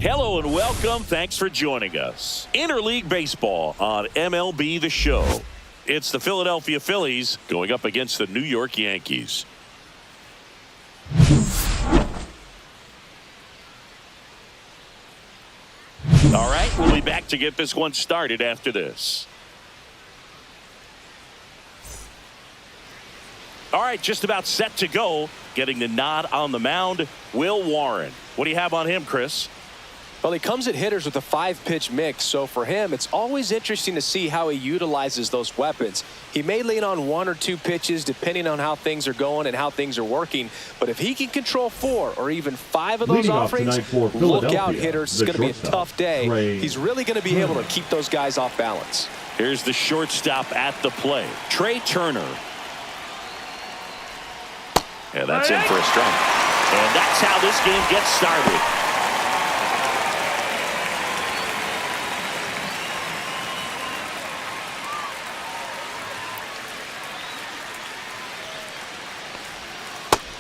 Hello and welcome. Thanks for joining us. Interleague baseball on MLB The Show. It's the Philadelphia Phillies going up against the New York Yankees. All right, we'll be back to get this one started after this. All right, just about set to go. Getting the nod on the mound, Will Warren. What do you have on him, Chris? Well, he comes at hitters with a 5-pitch mix, so for him, it's always interesting to see how he utilizes those weapons. He may lean on 1 or 2 pitches depending on how things are going and how things are working, but if he can control 4 or even 5 of those offerings, look out, hitters. It's going to be a tough day. He's really going to be able to keep those guys off balance. Here's the shortstop at the plate, Trey Turner. Yeah, that's in for a strike. And that's how this game gets started.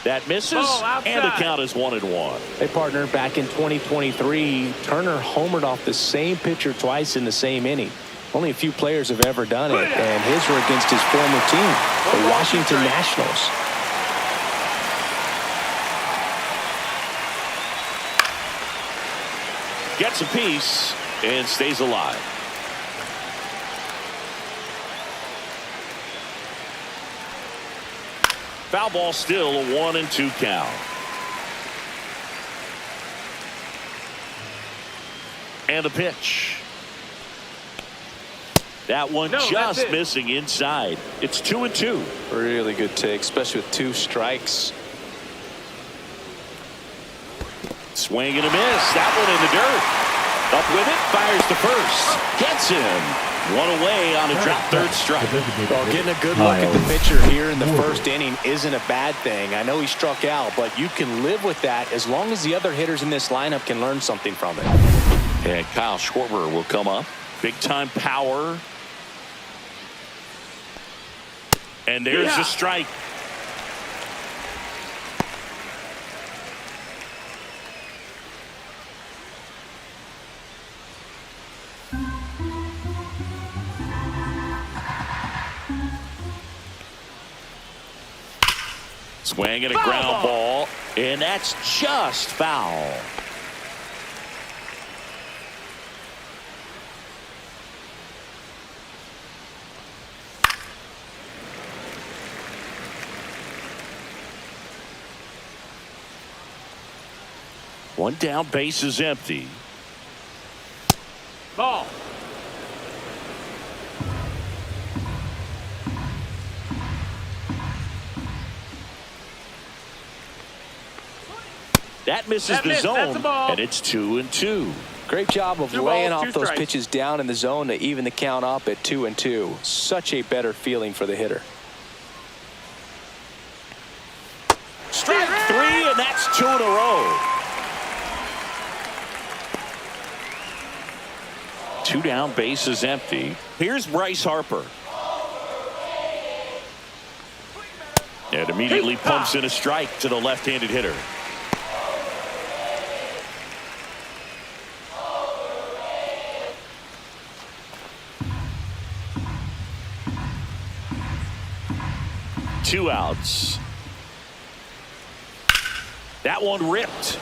That misses, and the count is 1-1. Hey, partner, back in 2023, Turner homered off the same pitcher twice in the same inning. Only a few players have ever done it, and his were against his former team, the Washington Nationals. Gets a piece and stays alive. Foul ball, still a 1-2 count. And a pitch. That one just missing inside. It's 2-2. Really good take, especially with 2 strikes. Swing and a miss. That one in the dirt. Up with it. Fires to first. Gets him. 1 away on a drop third strike. Well, getting a good look at the pitcher here in the first inning isn't a bad thing. I know he struck out, but you can live with that as long as the other hitters in this lineup can learn something from it. And Kyle Schwarber will come up. Big time power. And there's a strike. Swing and a ground ball, and that's just foul. One down, base is empty. Ball. That misses the zone, and it's 2-2. Great job of laying off those pitches down in the zone to even the count up at 2-2. Such a better feeling for the hitter. Strike 3, and that's 2 in a row. 2 down, base is empty. Here's Bryce Harper. And immediately pumps in a strike to the left-handed hitter. Two outs. That one ripped.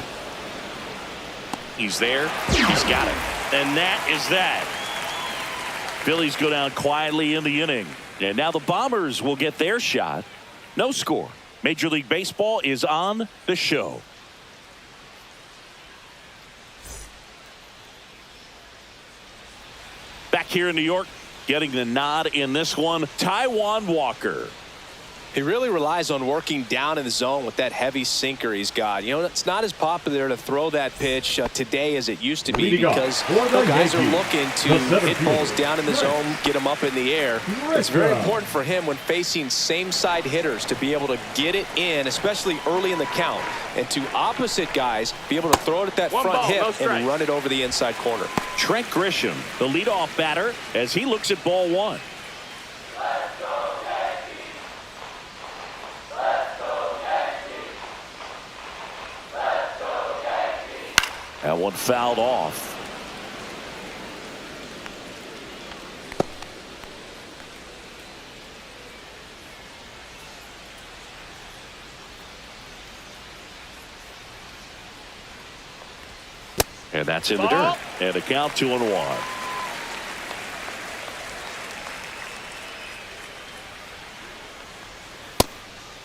He's there. He's got it. And that is that. Phillies go down quietly in the inning. And now the Bombers will get their shot. No score. Major League Baseball is on the show. Back here in New York, getting the nod in this one, Taijuan Walker. He really relies on working down in the zone with that heavy sinker he's got. You know, it's not as popular to throw that pitch today as it used to be because guys are looking to hit balls down in the zone, get them up in the air. It's very important for him when facing same-side hitters to be able to get it in, especially early in the count, and to opposite guys be able to throw it at that front hip and run it over the inside corner. Trent Grisham, the leadoff batter, as he looks at ball 1. That one fouled off. And that's in the dirt. And a count 2-1.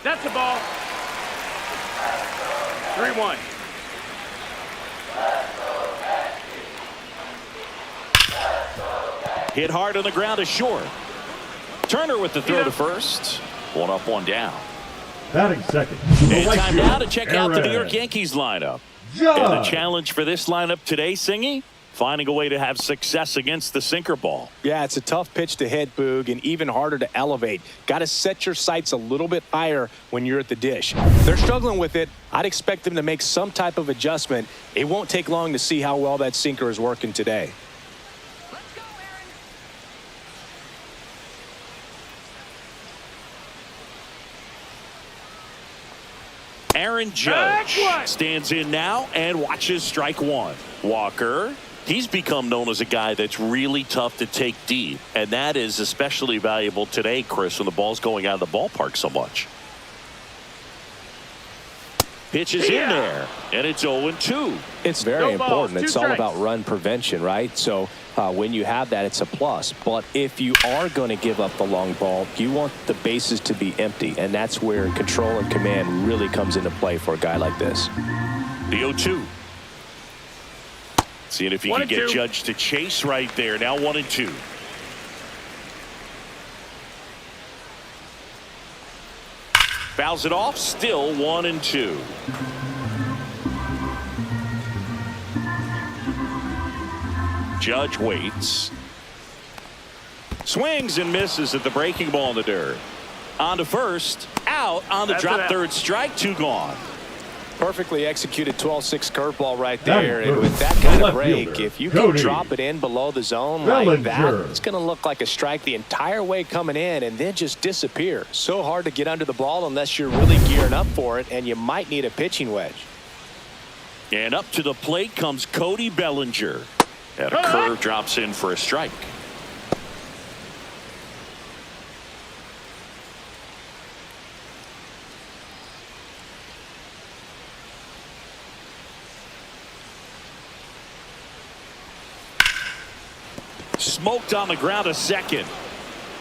That's the ball. 3-1. Hit hard on the ground is short. Turner with the throw to first. One up, one down. Batting second. And time now to check out the New York Yankees lineup. And the challenge for this lineup today, Singy, finding a way to have success against the sinker ball. Yeah, it's a tough pitch to hit, Boog, and even harder to elevate. Got to set your sights a little bit higher when you're at the dish. They're struggling with it. I'd expect them to make some type of adjustment. It won't take long to see how well that sinker is working today. Aaron Judge stands in now and watches strike one. Walker, he's become known as a guy that's really tough to take deep, and that is especially valuable today, Chris, when the ball's going out of the ballpark so much. Pitches in there, and it's 0-2. It's very important. It's all about run prevention, right? So when you have that, it's a plus. But if you are going to give up the long ball, you want the bases to be empty, and that's where control and command really comes into play for a guy like this. The 0-2. Seeing if he can get Judge to chase right there. Now 1-2. Fouls it off. Still 1-2. Judge waits. Swings and misses at the breaking ball in the dirt. On to first. Out on the drop third strike. 2 gone. Perfectly executed 12-6 curveball right there. And with that kind of break, if you can drop it in below the zone like that, it's going to look like a strike the entire way coming in and then just disappear. So hard to get under the ball unless you're really gearing up for it, and you might need a pitching wedge. And up to the plate comes Cody Bellinger. And a curve drops in for a strike. Smoked on the ground, a second.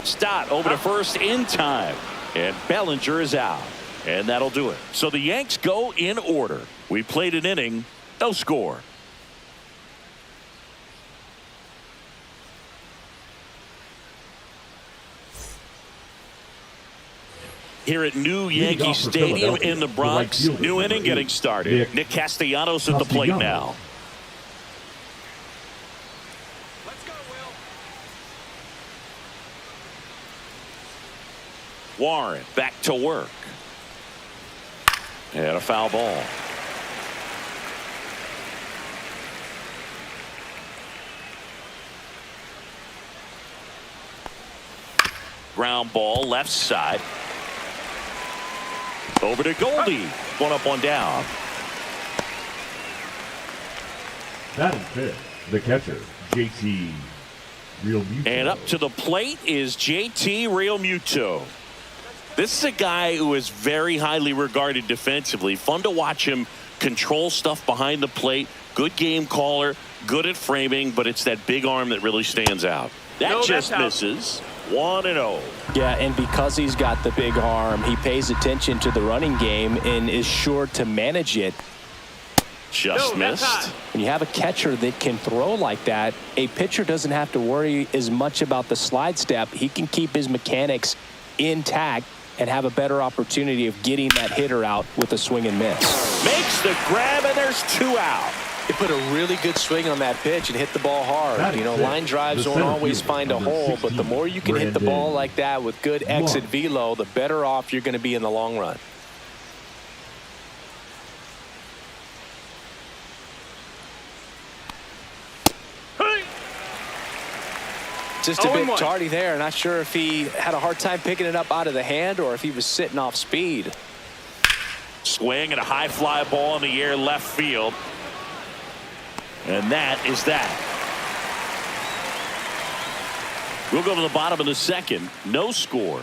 Stott over to first in time. And Bellinger is out. And that'll do it. So the Yanks go in order. We played an inning, no score. Here at New Yankee Stadium in the Bronx, new inning getting started. Nick Castellanos at the plate now. Warren back to work. And a foul ball. Ground ball left side. Over to Goldie. One up, one down. That is fifth. The catcher, JT Realmuto. And up to the plate is JT Realmuto. This is a guy who is very highly regarded defensively. Fun to watch him control stuff behind the plate. Good game caller. Good at framing, but it's that big arm that really stands out. That just misses. 1-0. Yeah, and because he's got the big arm, he pays attention to the running game and is sure to manage it. Just missed. When you have a catcher that can throw like that, a pitcher doesn't have to worry as much about the slide step. He can keep his mechanics intact and have a better opportunity of getting that hitter out with a swing and miss. Makes the grab, and there's 2 out. He put a really good swing on that pitch and hit the ball hard. You know, line drives don't always find a hole, but the more you can hit the ball like that with good exit velo, the better off you're going to be in the long run. Just a bit tardy there. Not sure if he had a hard time picking it up out of the hand or if he was sitting off speed. Swing and a high fly ball in the air left field. And that is that. We'll go to the bottom of the second. No score.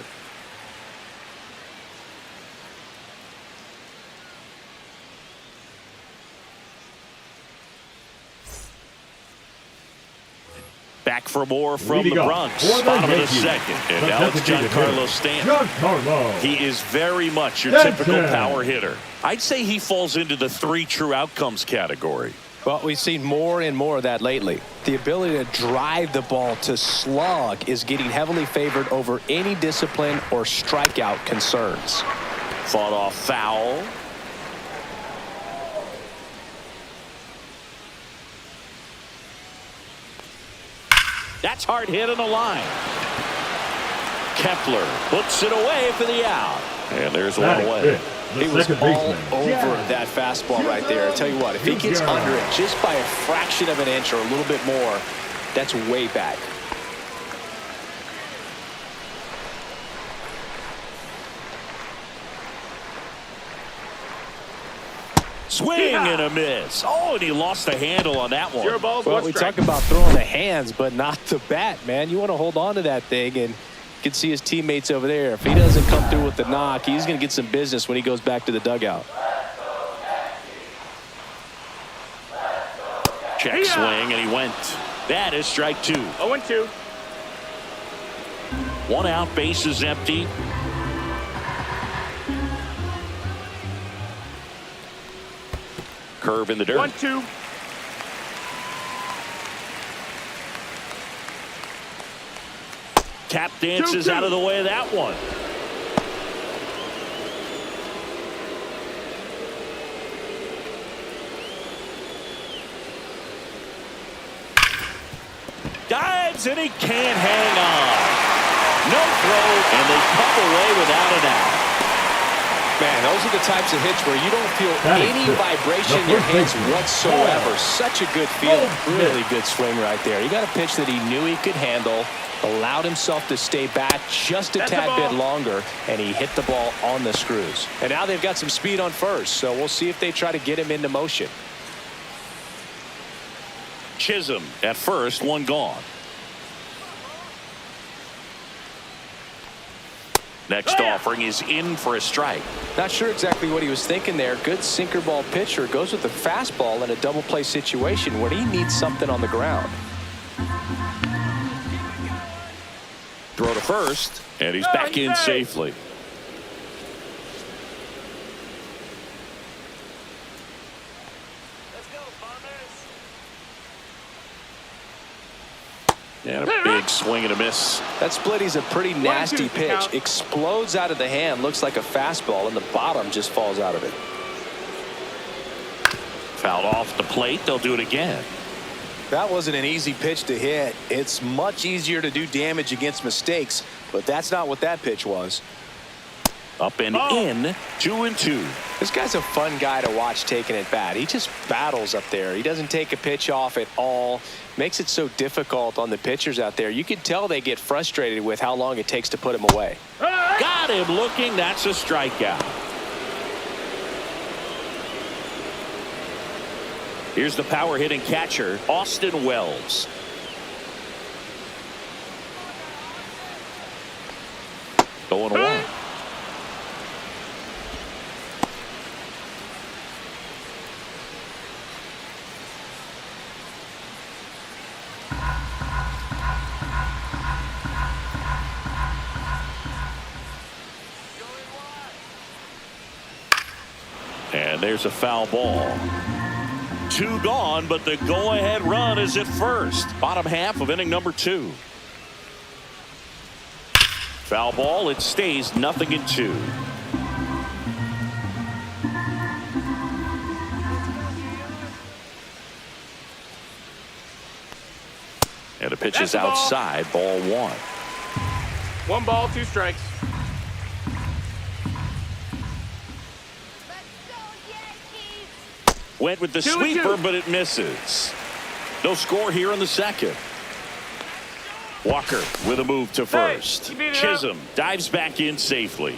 Back for more from the Bronx. Bottom of the second. And now it's Giancarlo Stanton. He is very much your typical power hitter. I'd say he falls into the 3 true outcomes category. Well, we've seen more and more of that lately. The ability to drive the ball to slug is getting heavily favored over any discipline or strikeout concerns. Fought off foul. That's hard hit on the line. Kepler puts it away for the out. And there's one away. He was all over that fastball right there. I tell you what, if he gets under it just by a fraction of an inch or a little bit more, that's way back. Swing and a miss. Oh, and he lost the handle on that one. Well, we talk about throwing the hands, but not the bat, man. You want to hold on to that thing, and you can see his teammates over there. If he doesn't come through with the knock, he's going to get some business when he goes back to the dugout. Check swing, and he went. That is strike 2. 0-2. 1 out, base is empty. Curve in the dirt. 1-2. Tap dances 2-2. out of the way of that one. Dives and he can't hang on. No throw, and they come away without an out. Man, those are the types of hits where you don't feel any vibration in your hands whatsoever. Such a good feeling. Really good swing right there. He got a pitch that he knew he could handle, allowed himself to stay back just a tad bit longer, and he hit the ball on the screws. And now they've got some speed on first, so we'll see if they try to get him into motion. Chisholm at first, 1 gone. Next offering is in for a strike. Not sure exactly what he was thinking there. Good sinker ball pitcher goes with the fastball in a double play situation where he needs something on the ground. Throw to first, and he's back in safely. And a big swing and a miss. That splitty's a pretty nasty pitch. Explodes out of the hand, looks like a fastball, and the bottom just falls out of it. Fouled off the plate. They'll do it again. That wasn't an easy pitch to hit. It's much easier to do damage against mistakes, but that's not what that pitch was. Up and in, 2-2. This guy's a fun guy to watch taking it bat. He just battles up there. He doesn't take a pitch off at all. Makes it so difficult on the pitchers out there. You can tell they get frustrated with how long it takes to put him away. Got him looking. That's a strikeout. Here's the power hitting catcher, Austin Wells. Going 1. And there's a foul ball. 2 gone, but the go-ahead run is at first. Bottom half of inning number 2. Foul ball. It stays 0-2. And the pitch is outside. Ball 1. 1 ball, 2 strikes. Went with the sweeper, but it misses. No score here in the second. Walker with a move to first. Chisholm dives back in safely.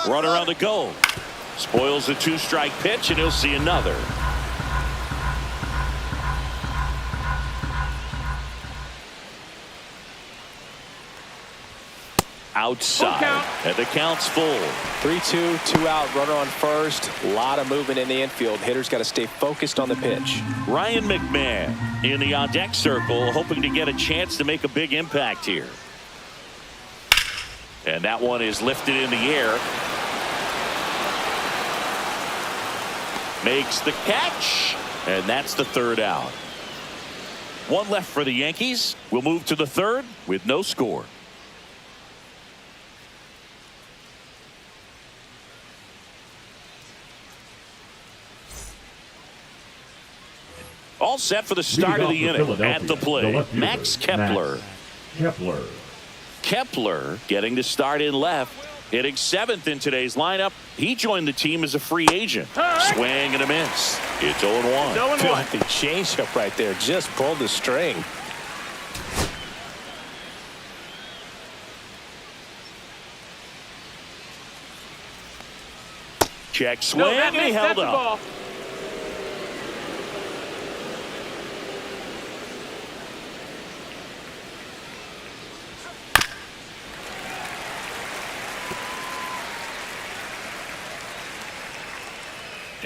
Runner on the go. Spoils the 2-strike pitch, and he'll see another. Outside, and the count's full. 3-2, 2 out, runner on first. A lot of movement in the infield. Hitters got to stay focused on the pitch. Ryan McMahon in the on-deck circle, hoping to get a chance to make a big impact here. And that one is lifted in the air. Makes the catch, and that's the 3rd out. 1 left for the Yankees. We'll move to the 3rd with no score. All set for the start of the inning. At the plate, Max Kepler. Kepler getting the start in left. Hitting 7th in today's lineup. He joined the team as a free agent. Swing and a miss. It's 0-1. Filthy changeup right there. Just pulled the string. Check swing, and he held up.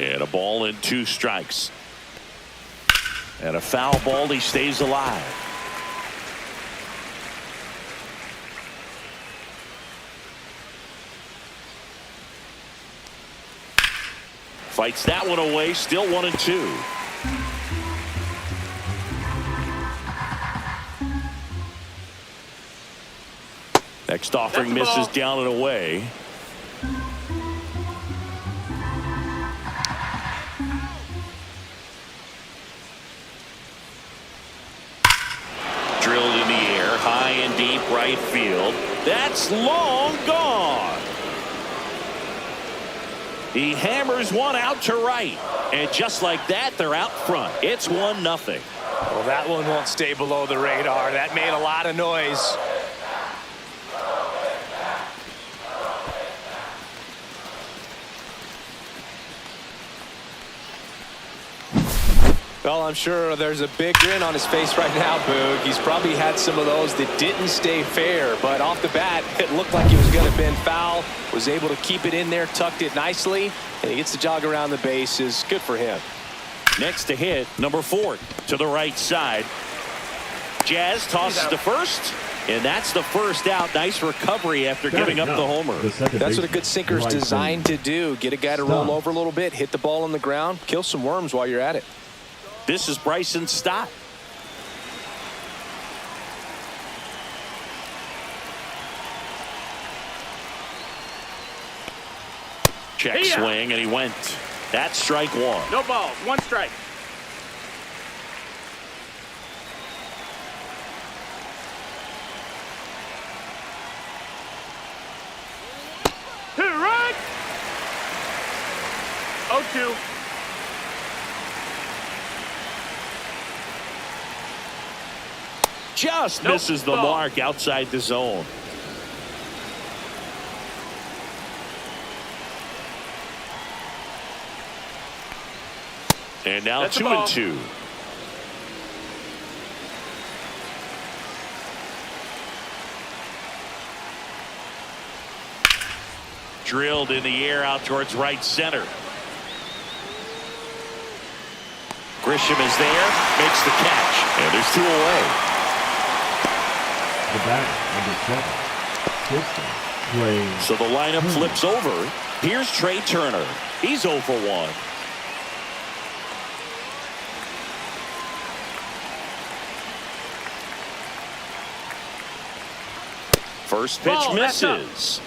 And a ball and 2 strikes. And a foul ball. He stays alive. Fights that one away. Still 1-2. Next offering misses down and away. Drilled in the air, high and deep right field. That's long gone. He hammers one out to right. And just like that, they're out front. It's 1-0. Well, that one won't stay below the radar. That made a lot of noise. Well, I'm sure there's a big grin on his face right now, Boog. He's probably had some of those that didn't stay fair, but off the bat, it looked like he was going to bend foul. Was able to keep it in there, tucked it nicely, and he gets the jog around the bases. Good for him. Next to hit, number 4 to the right side. Jazz tosses to first, and that's the 1st out. Nice recovery after giving up the homer. That's what a good sinker is designed to do. Get a guy to roll over a little bit, hit the ball on the ground, kill some worms while you're at it. This is Bryson Stott. Check swing, and he went. That's strike 1. No balls, 1 strike. Right. 0-2. Just misses the mark outside the zone. And now 2-2. Drilled in the air out towards right center. Grisham is there, makes the catch, and there's 2 away. The batter, number 7. So the lineup flips over. Here's Trey Turner. He's 0 for 1. First pitch misses.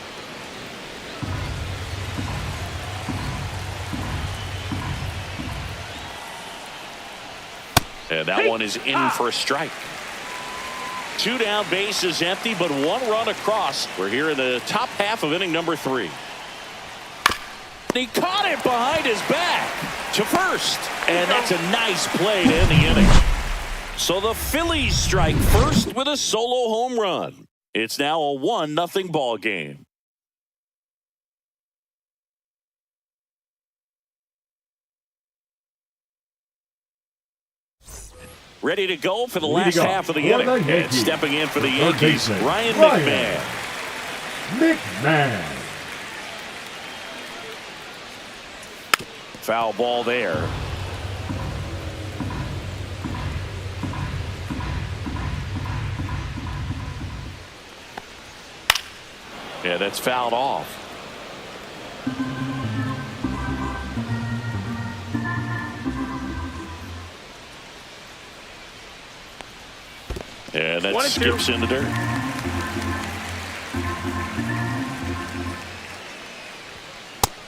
And that one is in for a strike. 2 down, bases empty, but 1 run across. We're here in the top half of inning number 3. He caught it behind his back to first, and that's a nice play to end the inning. So the Phillies strike first with a solo home run. It's now a 1-0 ball game. Ready to go for the last half of the inning. And stepping in for the Yankees, Ryan McMahon. Foul ball there. Yeah, that's fouled off. And that skips in the dirt.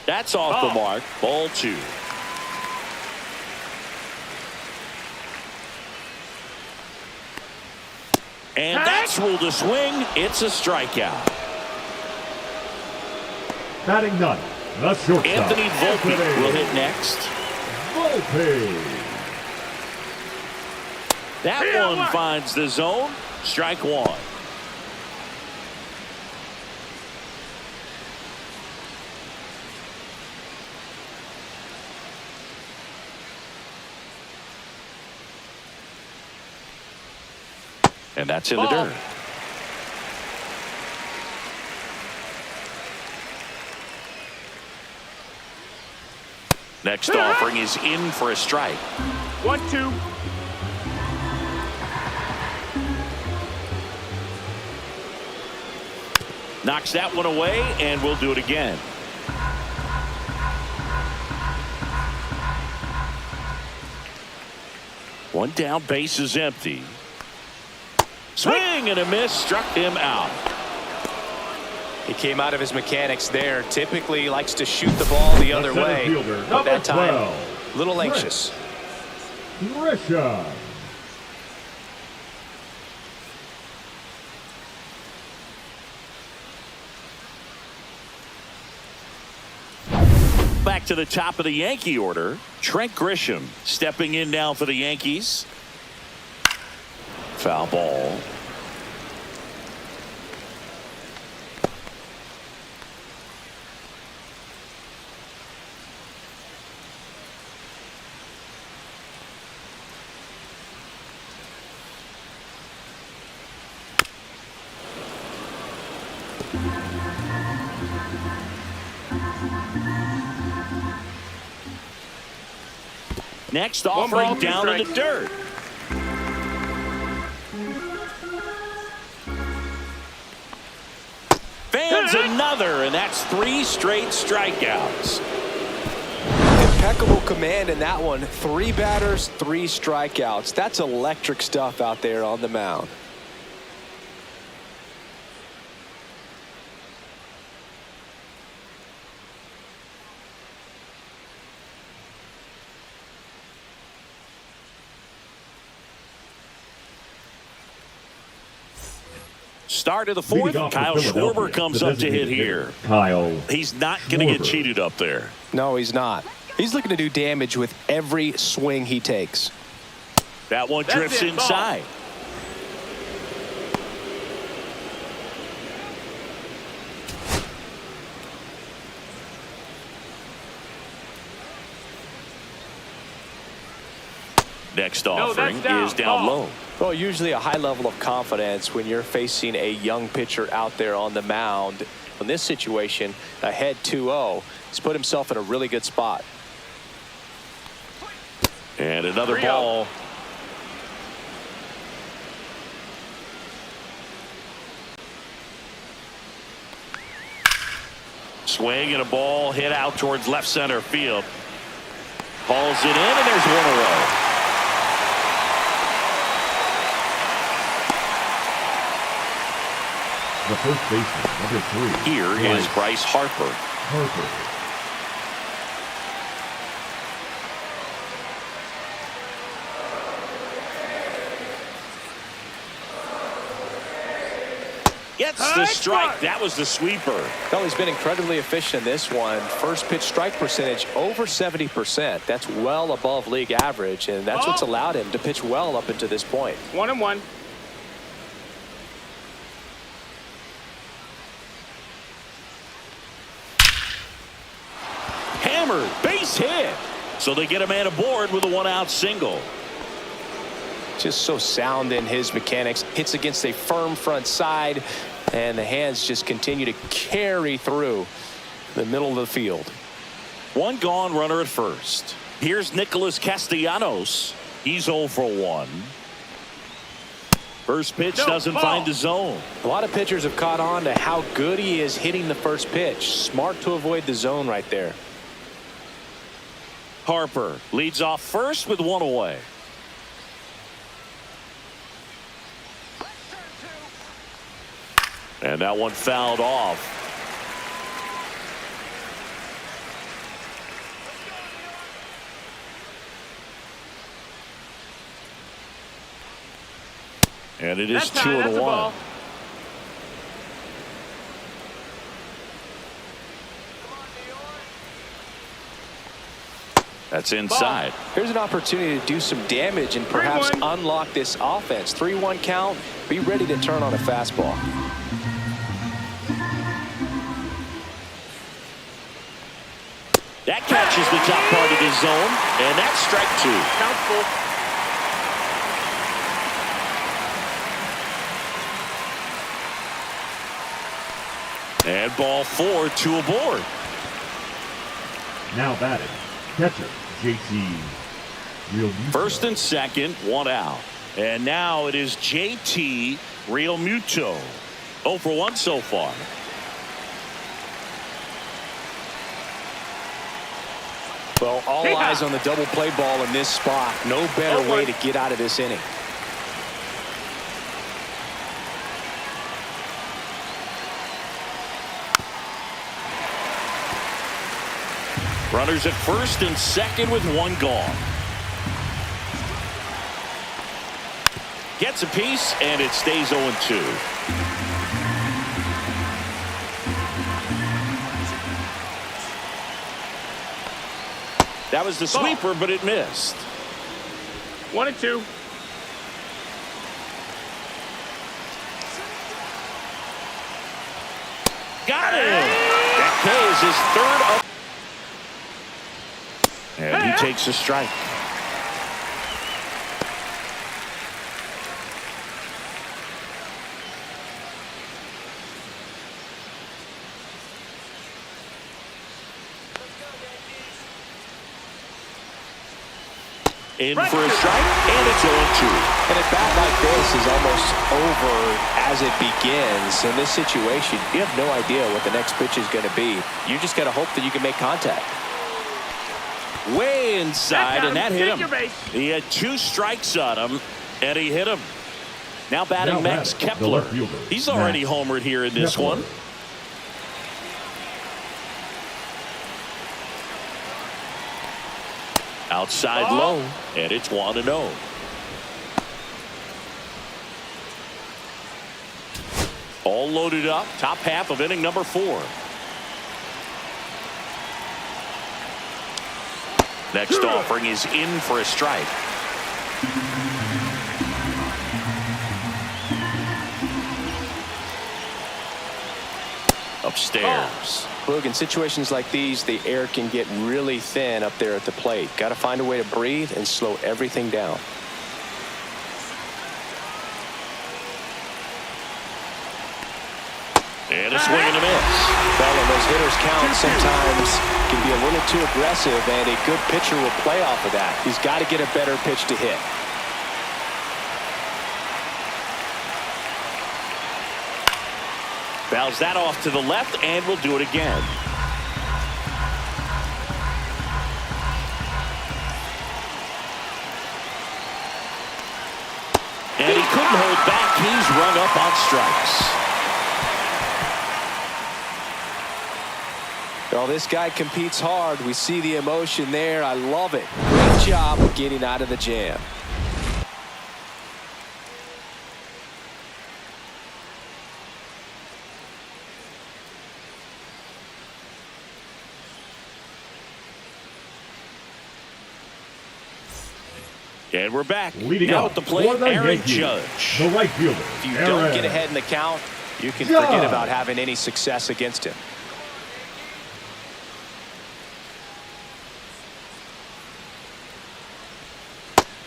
That's off the mark. Ball 2. And that's ruled a swing. It's a strikeout. Batting ninth, the shortstop. Anthony Volpe will hit next. Volpe. That one finds the zone. Strike 1. And that's in the dirt. Next offering is in for a strike. 1-2. Knocks that one away, and we'll do it again. One down, base is empty. Swing and a miss, struck him out. He came out of his mechanics there. Typically likes to shoot the ball the other way. But that time, a little anxious. Grisham. Back to the top of the Yankee order. Trent Grisham stepping in now for the Yankees. Foul ball. Next offering down in the dirt. Fans another, and that's 3 straight strikeouts. Impeccable command in that one. 3 batters, 3 strikeouts. That's electric stuff out there on the mound. Start of the 4th. Kyle Schwarber comes up to hit here. He's not going to get cheated up there. No, he's not. He's looking to do damage with every swing he takes. That one drifts inside. Next offering is down low. Well, usually a high level of confidence when you're facing a young pitcher out there on the mound. In this situation, ahead 2-0, he's put himself in a really good spot. And another ball. Swing and a ball hit out towards left center field. Hauls it in, and there's one away. The first baseman, number 3. Here is Bryce Harper. Gets the strike. That was the sweeper. Well, he's been incredibly efficient in this one. First pitch strike percentage over 70%. That's well above league average, and that's what's allowed him to pitch well up until this point. 1-1. Base hit. So they get a man aboard with a 1-out single. Just so sound in his mechanics. Hits against a firm front side, and the hands just continue to carry through the middle of the field. One gone, runner at first. Here's Nicholas Castellanos. He's 0 for 1. First pitch doesn't find the zone. A lot of pitchers have caught on to how good he is hitting the first pitch. Smart to avoid the zone right there. Harper leads off first with 1 away. And that one fouled off. And it is 2-1. That's inside. Here's an opportunity to do some damage and perhaps unlock this offense. 3-1 count. Be ready to turn on a fastball. That catches the top part of his zone, and that's strike 2. Count full. And ball 4, 2 aboard. Now batting, catcher, JT Realmuto. First and second, 1 out. And now it is JT Realmuto. 0 for 1 so far. Well, all eyes on the double play ball in this spot. No better way to get out of this inning. Runners at first and second with 1 gone. Gets a piece, and it stays 0-2. That was the sweeper, but it missed. 1-2. Got him. That K is his 3rd up. And he takes a strike. In for a strike, and it's 0-2. And a bat like this is almost over as it begins. In this situation, you have no idea what the next pitch is going to be. You just got to hope that you can make contact. Way inside, and that hit him. He had 2 strikes on him, and he hit him. Now batting Max Kepler. He's already homered here in this one. Outside low, and it's 1-0. All loaded up, top half of inning number 4. Next offering is in for a strike. Upstairs. Look, in situations like these, the air can get really thin up there at the plate. Got to find a way to breathe and slow everything down. And a swing and a miss. Well, and those hitters count sometimes can be a little too aggressive, and a good pitcher will play off of that. He's got to get a better pitch to hit. Fouls that off to the left, and will do it again. And he couldn't hold back. He's rung up on strikes. Well, this guy competes hard. We see the emotion there. I love it. Great job of getting out of the jam. And we're back. Leading now up at the plate, for the Aaron Yankees, Judge. the right fielder. If you don't get ahead in the count, you can forget about having any success against him.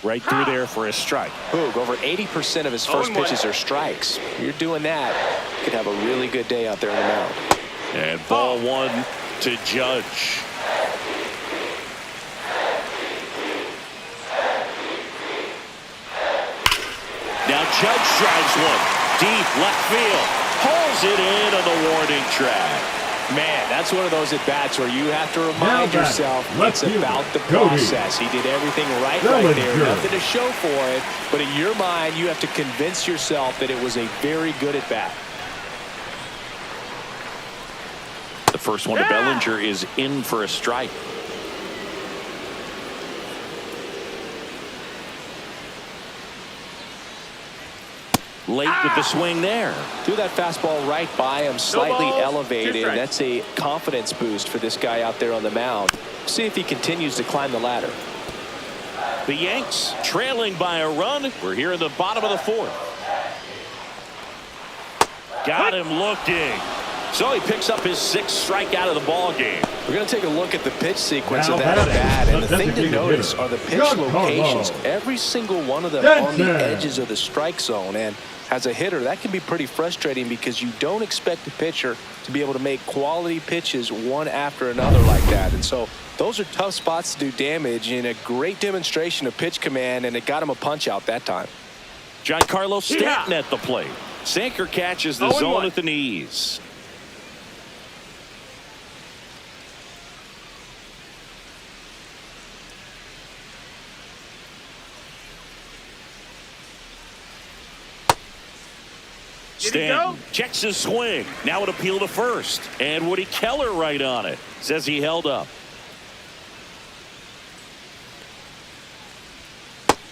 Right through there for a strike. Boog, over 80% of his first pitches are strikes. You're doing that, you could have a really good day out there on the mound. And ball one to Judge. Now Judge drives one deep left field. Pulls it in on the warning track. Man, that's one of those at-bats where you have to remind yourself it's about the process. He did everything right there. Nothing to show for it, but in your mind, you have to convince yourself that it was a very good at-bat. The first one to Bellinger is in for a strike. Late with the swing there. Threw that fastball right by him, slightly elevated. That's a confidence boost for this guy out there on the mound. See if he continues to climb the ladder. The Yanks trailing by a run. We're here in the bottom of the fourth. Got him looking. So he picks up his sixth strikeout of the ball game. We're going to take a look at the pitch sequence of that at-bat, and the thing to notice are the pitch locations. Every single one of them on the edges of the strike zone. And as a hitter, that can be pretty frustrating because you don't expect the pitcher to be able to make quality pitches one after another like that. And so those are tough spots to do damage, and a great demonstration of pitch command, and it got him a punch out that time. Giancarlo Stanton at the plate. Sinker catches the zone at the knees. Stanton checks his swing. Now an appeal to first. And Woody Keller right on it. Says he held up.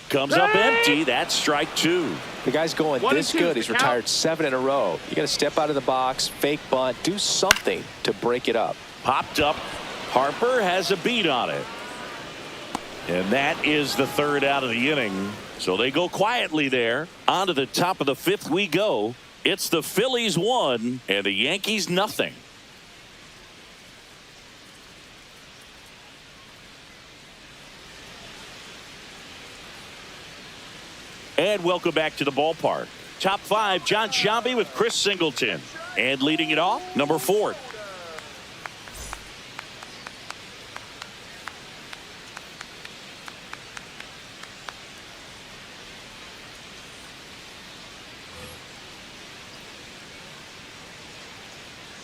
Comes up empty. That's strike two. The guy's going this good. He's retired 7 in a row. You got to step out of the box, fake bunt, do something to break it up. Popped up. Harper has a beat on it. And that is the third out of the inning. So they go quietly there. On to the top of the fifth we go. It's the Phillies 1 and the Yankees nothing. And welcome back to the ballpark. Top five, John Sciambi with Chris Singleton. And leading it off, number 4.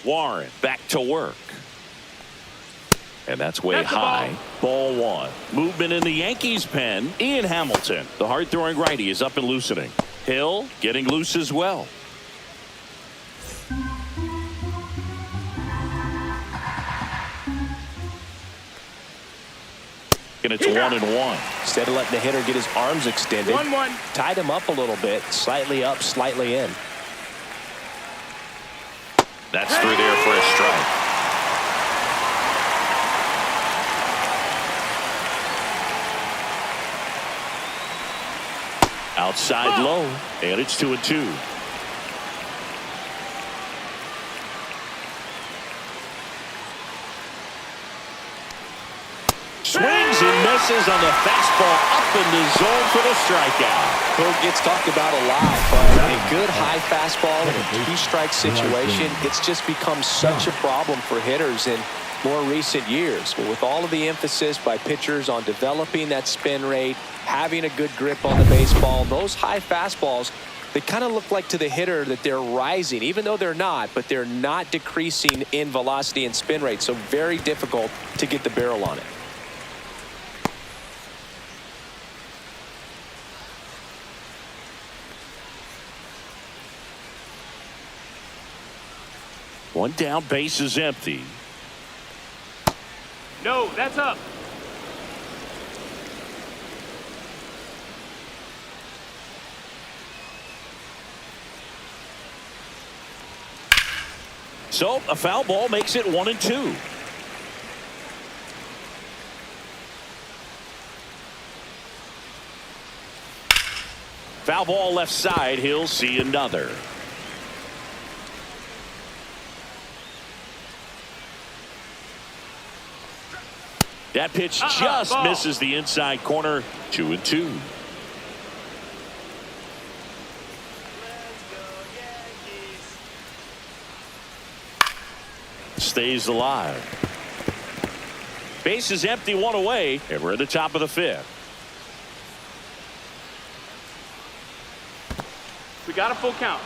Warren back to work. And that's way high. Ball one. Movement in the Yankees pen. Ian Hamilton, the hard throwing righty, is up and loosening. Hill getting loose as well. And it's 1-1. Instead of letting the hitter get his arms extended, 1-1. Tied him up a little bit, slightly up, slightly in. That's through there for a strike. Outside low, and it's 2-2. Swings and misses on the fastball up in the zone for the strikeout. It gets talked about a lot, but a good high fastball in a two-strike situation, it's just become such a problem for hitters in more recent years. But with all of the emphasis by pitchers on developing that spin rate, having a good grip on the baseball, those high fastballs, they kind of look like to the hitter that they're rising, even though they're not, but they're not decreasing in velocity and spin rate, so very difficult to get the barrel on it. One down, base is empty. No, that's up. So a foul ball makes it 1-2. Foul ball left side. He'll see another. That pitch just misses the inside corner. 2-2. stays alive. Base is empty, one away, and we're at the top of the fifth. We got a full count.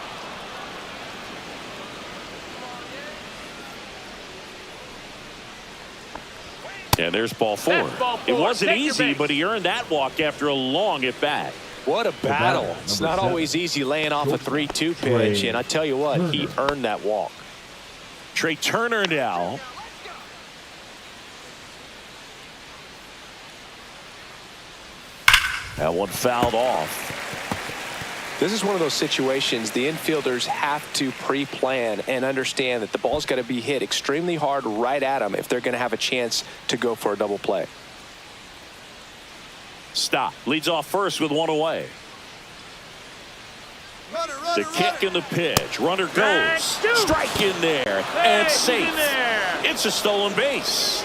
And there's ball four. Ball four. It wasn't Take your easy, base. but he earned that walk after a long at bat. What a battle. It's not Number always easy laying off a 3-2 pitch, and I tell you what, he earned that walk. Trey Turner now. That one fouled off. This is one of those situations the infielders have to pre-plan and understand that the ball's got to be hit extremely hard right at them if they're going to have a chance to go for a double play. Stop. Leads off first with one away. The kick and the pitch. Runner goes. Strike in there. And safe. It's a stolen base.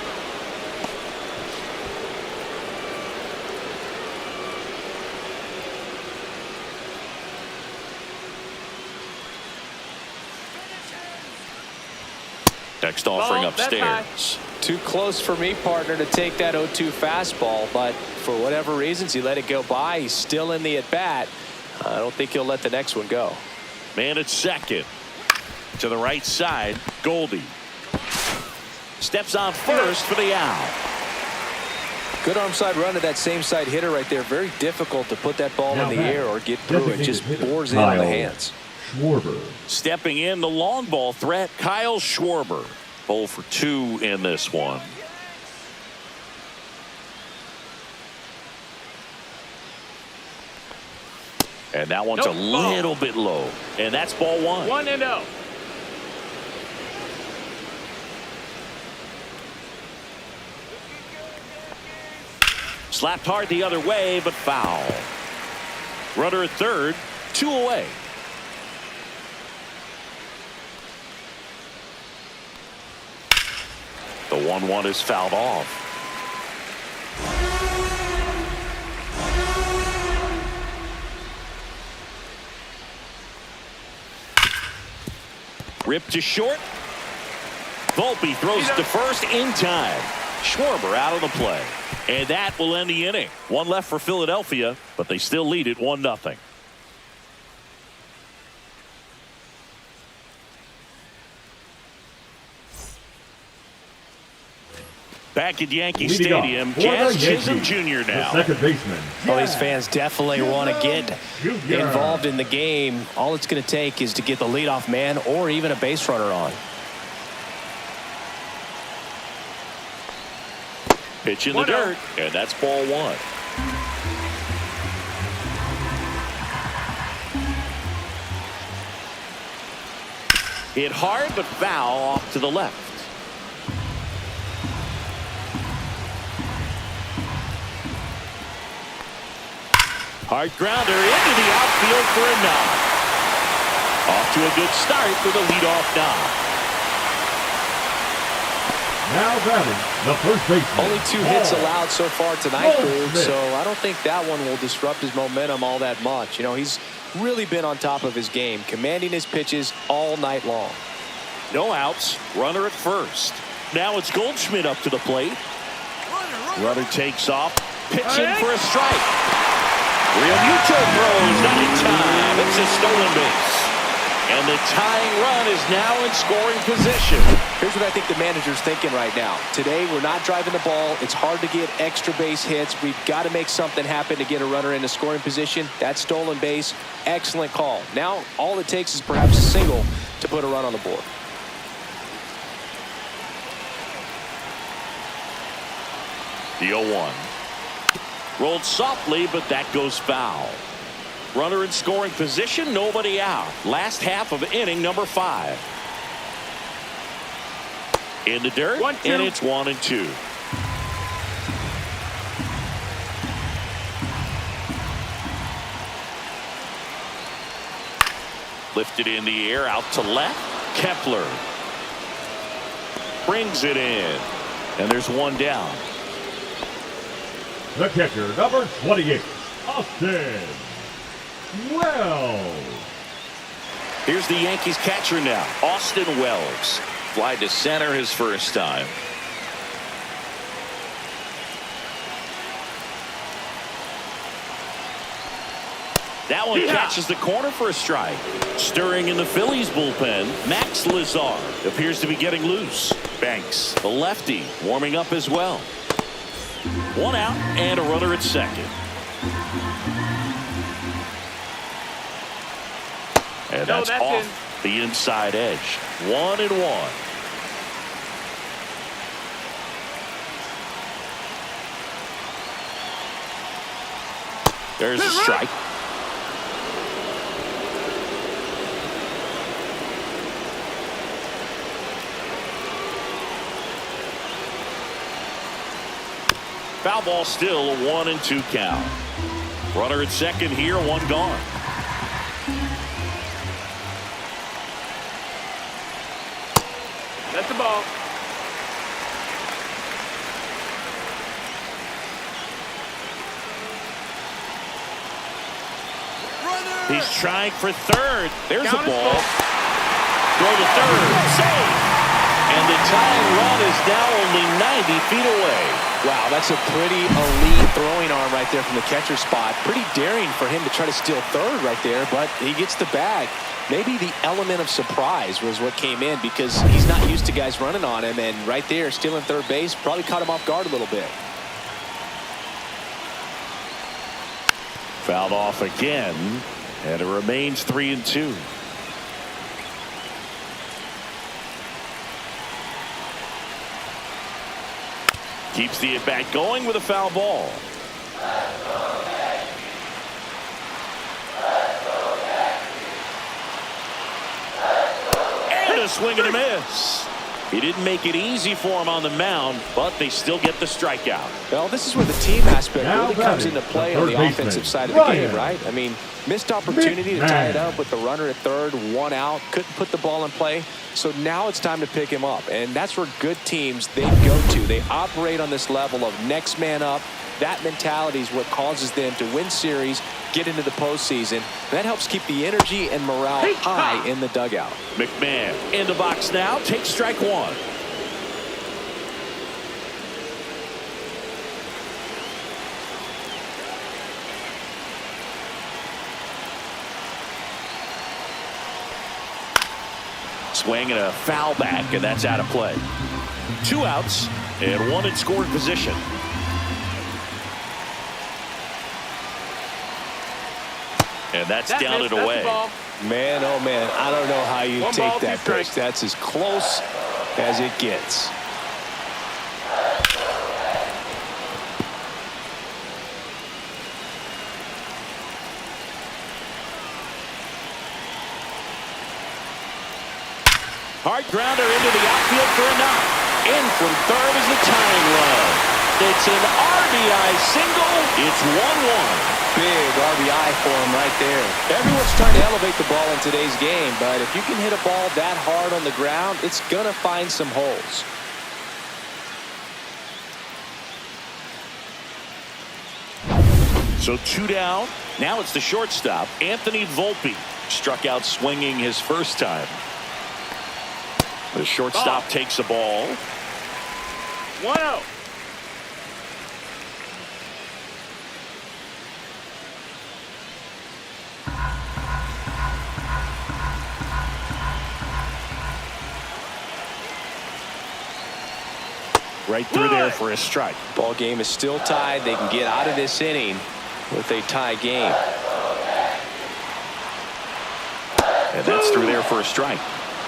Next offering upstairs. Too close for me, partner, to take that 0-2 fastball, but for whatever reasons he let it go by. He's still in the at-bat. I don't think he'll let the next one go. Man at second. To the right side, Goldie. Steps on first for the out. Good arm side run to that same side hitter right there. Very difficult to put that ball in the air or get through it. Just bores into the hands. Schwarber. Stepping in, the long ball threat, Kyle Schwarber. 0 for 2 in this one. And that one's a little bit low. And that's ball one. 1-0. Slapped hard the other way, but foul. Runner at third, 2 away. The 1-1 is fouled off. Ripped to short. Volpe throws to first in time. Schwarber out of the play. And that will end the inning. One left for Philadelphia, but they still lead it 1-0. Back at Yankee Stadium, Jazz Chisholm Jr. now. The second baseman. Well, these fans definitely want to get involved in the game. All it's going to take is to get the leadoff man or even a base runner on. Pitch in the dirt, and that's ball one. Hit hard, but foul off to the left. Hard grounder into the outfield for a knock. Off to a good start with a leadoff knock. Now batting, the first baseman. Only 2 hits allowed so far tonight, Boog, so I don't think that one will disrupt his momentum all that much. You know, he's really been on top of his game, commanding his pitches all night long. No outs, runner at first. Now it's Goldschmidt up to the plate. Runner takes off, pitching for a strike. Realmuto throws, not in time. It's a stolen base. And the tying run is now in scoring position. Here's what I think the manager's thinking right now. Today, we're not driving the ball. It's hard to get extra base hits. We've got to make something happen to get a runner in a scoring position. That stolen base, excellent call. Now, all it takes is perhaps a single to put a run on the board. The 0-1. Rolled softly, but that goes foul. Runner in scoring position, nobody out. Last half of inning number 5. In the dirt, and it's 1-2. Lifted in the air, out to left. Kepler brings it in, and there's one down. The catcher, number 28, Austin Wells. Here's the Yankees catcher now, Austin Wells. Fly to center his first time. That one catches the corner for a strike. Stirring in the Phillies bullpen, Max Lazar appears to be getting loose. Banks, the lefty, warming up as well. One out and a runner at second. And that's off the inside edge. 1-1. There's a strike. Foul ball, still a 1-2 count. Runner at second here, one gone. That's the ball. He's trying for third. There's a ball. Throw to third. Save. And the tying run is now only 90 feet away. Wow, that's a pretty elite throwing arm right there from the catcher spot. Pretty daring for him to try to steal third right there, but he gets the bag. Maybe the element of surprise was what came in because he's not used to guys running on him, and right there stealing third base probably caught him off guard a little bit. Fouled off again, and it remains 3-2. Keeps the at-bat going with a foul ball. And a swing and a miss. He didn't make it easy for him on the mound, but they still get the strikeout. Well, this is where the team aspect really comes into play on the offensive side of the game, right? I mean, missed opportunity to tie it up with the runner at third, one out, couldn't put the ball in play. So now it's time to pick him up, and that's where good teams, they go to. They operate on this level of next man up. That mentality is what causes them to win series, get into the postseason. That helps keep the energy and morale high in the dugout. McMahon in the box now, takes strike one. Swing and a foul back, and that's out of play. 2 outs and one in scoring position. And that's down and away. Man, oh man, I don't know how you take that pitch. That's as close as it gets. Hard grounder into the outfield for a knock. In from third is the tying run. It's an RBI single. It's 1-1. Big RBI for him right there. Everyone's trying to elevate the ball in today's game, but if you can hit a ball that hard on the ground, it's going to find some holes. So 2 down. Now it's the shortstop, Anthony Volpe. Struck out swinging his first time. The shortstop takes a ball. 1-0. Right through there for a strike. Ball game is still tied. They can get out of this inning with a tie game. And that's through there for a strike.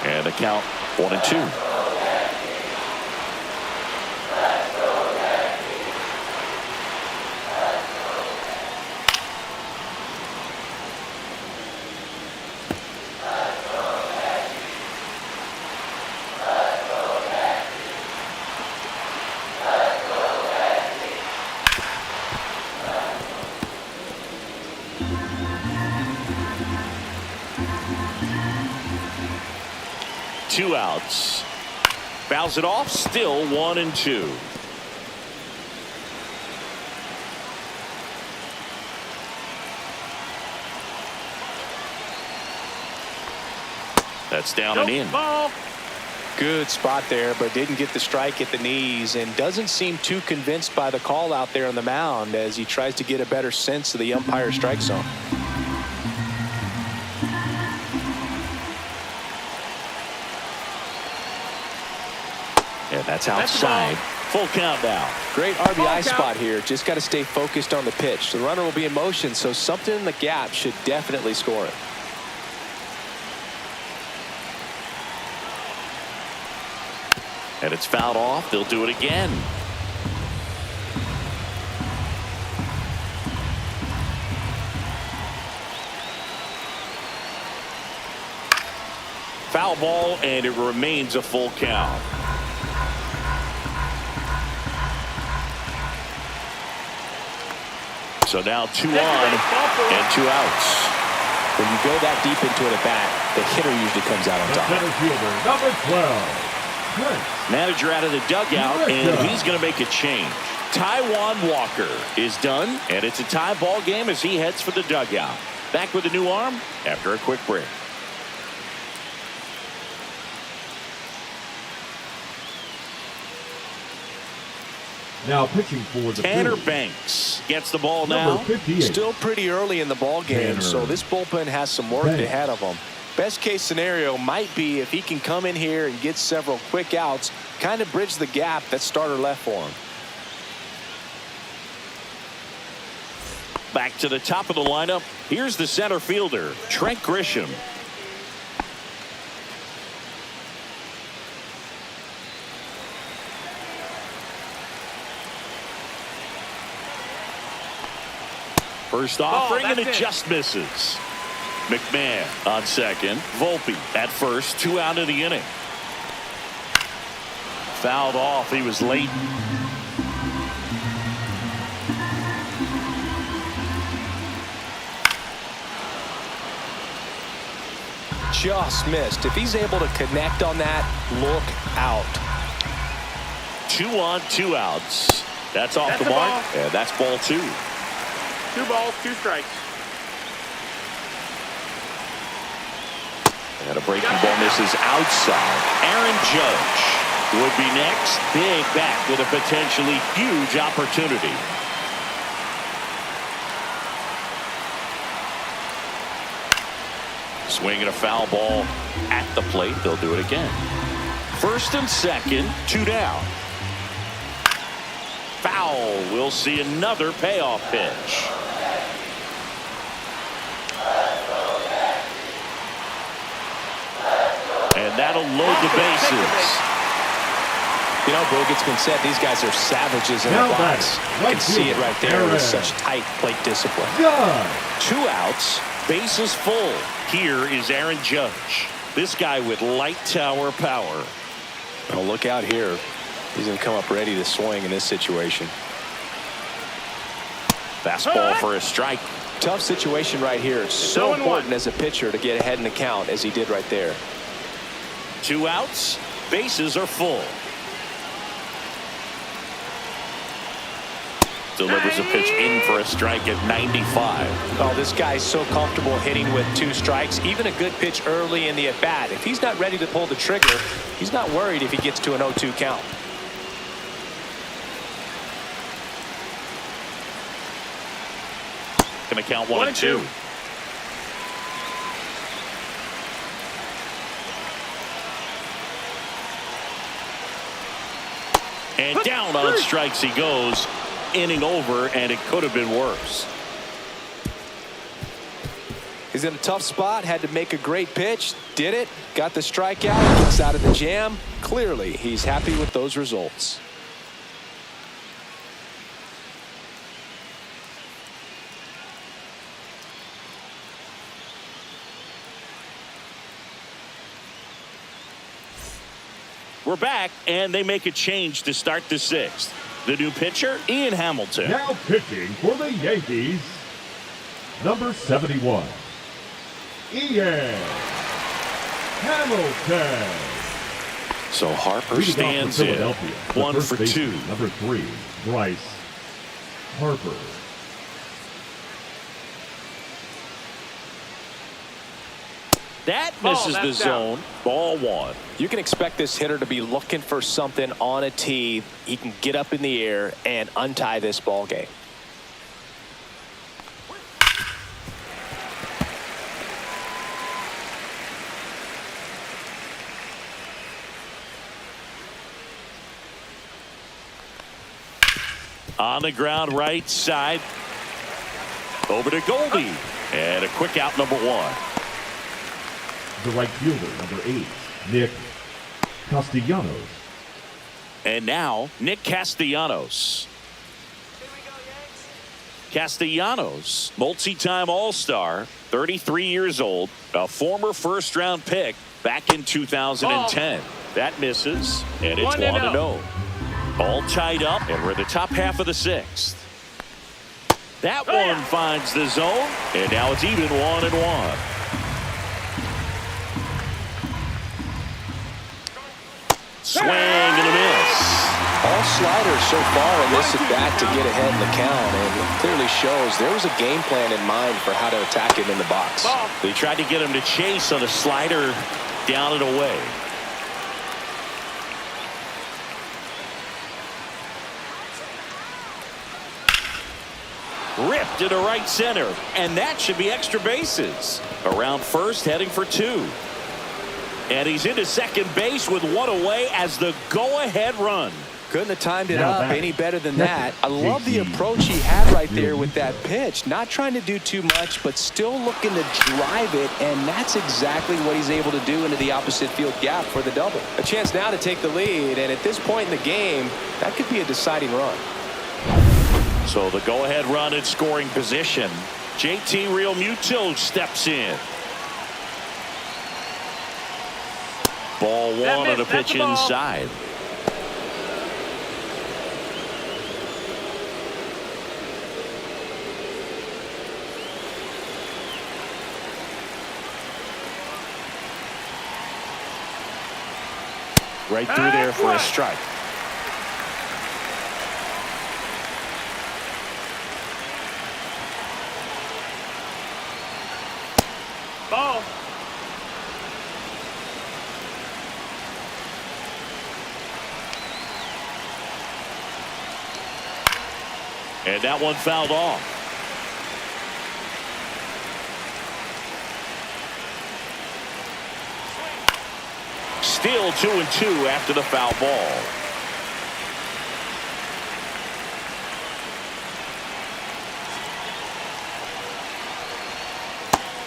And the count 1-2. Two outs. Fouls it off. Still 1-2. That's down and in. Ball. Good spot there, but didn't get the strike at the knees and doesn't seem too convinced by the call out there on the mound as he tries to get a better sense of the umpire's strike zone. And that's outside. Full count now. Great RBI spot here. Just got to stay focused on the pitch. The runner will be in motion, so something in the gap should definitely score it. And it's fouled off. They'll do it again. Foul ball, and it remains a full count. So now 2 on and 2 outs. When you go that deep into an at-bat, the hitter usually comes out on The top. center fielder, number 12. Manager out of the dugout, and he's going to make a change. Taijuan Walker is done, and it's a tie ball game as he heads for the dugout. Back with a new arm after a quick break. Now pitching for the Tanner Phillies, Banks gets the ball number now. 58. Still pretty early in the ball game, Tanner so this bullpen has some work Banks. ahead of him. Best case scenario might be if he can come in here and get several quick outs, kind of bridge the gap that starter left for him. Back to the top of the lineup. Here's the center fielder, Trent Grisham. First offering, and it just misses. McMahon on second. Volpe at first. 2 out of the inning. Fouled off. He was late. Just missed. If he's able to connect on that, look out. 2 on, 2 outs. That's off the mark. And that's ball 2. 2 balls, 2 strikes. And a breaking ball misses outside. Aaron Judge would be next. Big bat with a potentially huge opportunity. Swinging a foul ball at the plate. They'll do it again. First and second, 2 down. Foul. We'll see another payoff pitch. And that'll load the bases. You know, Boog, it's been said these guys are savages in the box. You can see it right there with such tight plate discipline. 2 outs, bases full. Here is Aaron Judge. This guy with light tower power. Well, look out here. He's going to come up ready to swing in this situation. Fastball for a strike. Tough situation right here. It's so important as a pitcher to get ahead in the count as he did right there. 2 outs, bases are full. Delivers a pitch in for a strike at 95. Oh, this guy's so comfortable hitting with 2 strikes. Even a good pitch early in the at-bat. If he's not ready to pull the trigger, he's not worried if he gets to an 0-2 count. Gonna count 1 and 2. And down on strikes he goes. Inning over, and it could have been worse. He's in a tough spot, had to make a great pitch, did it, got the strikeout, gets out of the jam. Clearly, he's happy with those results. We're back, and they make a change to start the 6th. The new pitcher, Ian Hamilton. Now pitching for the Yankees, number 71, Ian Hamilton. So Harper Leading off stands for in. Philadelphia, the 1 first for baseman, 2. Number 3, Bryce Harper. That misses the zone. Ball one. You can expect this hitter to be looking for something on a tee. He can get up in the air and untie this ball game. On the ground, right side. Over to Goldie. And a quick out, number one. The right fielder, number 8, Nick Castellanos. And now, Nick Castellanos. Castellanos, multi-time All-Star, 33 years old, a former first-round pick back in 2010. That misses, and it's 1-0. All tied up, and we're in the top half of the sixth. That one finds the zone, and now it's even 1-1. Swing and a miss. All sliders so far in this at bat to get ahead in the count, and it clearly shows there was a game plan in mind for how to attack him in the box. They tried to get him to chase on a slider down and away. Ripped into right center, and that should be extra bases. Around first, heading for 2. And he's into second base with 1 away as the go-ahead run. Couldn't have timed it Now up back. any better than that. I love the approach he had right there with that pitch. Not trying to do too much, but still looking to drive it, and that's exactly what he's able to do into the opposite field gap for the double. A chance now to take the lead, and at this point in the game, that could be a deciding run. So the go-ahead run in scoring position. JT Realmuto steps in. Ball one and a pitch inside. Right through there for a strike. Ball. And that one fouled off. Still 2-2 after the foul ball.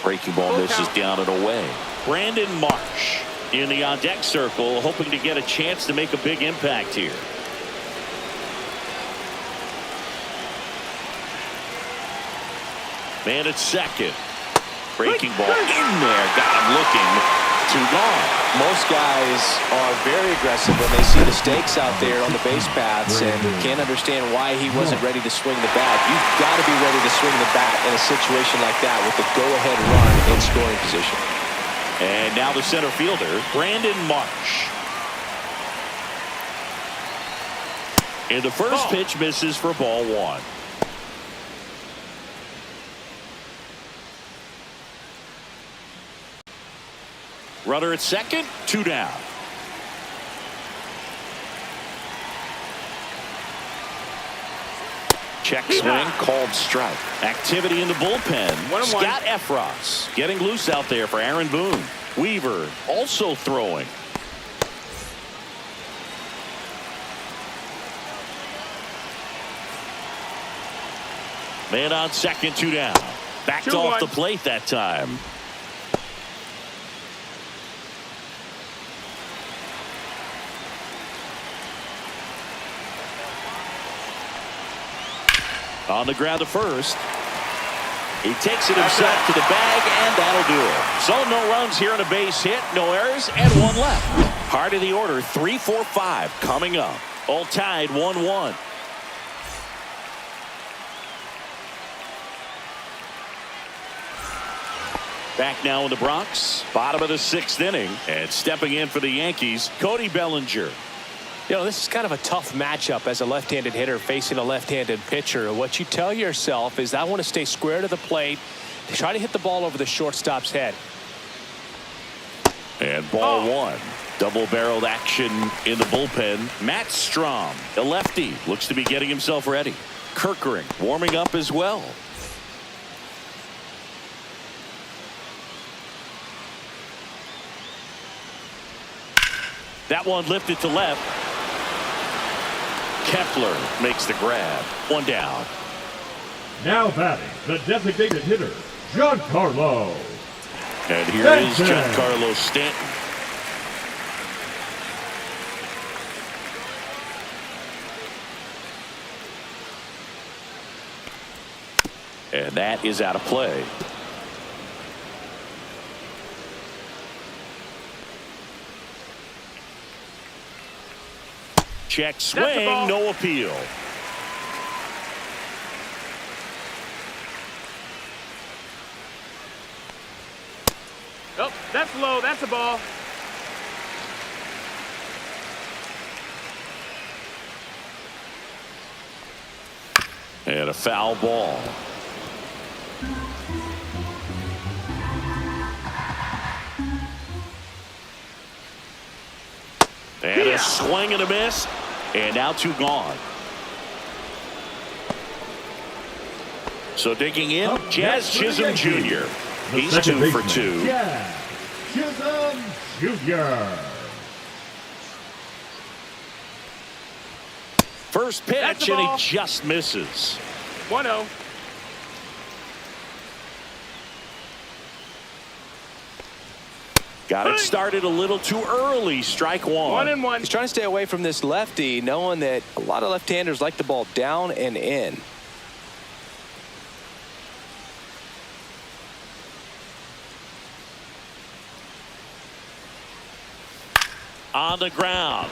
Breaking ball misses down and away. Brandon Marsh in the on-deck circle, hoping to get a chance to make a big impact here. Man at second. Breaking ball in there. Got him looking. 2 gone. Most guys are very aggressive when they see the stakes out there on the base paths and can't understand why he wasn't ready to swing the bat. You've got to be ready to swing the bat in a situation like that with the go-ahead run in scoring position. And now the center fielder, Brandon Marsh. And the first pitch misses for ball 1. Runner at second, 2 down. Check swing, called strike. Activity in the bullpen. 1-1. Scott Efros getting loose out there for Aaron Boone. Weaver also throwing. Man on second, 2 down. Backed off the plate that time. On the ground to first. He takes it himself to the bag, and that'll do it. So no runs here on a base hit, no errors, and 1 left. Heart of the order, 3, 4, 5 coming up. All tied 1-1. Back now in the Bronx, bottom of the 6th inning, and stepping in for the Yankees, Cody Bellinger. You know, this is kind of a tough matchup as a left-handed hitter facing a left-handed pitcher. What you tell yourself is I want to stay square to the plate, try to hit the ball over the shortstop's head. And ball one. Double-barreled action in the bullpen. Matt Strom, a lefty, looks to be getting himself ready. Kirkering warming up as well. That one lifted to left. Kepler makes the grab. One down. Now batting, the designated hitter, Giancarlo. And here is Giancarlo Stanton. And that is out of play. Check swing, no appeal. Oh, that's low. That's a ball. And a foul ball. And a swing and a miss. And now two gone. So digging in, Jazz Chisholm Jr. He's 2 for 2. Jazz Chisholm Jr. First pitch, and he just misses. 1-0. Got it started a little too early. Strike one. 1-1. He's trying to stay away from this lefty, knowing that a lot of left-handers like the ball down and in. On the ground.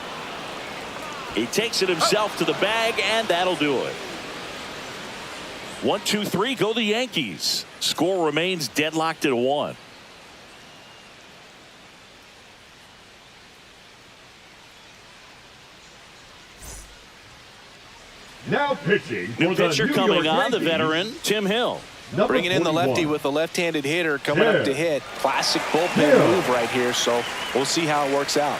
He takes it himself to the bag, and that'll do it. 1, 2, 3, go the Yankees. Score remains deadlocked at 1. Now pitching. New pitcher coming on, the Yankees, veteran, Tim Hill. Bringing in the lefty with a left-handed hitter coming up to hit. Classic bullpen move right here, so we'll see how it works out.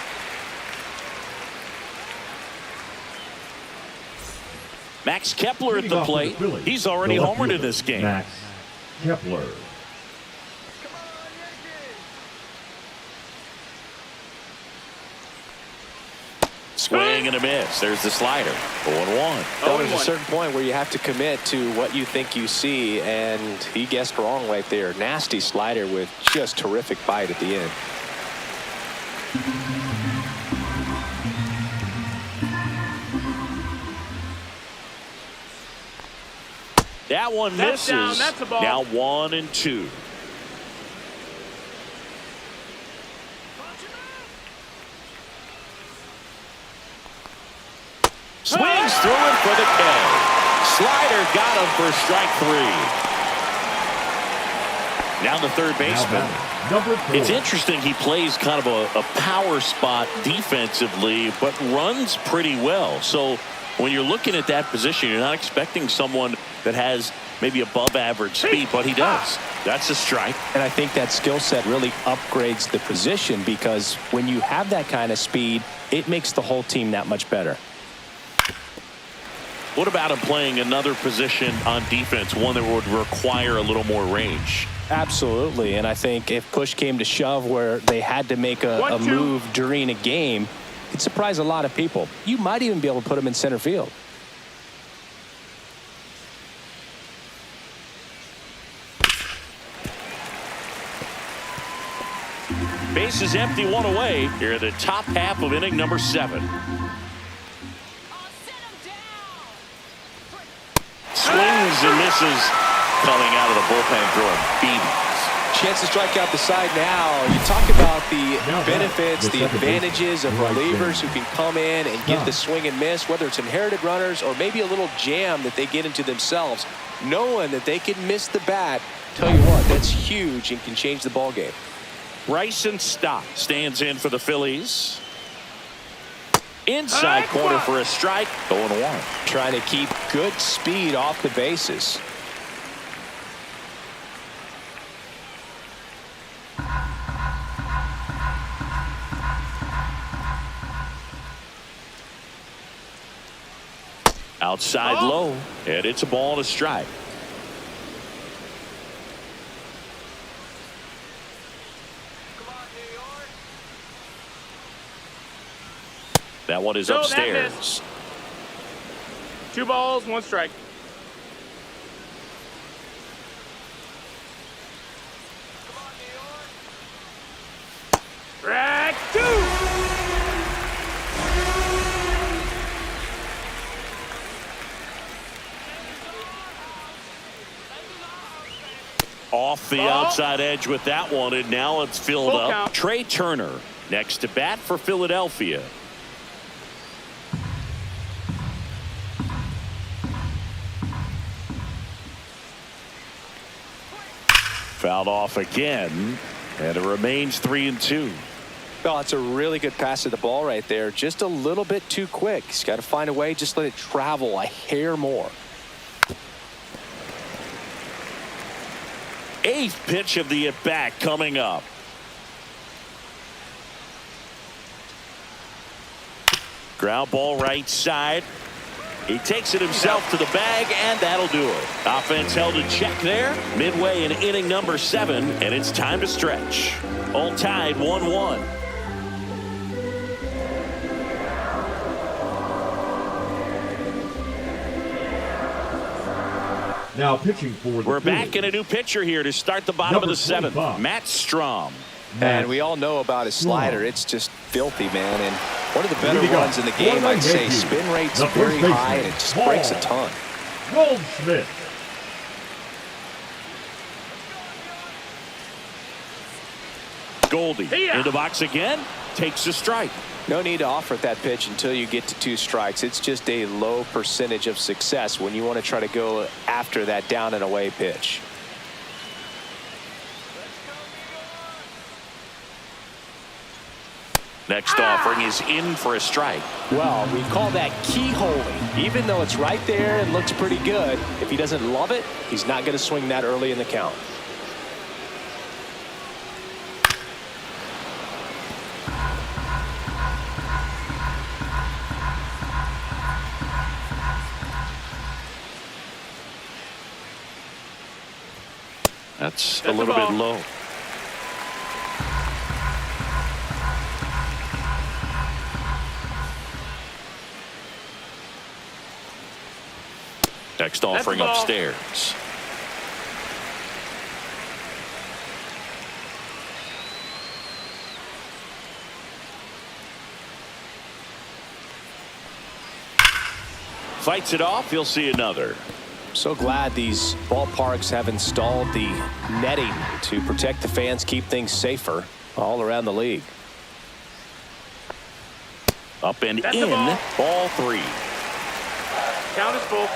Max Kepler at the plate. He's already homered in this game. Max Kepler. Swing and a miss. There's the slider. 0-1. There's a certain point where you have to commit to what you think you see, and he guessed wrong right there. Nasty slider with just terrific bite at the end. That one misses. Down. That's a ball. Now 1 and 2. Swings through it for the K. Slider got him for strike 3. Now the third baseman. It's interesting, he plays kind of a power spot defensively, but runs pretty well. So when you're looking at that position, you're not expecting someone that has maybe above average speed, but he does. That's a strike. And I think that skill set really upgrades the position, because when you have that kind of speed, it makes the whole team that much better. What about him playing another position on defense, one that would require a little more range? Absolutely, and I think if push came to shove where they had to make a move during a game, it'd surprise a lot of people. You might even be able to put him in center field. Base is empty, 1 away. Here at the top half of inning number 7. Swings and misses coming out of the bullpen throwing beatings. Chance to strike out the side now. You talk about the benefits, the advantages of relievers who can come in and get the swing and miss, whether it's inherited runners or maybe a little jam that they get into themselves. Knowing that they can miss the bat, tell you what, that's huge and can change the ball game. Bryson Stott stands in for the Phillies. Inside corner for a strike. 0-1. Trying to keep good speed off the bases. Outside low, and it's a ball and a strike. That one is upstairs. 2 balls, 1 strike. Strike 2. Off the outside edge with that one, and now it's filled Full up. count. Trey Turner next to bat for Philadelphia. Fouled off again, and it remains 3-2. Well, it's a really good pass to the ball right there. Just a little bit too quick. He's got to find a way. Just let it travel a hair more. 8th pitch of the at-bat coming up. Ground ball right side. He takes it himself to the bag, and that'll do it. Offense held in check there. Midway in inning number 7, and it's time to stretch. All tied 1-1. Now pitching for the We're back Phillies. in a new pitcher here to start the bottom of the 7th. 25. Matt Strom. And we all know about his slider. It's just filthy, man. And one of the better Leading ones off in the game, for the I'd say. Yankees, Spin rate's the very first high, and baseman, it just breaks a Paul ton. Goldschmidt. Goldie Yeah. in the box again. Takes a strike. No need to offer at that pitch until you get to 2 strikes. It's just a low percentage of success when you want to try to go after that down and away pitch. Next offering is in for a strike. Well, we call that keyholing. Even though it's right there and looks pretty good, if he doesn't love it, he's not going to swing that early in the count. That's a little bit low. Next offering the ball. upstairs. Fights it off. He'll see another. So glad these ballparks have installed the netting to protect the fans, keep things safer all around the league. Up and That's in. the ball. Ball 3. Count is full.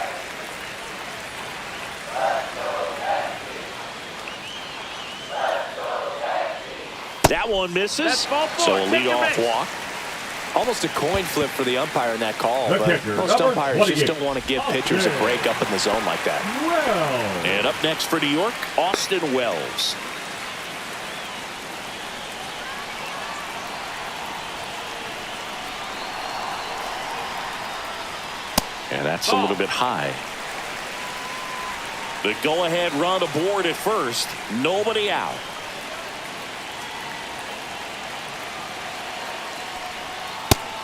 That one misses. That's ball 4. So a Take your leadoff base. walk. Almost a coin flip for the umpire in that call, The but kicker, most number umpires just 28. don't want to give pitchers a break up in the zone like that. Well, And up next for New York, Austin Wells. And that's a little bit high. The go-ahead run aboard at first. Nobody out.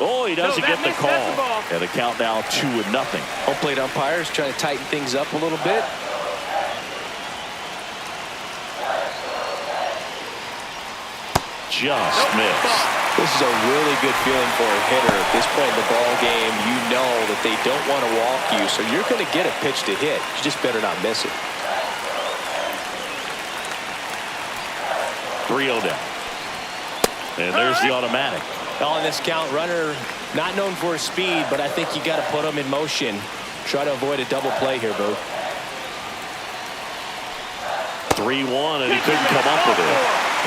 Oh, he doesn't No, get the that's the call. ball. And the count now 2-0. Home plate umpires trying to tighten things up a little bit. Just missed. This is a really good feeling for a hitter at this point in the ball game. You know that they don't want to walk you, so you're going to get a pitch to hit. You just better not miss it. 3-0 down. And there's the automatic. On this count, runner not known for his speed, but I think you got to put him in motion. Try to avoid a double play here, Boo. 3-1, and he couldn't come up with it.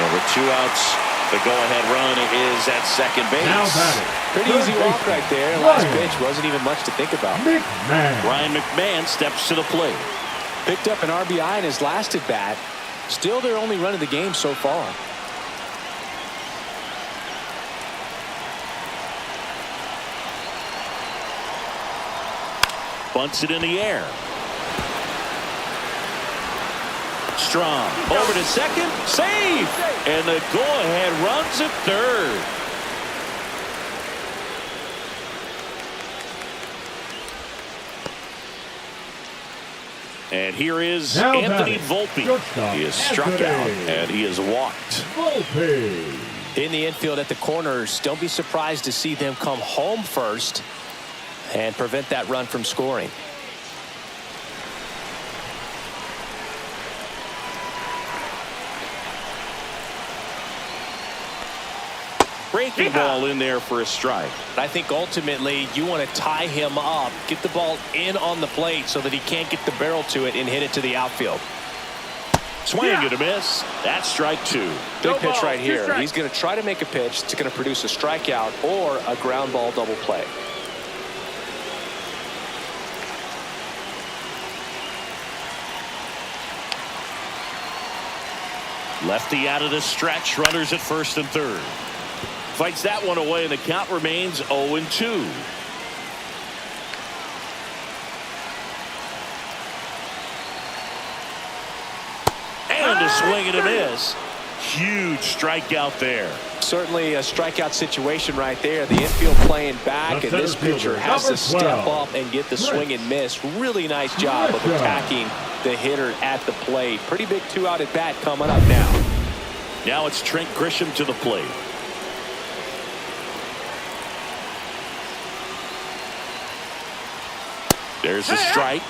And with 2 outs, the go-ahead run is at second base. now batting. Pretty easy walk right there. Last pitch wasn't even much to think about. McMahon. Ryan McMahon steps to the plate. Picked up an RBI in his last at bat. Still their only run of the game so far. Bunts it in the air. Strong over to second. Save. And the go-ahead runs at third. And here is Now Anthony batting, Volpe. shortstop, He is struck out Anthony and he is walked. Bullpen. In the infield at the corners, don't be surprised to see them come home first and prevent that run from scoring. Breaking ball in there for a strike. I think ultimately you want to tie him up, get the ball in on the plate so that he can't get the barrel to it and hit it to the outfield. Swing and a miss. That's strike two. Big pitch right here. He's going to try to make a pitch that's going to produce a strikeout or a ground ball double play. Lefty out of the stretch. Runners at first and third. Fights that one away, and the count remains 0-2. And a swing and a miss. Huge strikeout there. Certainly a strikeout situation right there. The infield playing back, and this pitcher has to step up and get the swing and miss. Really nice job of attacking the hitter at the plate. Pretty big two-out at bat coming up now. Now it's Trent Grisham to the plate. There's a strike.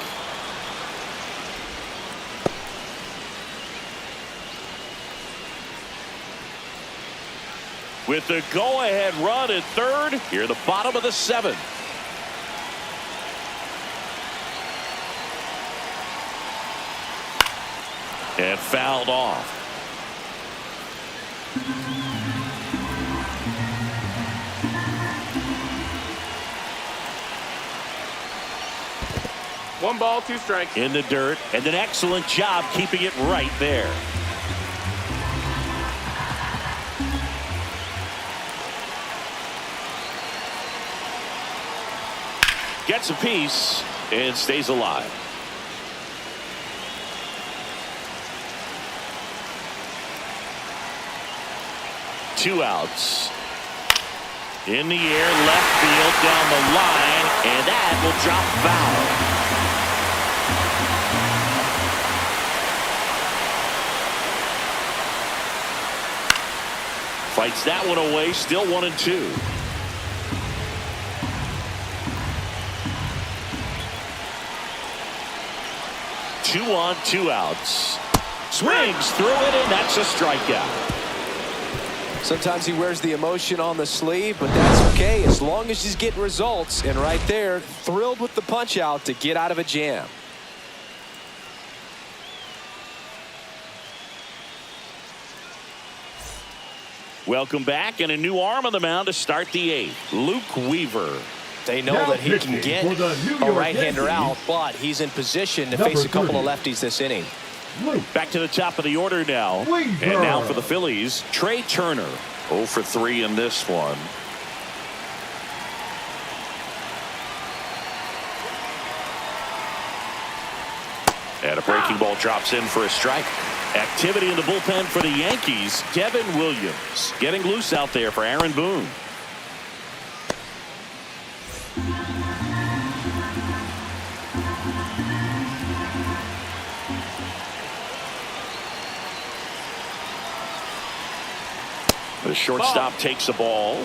With the go-ahead run at third, here the bottom of the seventh. And fouled off. One ball, two strikes. In the dirt, and an excellent job keeping it right there. Gets a piece and stays alive. Two outs. In the air, left field, down the line, and that will drop foul. Fights that one away, still 1-2. Two on, two outs. Swings through it, and that's a strikeout. Sometimes he wears the emotion on the sleeve, but that's okay as long as he's getting results. And right there, thrilled with the punch out to get out of a jam. Welcome back, and a new arm on the mound to start the eighth. Luke Weaver. They know that he can get a right-hander out, but he's in position to face a couple of lefties this inning. Back to the top of the order now. And now for the Phillies, Trey Turner. 0 for 3 in this one. And a breaking ball drops in for a strike. Activity in the bullpen for the Yankees. Devin Williams getting loose out there for Aaron Boone. The shortstop takes the ball.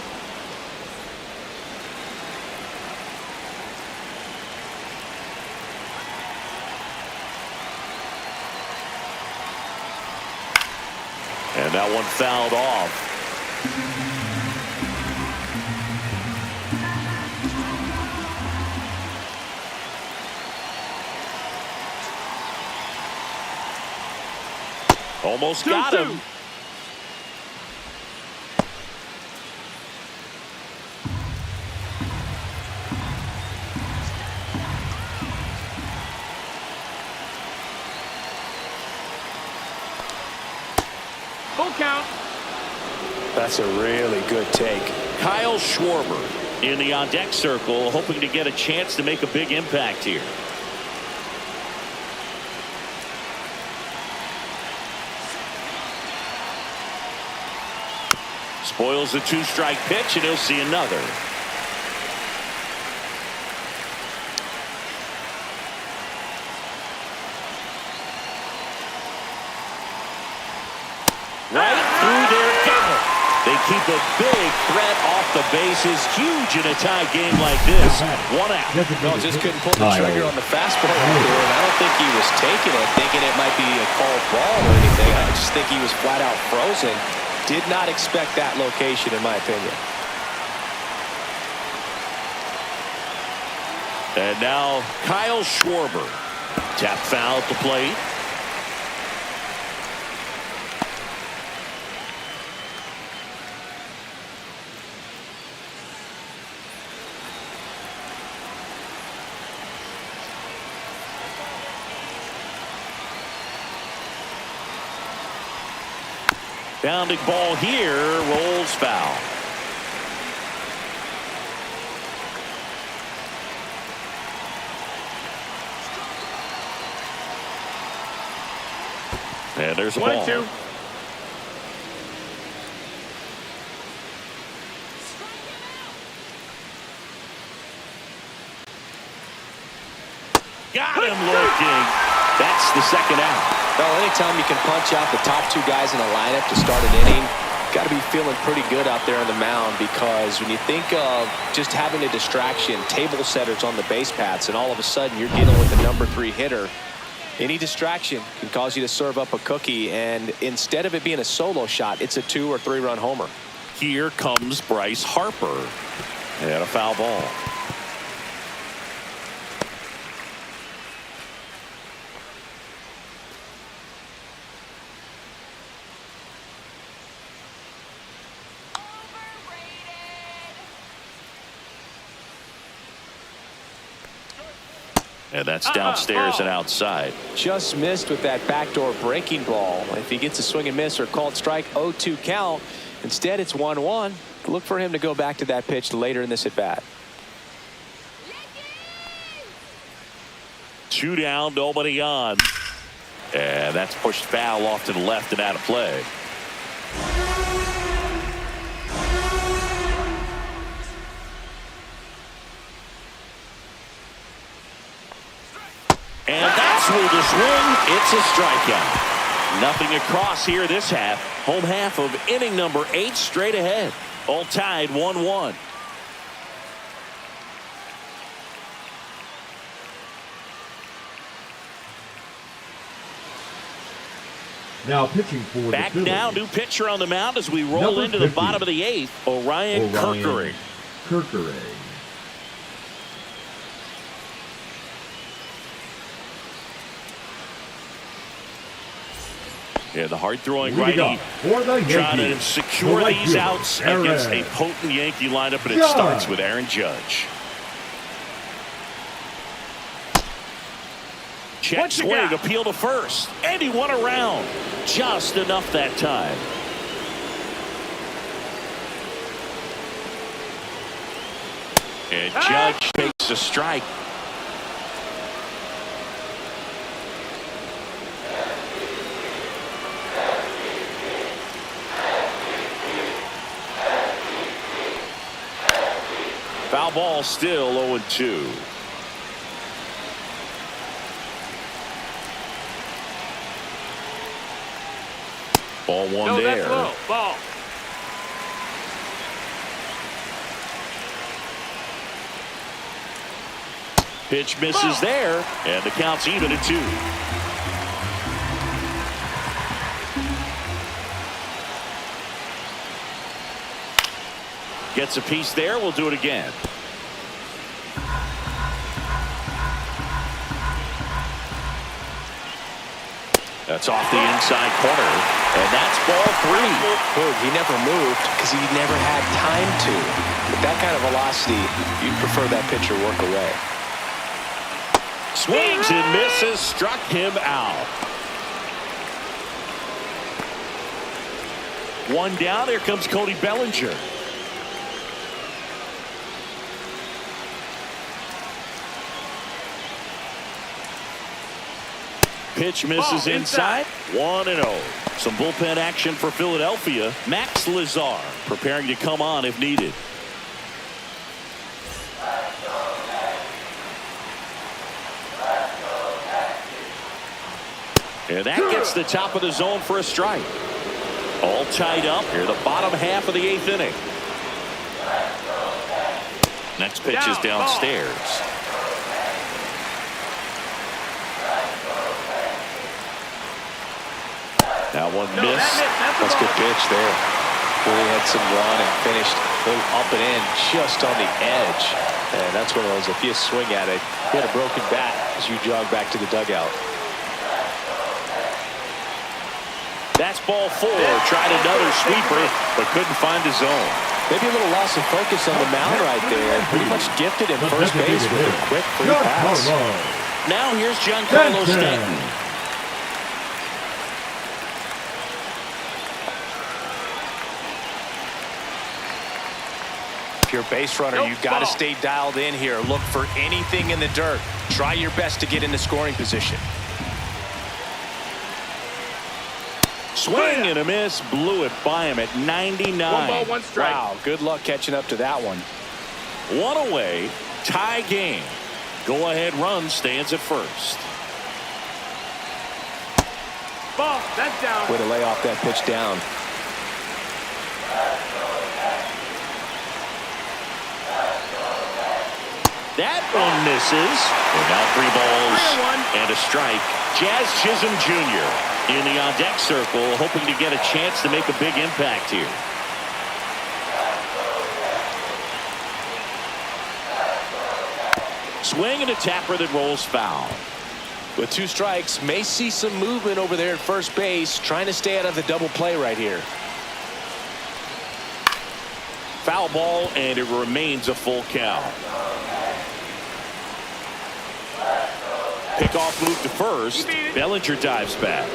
And that one fouled off. Almost got him. Full count. That's a really good take. Kyle Schwarber in the on-deck circle, hoping to get a chance to make a big impact here. Spoils the 2-strike pitch, and he'll see another. Right through their gap. They keep a big threat off the bases. Huge in a tie game like this. 1 out. No, just couldn't pull the trigger on the fastball right there, and I don't think he was taking it, thinking it might be a called ball or anything. I just think he was flat out frozen. Did not expect that location, in my opinion. And now Kyle Schwarber. Tap foul at the plate. Bounding ball here, rolls foul. And there's a ball. 1-2. Got him looking. That's the second out. Well, anytime you can punch out the top 2 guys in a lineup to start an inning, got to be feeling pretty good out there on the mound, because when you think of just having a distraction, table setters on the base paths, and all of a sudden you're dealing with a number 3 hitter, any distraction can cause you to serve up a cookie, and instead of it being a solo shot, it's a 2 or 3 run homer. Here comes Bryce Harper. And a foul ball. And that's downstairs and outside. Just missed with that backdoor breaking ball. If he gets a swing and miss or called strike, 0-2 count. Instead, it's 1-1. Look for him to go back to that pitch later in this at bat. 2 down, nobody on. And that's pushed foul off to the left and out of play. And that's with the swing. It's a strikeout. Nothing across here this half. Home half of inning number 8 straight ahead. All tied 1-1. Now pitching for the Back Phillies. now, new pitcher on the mound as we roll into the bottom of the 8th. Orion Kerkering. Yeah, the hard-throwing righty trying to secure these outs against a potent Yankee lineup, and it starts with Aaron Judge. Check swing, appeal to first, and he won around. Just enough that time. And Judge takes a strike. Foul ball, still 0-2. Ball one there. That's low. Ball. Pitch misses there, and the count's even at 2. Gets a piece there. We'll do it again. That's off the inside corner, and that's ball 3. Boy, he never moved because he never had time to. With that kind of velocity, you'd prefer that pitcher work away. Swings and misses, struck him out. 1 down. Here comes Cody Bellinger. Pitch misses inside. 1-0. Some bullpen action for Philadelphia. Max Lazar preparing to come on if needed. And that gets the top of the zone for a strike. All tied up here, the bottom half of the 8th inning. Next pitch is downstairs. That one missed. That's a good pitch there. Really had some run and finished a little up and in just on the edge. And that's one of those, if you swing at it, you had a broken bat as you jog back to the dugout. That's ball 4. Tried another sweeper, but couldn't find his zone. Maybe a little loss of focus on the mound right there. Pretty much gifted in first base with a quick free pass. Now here's Giancarlo Stanton. If you're a base runner, you've got to stay dialed in here. Look for anything in the dirt. Try your best to get into scoring position. Swing and a miss, blew it by him at 99. 1 ball, 1 strike. Wow, good luck catching up to that one. 1 away, tie game. Go ahead run stands at first. Ball, that's down. Way to lay off that pitch down. That one misses. And now 3 balls and a strike. Jazz Chisholm Jr. in the on-deck circle, hoping to get a chance to make a big impact here. Swing and a tapper that rolls foul. With 2 strikes, may see some movement over there at first base, trying to stay out of the double play right here. Foul ball, and it remains a full count. Pickoff move to first. Bellinger dives back.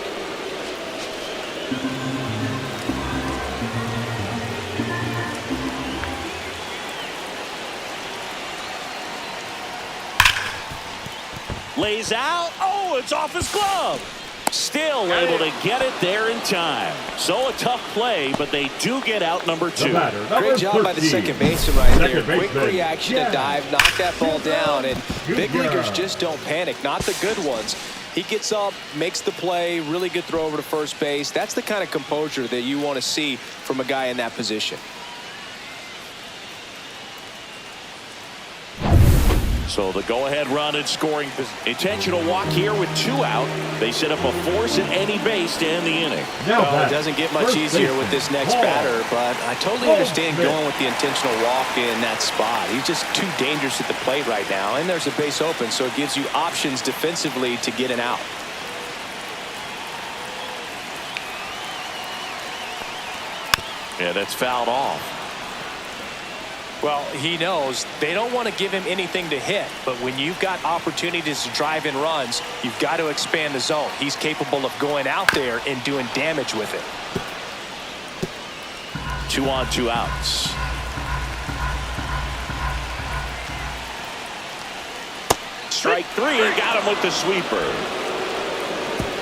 Lays out. Oh, it's off his glove. Still able to get it there in time. So a tough play, but they do get out number 2. Great job by the second baseman right there. Quick reaction to dive, knock that ball down, and big leaguers just don't panic. Not the good ones. He gets up, makes the play, really good throw over to first base. That's the kind of composure that you want to see from a guy in that position. So the go-ahead run and scoring. Intentional walk here with 2 out. They set up a force at any base to end the inning. Well, it doesn't get much easier with this next batter, but I totally understand going with the intentional walk in that spot. He's just too dangerous at the plate right now, and there's a base open, so it gives you options defensively to get an out. Yeah, that's fouled off. Well, he knows they don't want to give him anything to hit, but when you've got opportunities to drive in runs, you've got to expand the zone. He's capable of going out there and doing damage with it. 2 on, 2 outs. Strike 3 and got him with the sweeper.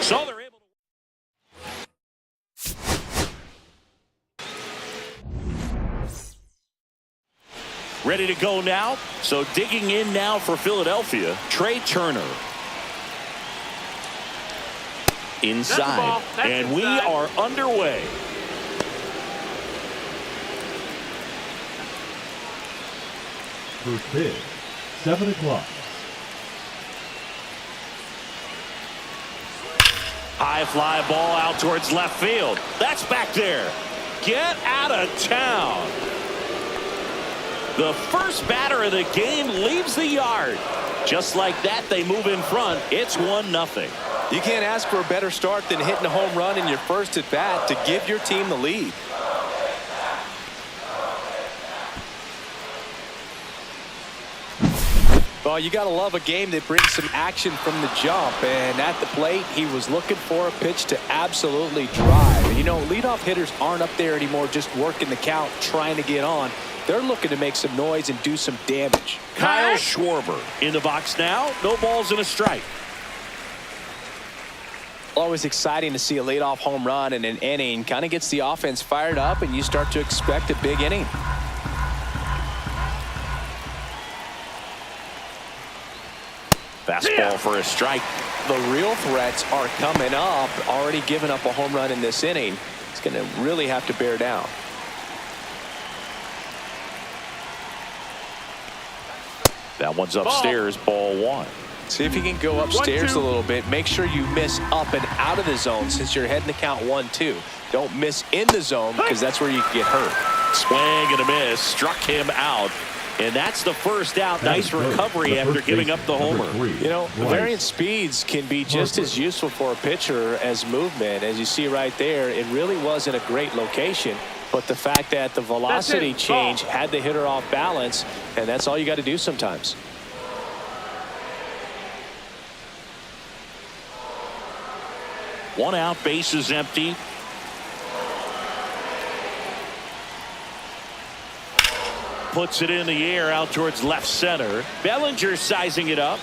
So they're able to. Ready to go now. So digging in now for Philadelphia, Trey Turner. Inside. And we are underway. First pitch, 7 o'clock. High fly ball out towards left field. That's back there. Get out of town. The first batter of the game leaves the yard. Just like that, they move in front. It's 1-0. You can't ask for a better start than hitting a home run in your first at bat to give your team the lead. Well, you got to love a game that brings some action from the jump. And at the plate, he was looking for a pitch to absolutely drive. And, you know, leadoff hitters aren't up there anymore just working the count, trying to get on. They're looking to make some noise and do some damage. Kyle Schwarber in the box now. No balls and a strike. Always exciting to see a leadoff home run in an inning. Kind of gets the offense fired up, and you start to expect a big inning. Fastball for a strike. The real threats are coming up. Already giving up a home run in this inning. It's going to really have to bear down. That one's upstairs, ball one. See if you can go upstairs a little bit. Make sure you miss up and out of the zone since you're heading to count 1-2. Don't miss in the zone because that's where you can get hurt. Swing and a miss. Struck him out. And that's the first out. Nice recovery after giving up the homer. You know, variant speeds can be just as useful for a pitcher as movement. As you see right there, it really wasn't a great location. But the fact that the velocity change had the hitter off balance, and that's all you got to do sometimes. One out, base is empty. Puts it in the air out towards left center. Bellinger sizing it up.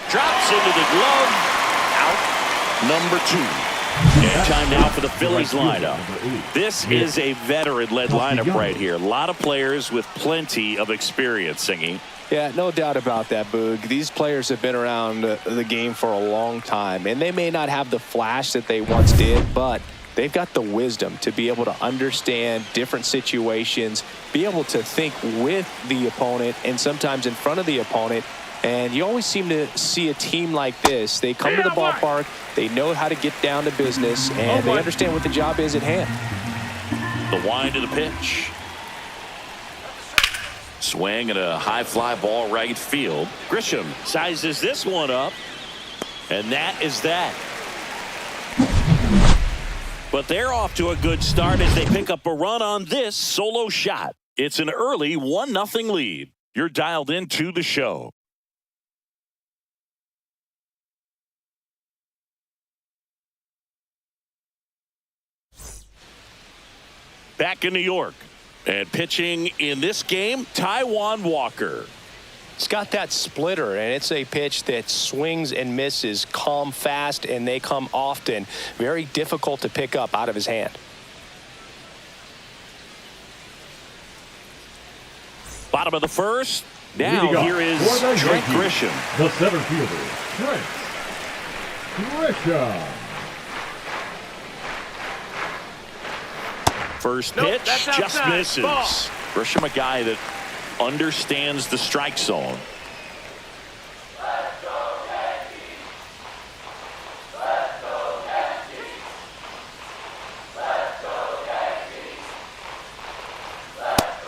Drops into the glove. Out. Number 2. And time now for the Phillies lineup. This is a veteran-led lineup right here. A lot of players with plenty of experience, Singy. Yeah, no doubt about that, Boog. These players have been around the game for a long time, and they may not have the flash that they once did, but they've got the wisdom to be able to understand different situations, be able to think with the opponent and sometimes in front of the opponent. And you always seem to see a team like this. They come to the ballpark, they know how to get down to business, and they understand what the job is at hand. The wind of the pitch. Swing and a high fly ball right field. Grisham sizes this one up, and that is that. But they're off to a good start as they pick up a run on this solo shot. It's an early 1-0 lead. You're dialed into the show. Back in New York. And pitching in this game, Taijuan Walker. It's got that splitter, and it's a pitch that swings and misses, come fast, and they come often. Very difficult to pick up out of his hand. Bottom of the first. Now here is Trent Grisham. The center fielder, Trent Grisham. First pitch just misses. Grisham, a guy that understands the strike zone.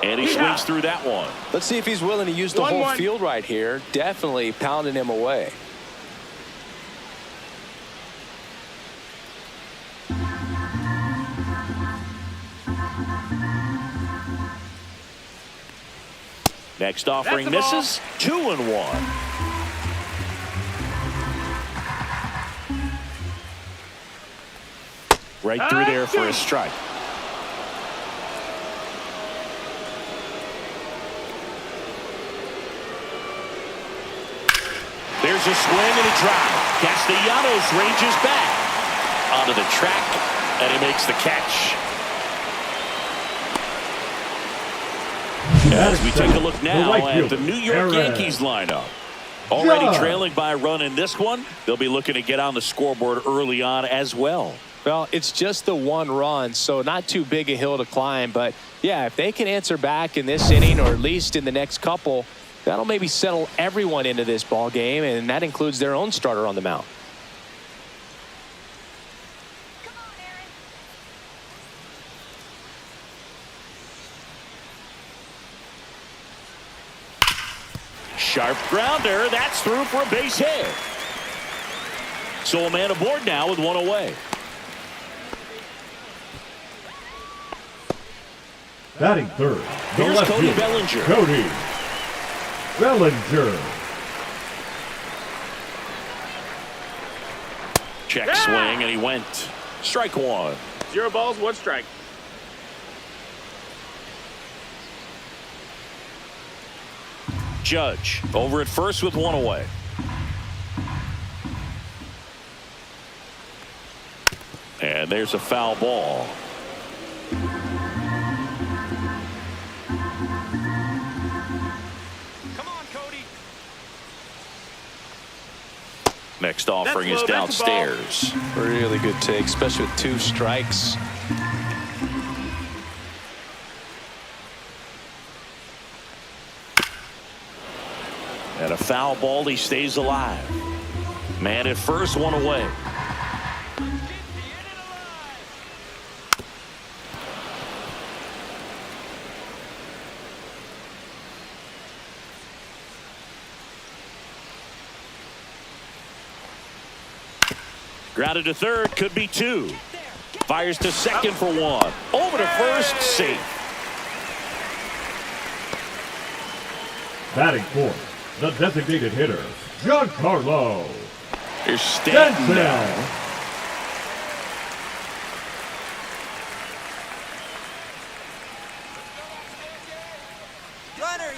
And he swings through that one. Let's see if he's willing to use the whole field right here. Definitely pounding him away. Next offering misses. 2-1. Right through there for a strike. There's a swing and a drive. Castellanos ranges back onto the track, and he makes the catch. As we take a look now at the New York Yankees lineup. Already trailing by a run in this one. They'll be looking to get on the scoreboard early on as well. Well, it's just the one run, so not too big a hill to climb. But, yeah, if they can answer back in this inning or at least in the next couple, that'll maybe settle everyone into this ball game, and that includes their own starter on the mound. Sharp grounder. That's through for a base hit. So a man aboard now with one away. Batting third. Here's Cody Bellinger. Cody Bellinger. Check swing, and he went. Strike one. 0 balls, 1 strike. Judge over at first with one away. And there's a foul ball. Come on, Cody. Next offering is downstairs. Really good take, especially with 2 strikes. And a foul ball, he stays alive. Man at first, 1 away. Grounded to third, could be 2. Fires to second for 1. Over to first, safe. Batting fourth, the designated hitter, Giancarlo Here's Stanton down.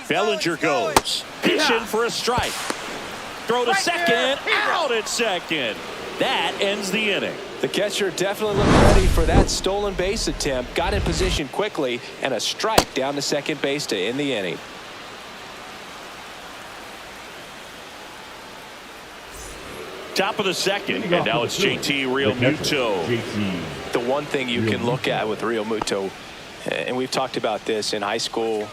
Bellinger goes. Pitch in for a strike. Throw to second. Out at second. That ends the inning. The catcher definitely looked ready for that stolen base attempt. Got in position quickly, and a strike down to second base to end the inning. Top of the second, and now it's JT Real Muto. The one thing you can look at with Real Muto, and we've talked about this in high school,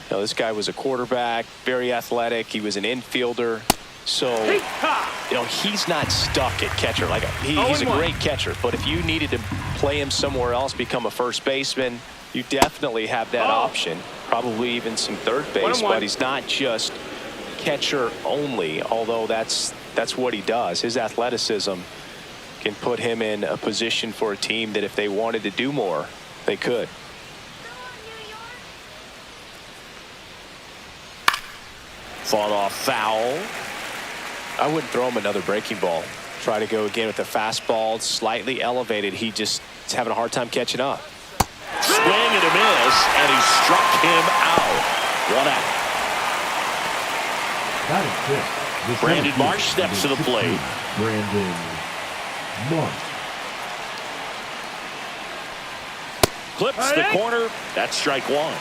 this guy was a quarterback, very athletic. He was an infielder. So, he's not stuck at catcher. He's a great catcher. But if you needed to play him somewhere else, become a first baseman, you definitely have that option. Probably even some third base. But he's not just catcher only, although that's what he does. His athleticism can put him in a position for a team that if they wanted to do more, they could. Fought off foul. I wouldn't throw him another breaking ball. Try to go again with the fastball, slightly elevated. He just is having a hard time catching up. Swing and a miss, and he struck him out. 1 out. Batting fifth, Brandon Marsh steps to the plate. Brandon Marsh. Clips the corner. That's strike 1.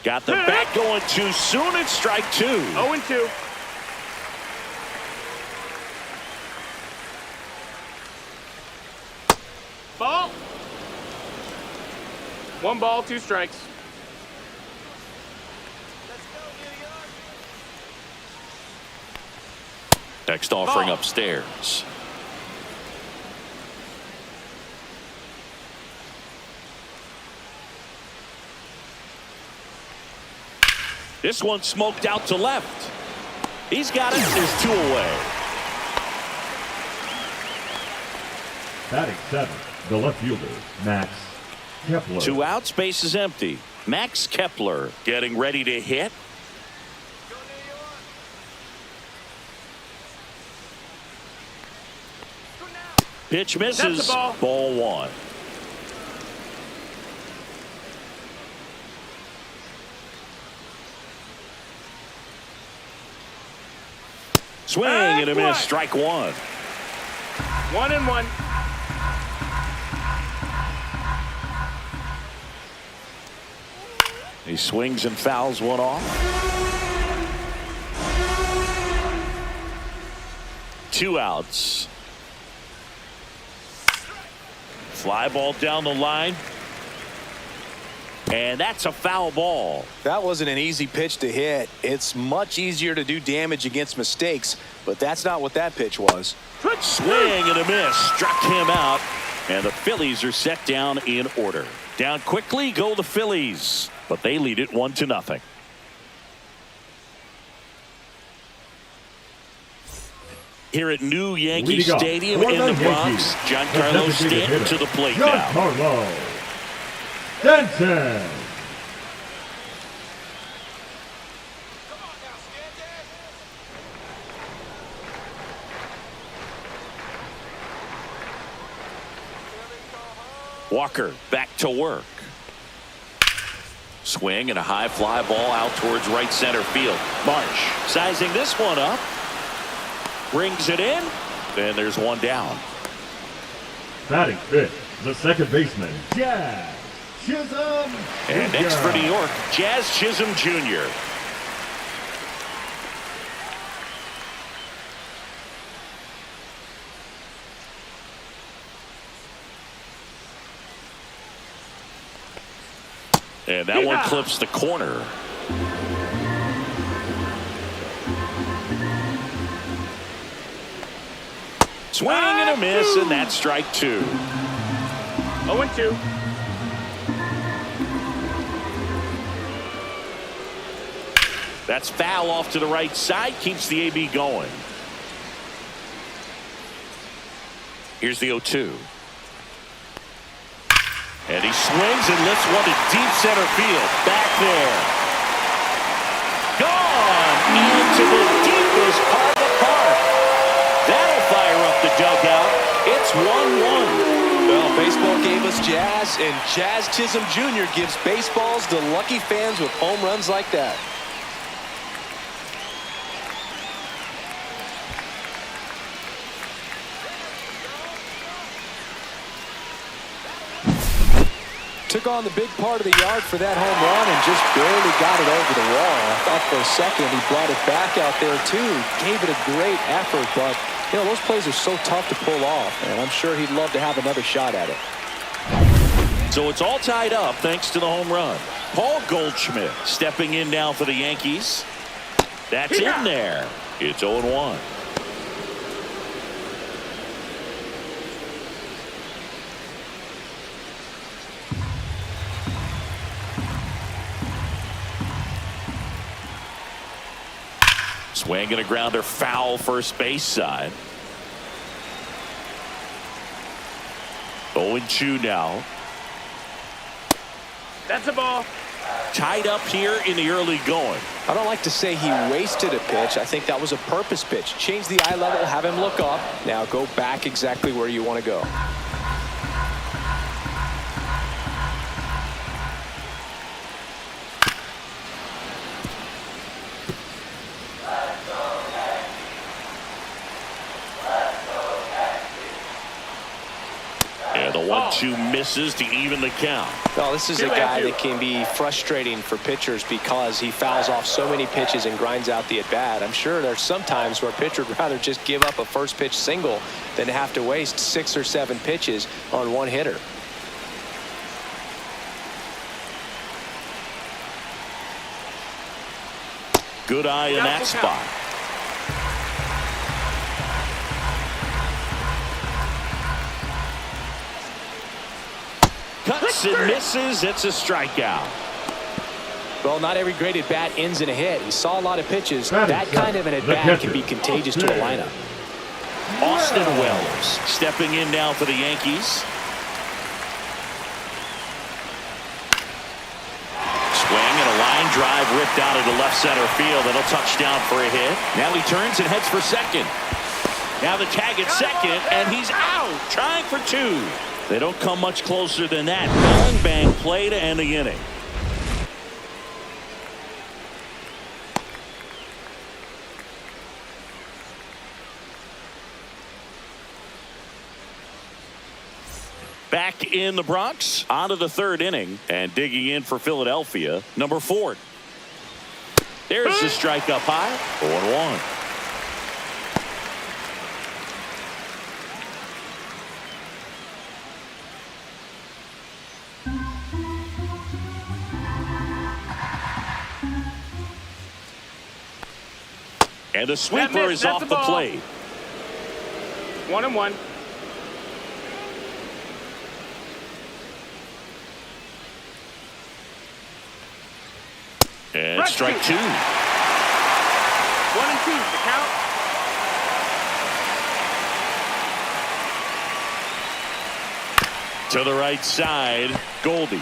Got the bat going too soon. It's strike 2. 0-2. Ball. 1 ball, 2 strikes. Next offering upstairs. This one smoked out to left. He's got it. There's 2 away. Batting seventh, the left fielder, Max Kepler. 2 outs, base is empty. Max Kepler getting ready to hit. Pitch misses. Ball 1. Swing and a miss. Strike 1. 1-1. He swings and fouls one off. 2 outs. Fly ball down the line. And that's a foul ball. That wasn't an easy pitch to hit. It's much easier to do damage against mistakes, but that's not what that pitch was. Swing and a miss. Struck him out. And the Phillies are set down in order. Down quickly go the Phillies, but they lead it 1-0. Here at new Yankee Stadium in the Bronx, Giancarlo Stanton to the plate now. Giancarlo Stanton. Walker back to work. Swing and a high fly ball out towards right center field. Marsh sizing this one up. Brings it in. And there's one down. Batting fifth, the second baseman, Jazz Chisholm. And next for New York, Jazz Chisholm Jr. And that one clips the corner. Swing and a miss, and that's strike 2. 0-2. That's foul off to the right side, keeps the AB going. Here's the 0-2. And he swings and lifts one to deep center field. Back there. Gone into the deepest part of the park. That'll fire up the dugout. It's 1-1. Well, baseball gave us Jazz, and Jazz Chisholm Jr. gives baseballs to lucky fans with home runs like that. Took on the big part of the yard for that home run and just barely got it over the wall. I thought for a second he brought it back out there too. Gave it a great effort, but you know those plays are so tough to pull off, and I'm sure he'd love to have another shot at it. So it's all tied up thanks to the home run. Paul Goldschmidt stepping in now for the Yankees. That's in there. It's 0-1. Swing and a grounder foul first base side. 0-2 now. That's a ball. Tied up here in the early going. I don't like to say he wasted a pitch. I think that was a purpose pitch. Change the eye level, have him look up. Now go back exactly where you want to go. And the 1-2 misses to even the count. Well, this is a guy that can be frustrating for pitchers because he fouls off so many pitches and grinds out the at-bat. I'm sure there's some times where a pitcher would rather just give up a first pitch single than have to waste 6 or 7 pitches on one hitter. Good eye in that spot. Cuts and misses. It's a strikeout. Well, not every great at bat ends in a hit. He saw a lot of pitches. That That kind of an at bat can be contagious to a lineup. Austin Wells stepping in now for the Yankees. Swing and a line drive ripped out into left center field. That'll touch down for a hit. Now he turns and heads for second. Now the tag at second, and he's out, trying for 2. They don't come much closer than that. Bang, bang play to end the inning. Back in the Bronx, on to the 3rd inning, and digging in for Philadelphia, number 4. There's the strike up high, 0-1. And the sweeper is off the plate. 1-1. And strike 2. 1-2. The count. To the right side, Goldie.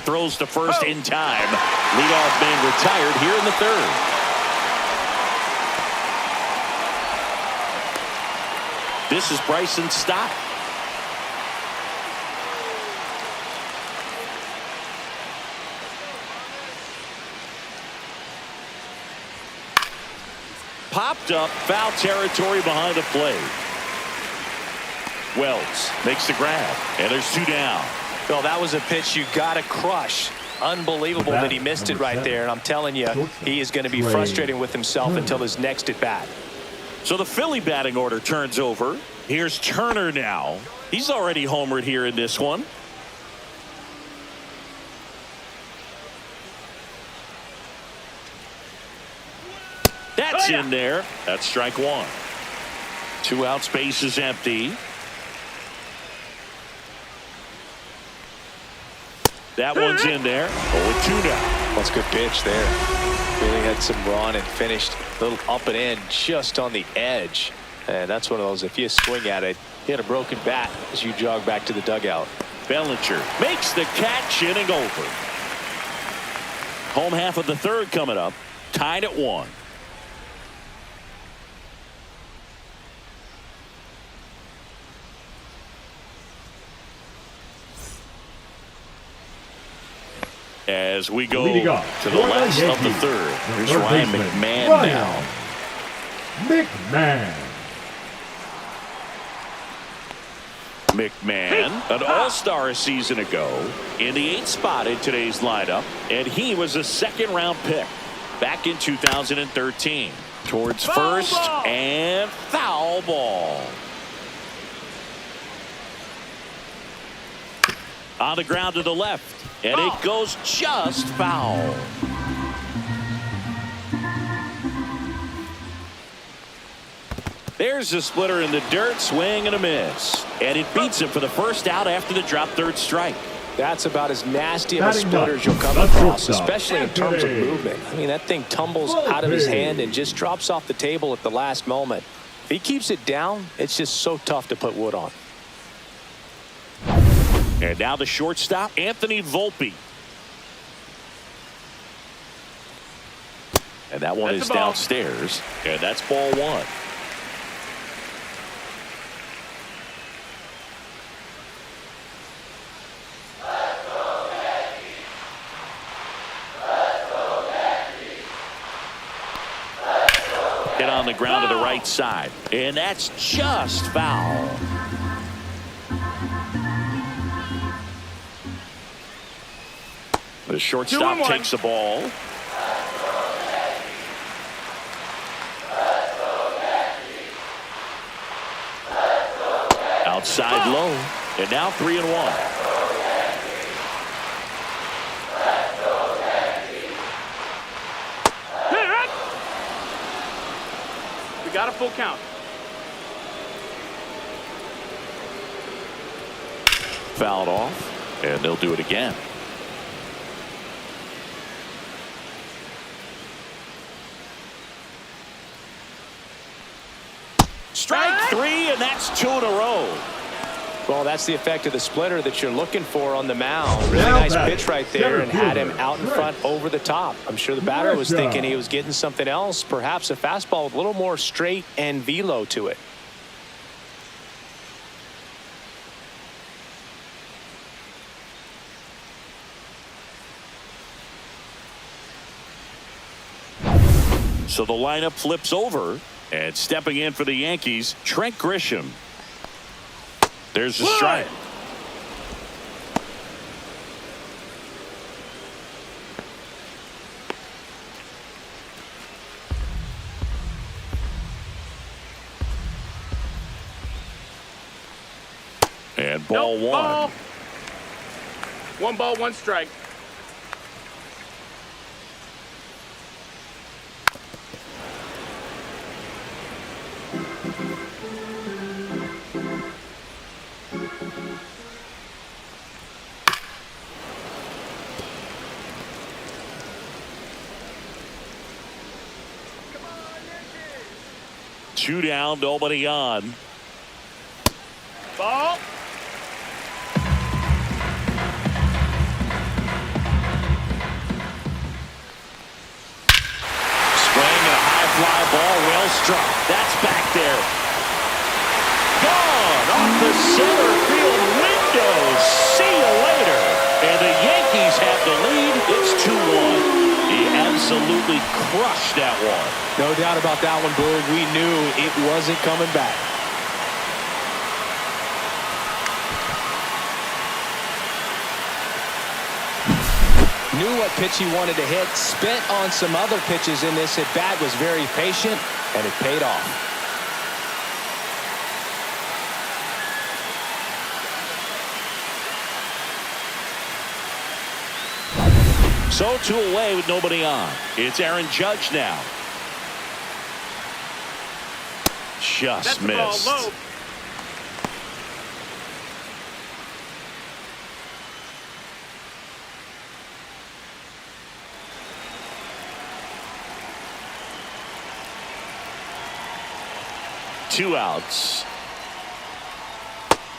Throws to first in time. Leadoff man retired here in the 3rd. This is Bryson Stott. popped up. Foul territory behind the plate. Wells makes the grab, and there's 2 down. Well, that was a pitch you got to crush. Unbelievable that he missed it right there. And I'm telling you, he is going to be frustrated with himself until his next at bat. So the Philly batting order turns over. Here's Turner now. He's already homered here in this one. That's in there. That's strike 1. 2 out, space is empty. That one's in there. 0-2 now. That's a good pitch there. Really had some run and finished a little up and in just on the edge. And that's one of those, if you swing at it, you had a broken bat as you jog back to the dugout. Bellinger makes the catch, inning over. Home half of the 3rd coming up. Tied at 1. As we go to the last of the 3rd. Here's Ryan McMahon now. McMahon, an all-star a season ago, in the 8th spot in today's lineup, and he was a 2nd-round pick back in 2013. Towards first and foul ball. On the ground to the left, and it goes just foul. There's the splitter in the dirt, swing and a miss. And it beats him for the first out after the drop 3rd strike. That's about as nasty of a splitter as you'll come across, especially in terms of movement. I mean, that thing tumbles out of his hand and just drops off the table at the last moment. If he keeps it down, it's just so tough to put wood on. And now the shortstop, Anthony Volpe. And that one is downstairs. And that's ball 1. Hit on the ground to the right side. And that's just foul. The shortstop takes the ball. Outside low. And now 3-1. We got a full count. Fouled off. And they'll do it again. Strike 3, and that's 2 in a row. Well, that's the effect of the splitter that you're looking for on the mound. Really nice pitch right there and had him out in front over the top. I'm sure the batter was thinking he was getting something else, perhaps a fastball with a little more straight and velo to it. So the lineup flips over. And stepping in for the Yankees, Trent Grisham. There's the strike. And ball 1. Ball. 1 ball, 1 strike. Two down, nobody on. Ball. Swing and a high fly ball, well struck. That's back there. Gone off the center field window. See you later. And the Yankees have the lead. It's 2-1. He absolutely absolutely crushed that one. No doubt about that one, Boog. We knew it wasn't coming back. Knew what pitch he wanted to hit. Spent on some other pitches in this at-bat. Was very patient, and it paid off. So 2 away with nobody on. It's Aaron Judge now. Just missed. Low. Two outs.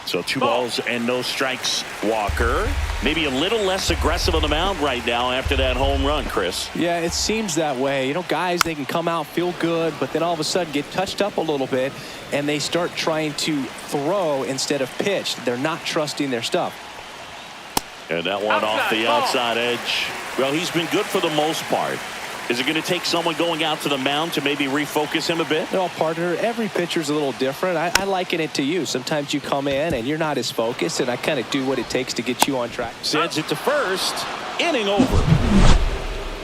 So 2 balls and no strikes. Walker maybe a little less aggressive on the mound right now after that home run, Chris. Yeah, it seems that way. You know, guys, they can come out, feel good, but then all of a sudden get touched up a little bit, and they start trying to throw instead of pitch. They're not trusting their stuff. And that one off the outside edge. Well, he's been good for the most part. Is it going to take someone going out to the mound to maybe refocus him a bit? No, partner, every pitcher's a little different. I liken it to you. Sometimes you come in and you're not as focused, and I kind of do what it takes to get you on track. Sends it to first. Inning over.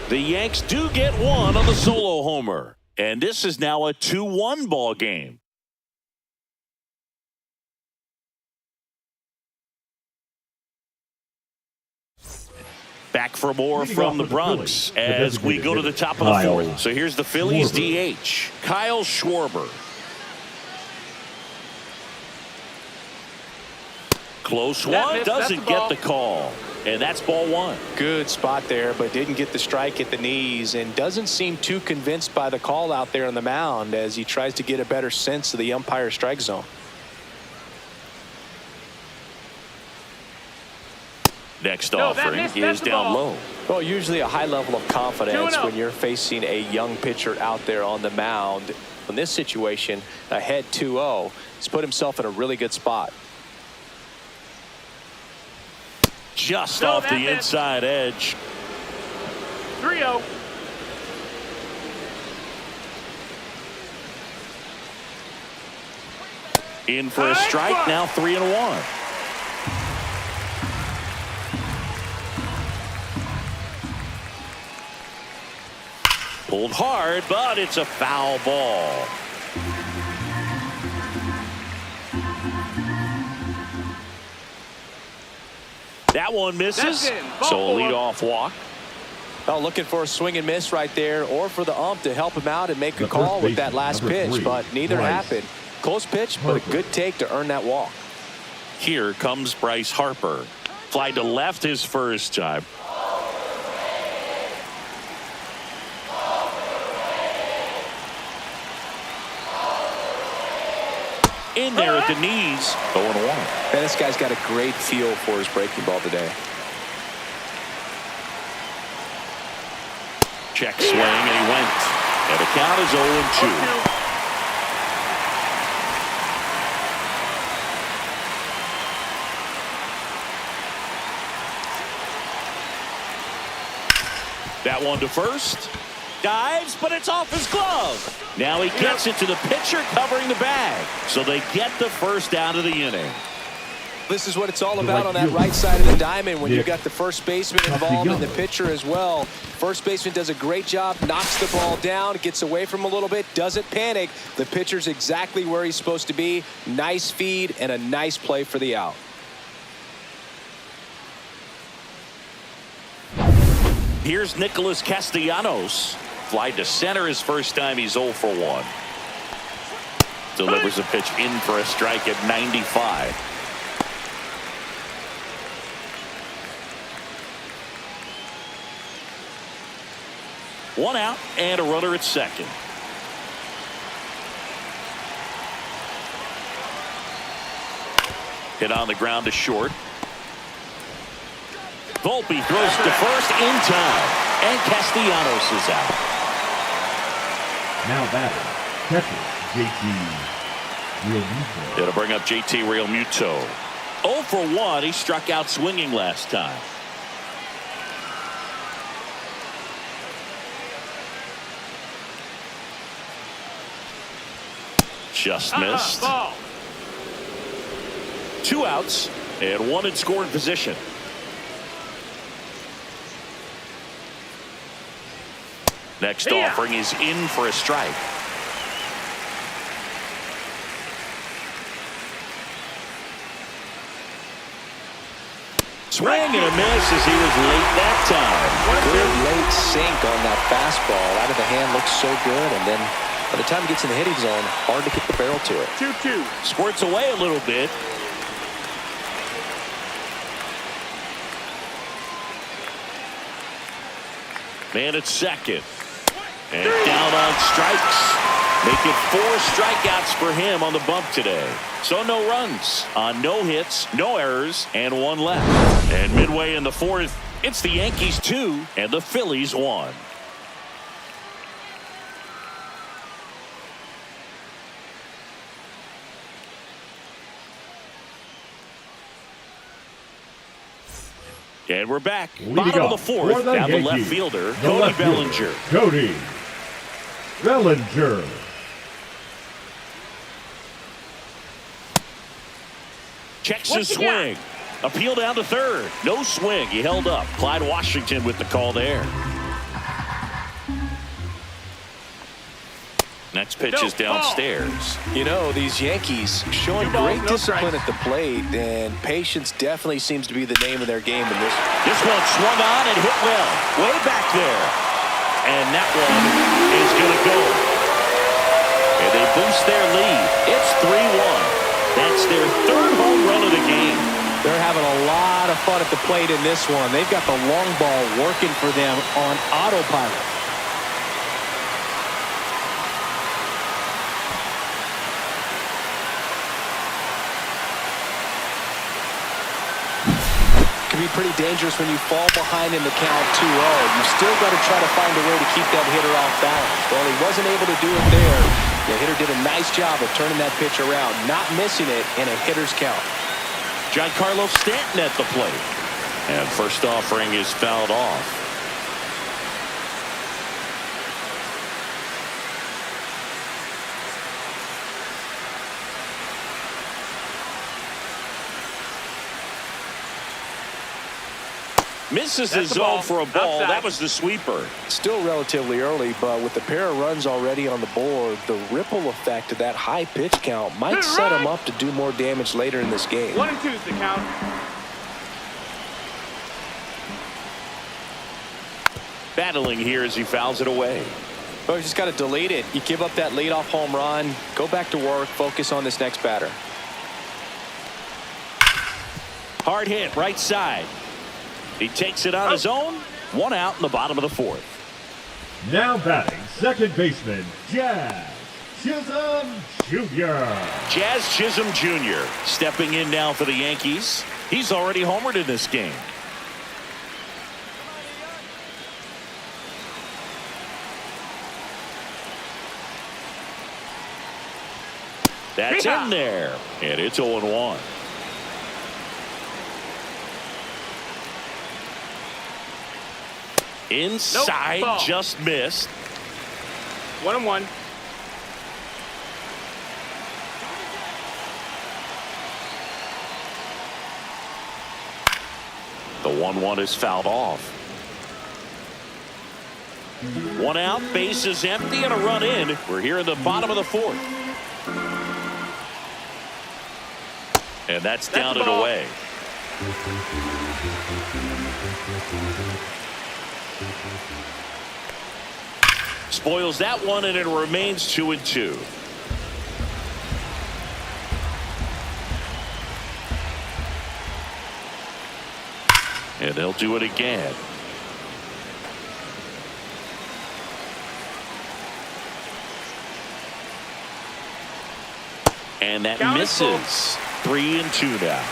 The Yanks do get one on the solo homer. And this is now a 2-1 ball game. Back for more from the Bronx as we go to the top of the 4th. So here's the Phillies DH, Kyle Schwarber. Close one, doesn't get the call. And that's ball 1. Good spot there, but didn't get the strike at the knees, and doesn't seem too convinced by the call out there on the mound as he tries to get a better sense of the umpire strike zone. Next offering is down low. Well, usually a high level of confidence when you're facing a young pitcher out there on the mound. In this situation, ahead 2-0, he's put himself in a really good spot. Just off the inside edge. 3-0. In for a strike, now 3-1. Pulled hard, but it's a foul ball. That one misses. So a leadoff walk. Oh, looking for a swing and miss right there, or for the ump to help him out and make a call with that last pitch, but neither happened. Close pitch, but a good take to earn that walk. Here comes Bryce Harper. Fly to left his first time. In there at the knees. 0-1. Man, this guy's got a great feel for his breaking ball today. Check swing, and he went. And the count is 0-2. That one to first. Dives, but it's off his glove. Now he gets it to the pitcher covering the bag. So they get the first out of the inning. This is what it's all about on that right side of the diamond when you've got the first baseman involved and the pitcher as well. First baseman does a great job, knocks the ball down, gets away from him a little bit, doesn't panic. The pitcher's exactly where he's supposed to be. Nice feed and a nice play for the out. Here's Nicholas Castellanos. Fly to center his first time. He's 0 for 1. Delivers a pitch in for a strike at 95. One out and a runner at second. Hit on the ground to short. Volpe throws to first in time, and Castellanos is out. Now batting, catcher JT Realmuto. It'll bring up JT Realmuto. 0 for 1. He struck out swinging last time. Just missed. Ball. 2 outs and 1 in scoring position. Next offering is in for a strike. Swing and a miss as he was late that time. Good late sink on that fastball. Out of the hand, looks so good, and then by the time it gets in the hitting zone, hard to get the barrel to it. 2-2. Squirts away a little bit. Man at second. And down on strikes. Making 4 strikeouts for him on the bump today. So no runs on no hits, no errors, and 1 left. And midway in the 4th, it's the Yankees 2 and the Phillies 1. And we're back. Bottom of the 4th, down the left fielder, Cody Bellinger. Cody Bellinger. Checks his swing. Appeal down to third. No swing. He held up. Clyde Washington with the call there. Next pitch is downstairs. You know, these Yankees showing great discipline at the plate, and patience definitely seems to be the name of their game in this. This one swung on and hit well. Way back there. And that one is going to go. And they boost their lead. It's 3-1. That's their 3rd home run of the game. They're having a lot of fun at the plate in this one. They've got the long ball working for them on autopilot. Can be pretty dangerous when you fall behind in the count 2-0. You've still got to try to find a way to keep that hitter off balance. Well, he wasn't able to do it there. The hitter did a nice job of turning that pitch around, not missing it in a hitter's count. Giancarlo Stanton at the plate. And first offering is fouled off. Misses his zone for a ball. That was the sweeper. Still relatively early, but with the pair of runs already on the board, the ripple effect of that high pitch count might set him up to do more damage later in this game. 1-2 is the count. Battling here as he fouls it away. Oh, you just got to delete it. You give up that leadoff home run, go back to work, focus on this next batter. Hard hit, right side. He takes it on his own. 1 out in the bottom of the 4th. Now batting, second baseman, Jazz Chisholm Jr. Jazz Chisholm Jr. stepping in now for the Yankees. He's already homered in this game. That's in there. And it's 0-1. Inside, nope, just missed. 1-1. The 1-1 is fouled off. 1 out, base is empty, and a run in. We're here in the bottom of the 4th. And that's down and away. Spoils that one, and it remains 2-2. And they'll do it again. And that misses. 3-2 now.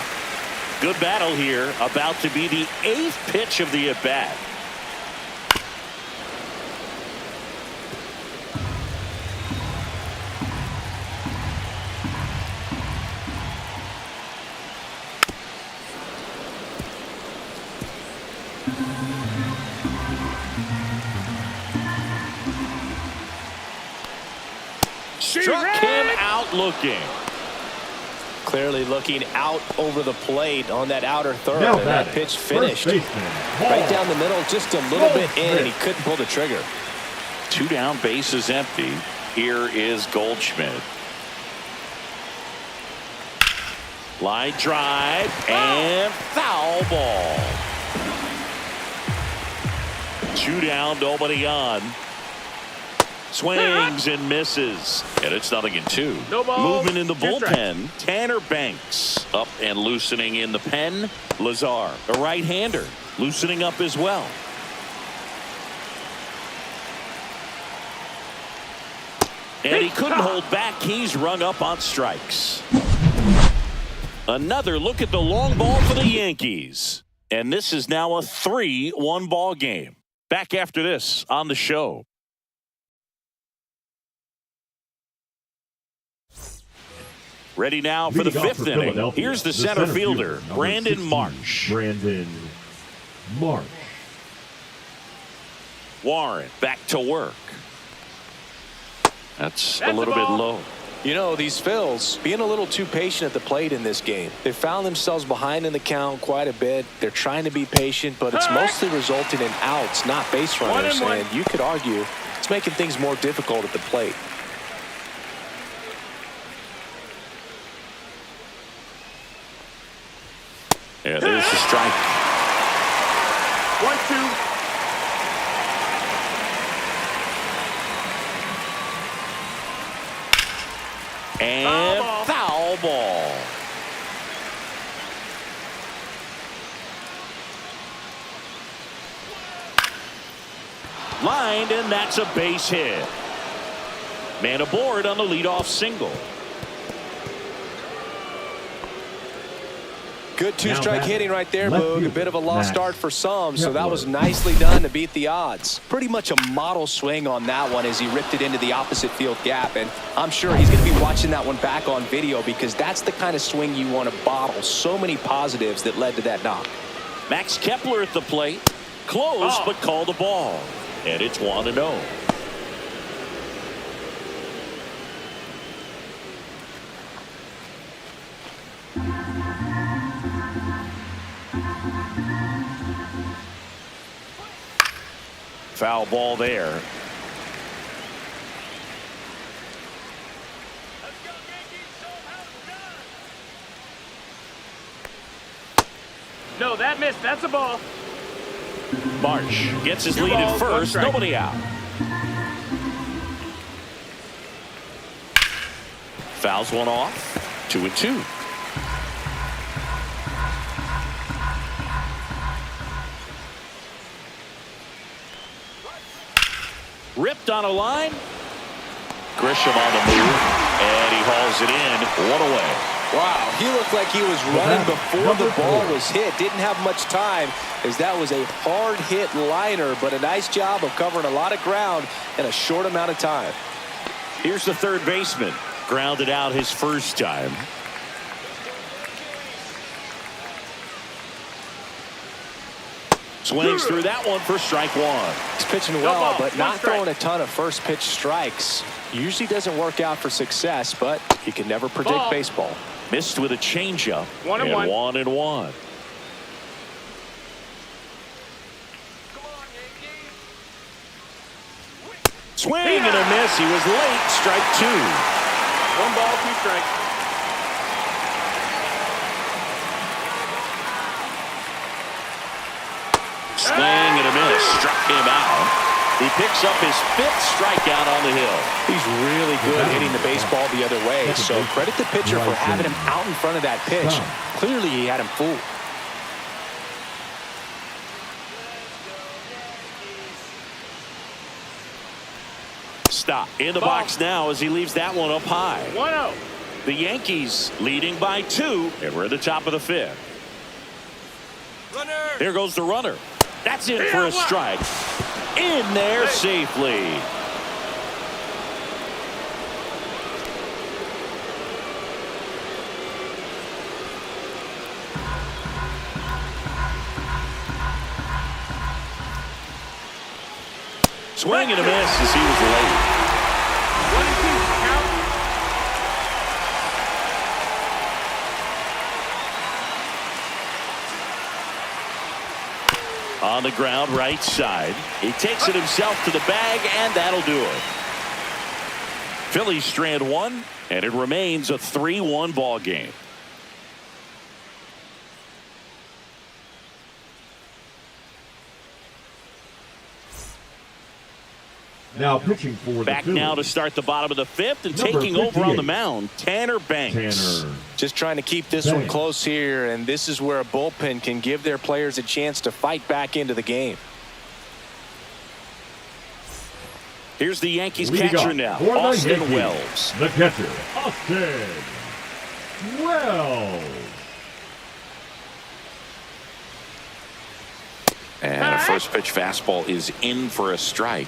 Good battle here. About to be the 8th pitch of the at-bat. Struck him out looking. Clearly looking out over the plate on that outer third. Now and that pitch finished right down the middle, just a little bit in, and he couldn't pull the trigger. 2 down, bases empty. Here is Goldschmidt. Line drive and foul ball. 2 down, nobody on. Swings and misses, and it's 0-2. No ball. Moving in the 2 bullpen, Tanner Banks up and loosening in the pen. Lazar, a right-hander, loosening up as well. And he couldn't hold back. He's rung up on strikes. Another look at the long ball for the Yankees. And this is now a 3-1 ball game. Back after this on the show. Ready now for the 5th inning. Here's the center fielder, Brandon Marsh. Brandon Marsh. Warren back to work. That's a little bit low. You know, these Phils being a little too patient at the plate in this game. They found themselves behind in the count quite a bit. They're trying to be patient, but it's mostly resulting in outs, not base runners. And you could argue it's making things more difficult at the plate. Yeah, there's the strike. 1-2. And foul ball. Lined, and that's a base hit. Man aboard on the leadoff single. Good 2-strike hitting right there, left Boog. A field, bit of a lost Matt start for some, so that Kepler. was nicely done to beat the odds. Pretty much a model swing on that one as he ripped it into the opposite field gap, and I'm sure he's going to be watching that one back on video because that's the kind of swing you want to bottle. So many positives that led to that knock. Max Kepler at the plate. Close, but called a ball. And it's 1-0. Foul ball there. No, that missed. That's a ball. Marsh gets his 2 lead at balls, 1 first. strike. Nobody out. Fouls one off. 2-2. Ripped on a line. Grisham on the move, and he hauls it in. 1 away. Wow, he looked like he was running before the ball was hit. Didn't have much time as that was a hard hit liner, but a nice job of covering a lot of ground in a short amount of time. Here's the third baseman. Grounded out his first time. Swings through that one for strike 1. He's pitching well, but not throwing a ton of first pitch strikes. Usually doesn't work out for success, but you can never predict baseball. Missed with a changeup. 1-1. 1-1. Swing and a miss. He was late. Strike 2. 1 ball, 2 strikes. Swing and a miss. Struck him out. He picks up his 5th strikeout on the hill. He's really good hitting the baseball the other way, so credit the pitcher for having him out in front of that pitch. Clearly he had him fooled. Stop. In the box now as he leaves that one up high. 1-0. The Yankees leading by 2, and we're at the top of the 5th. There goes the runner. That's in for a strike. In there safely. Swing and a miss as he was late. 1-2. Count. On the ground, right side. He takes it himself to the bag, and that'll do it. Phillies strand one, and it remains a 3-1 ball game. Now pitching for the Back Phillies. now to start the bottom of the fifth, and Number taking over on the 58. mound, Tanner Banks. Tanner. Just trying to keep this one close here, and this is where a bullpen can give their players a chance to fight back into the game. Here's the Yankees Leading catcher off now, for the Austin Yankees, Wells. The catcher, Austin Wells. And a first pitch fastball is in for a strike.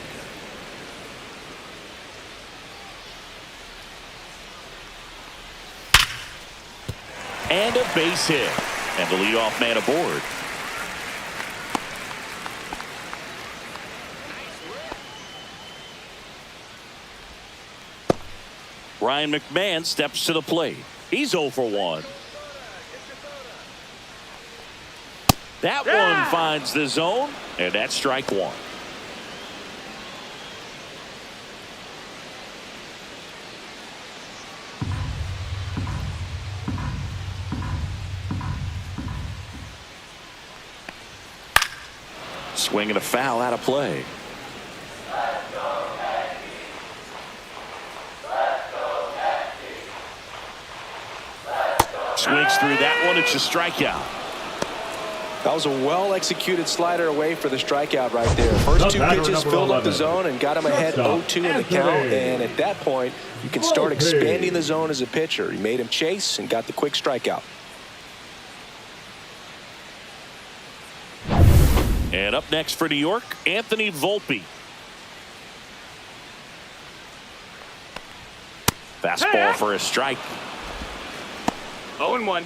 And a base hit. And the leadoff man aboard. Ryan McMahon steps to the plate. He's 0 for 1. That one finds the zone, and that's strike one. Swing and a foul out of play. Swings through that one. It's a strikeout. That was a well-executed slider away for the strikeout right there. First two pitches filled up the zone and got him ahead 0-2 in the count. And at that point, you can start expanding the zone as a pitcher. He made him chase and got the quick strikeout. And up next for New York, Anthony Volpe. Fastball for a strike. 0-1.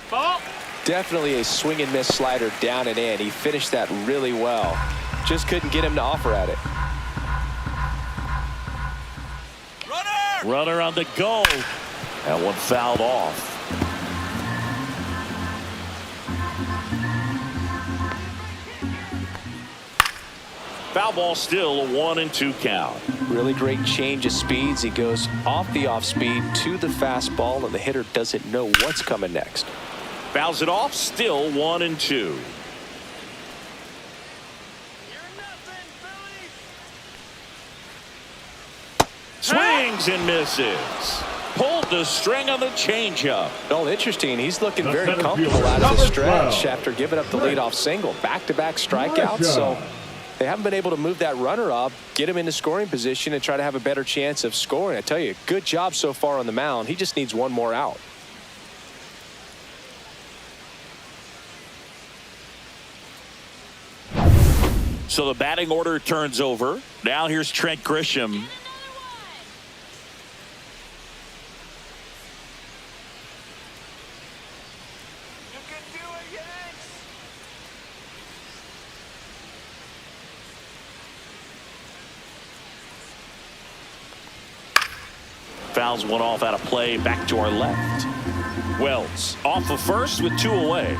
Ball. Definitely a swing and miss slider down and in. He finished that really well. Just couldn't get him to offer at it. Runner on the go. That one fouled off. Foul ball, still a 1-2 count. Really great change of speeds. He goes off the off speed to the fastball, and the hitter doesn't know what's coming next. Fouls it off, still 1-2. Swings and misses. Pulled the string on the changeup. Well, interesting. He's looking The very center comfortable fielder, out of the number stretch 12. after giving up the leadoff single. Back-to-back strikeouts. So they haven't been able to move that runner up, get him into scoring position, and try to have a better chance of scoring. I tell you, good job so far on the mound. He just needs one more out. So the batting order turns over. Now here's Trent Grisham. Fouls one off out of play, back to our left. Wells off of first with 2 away.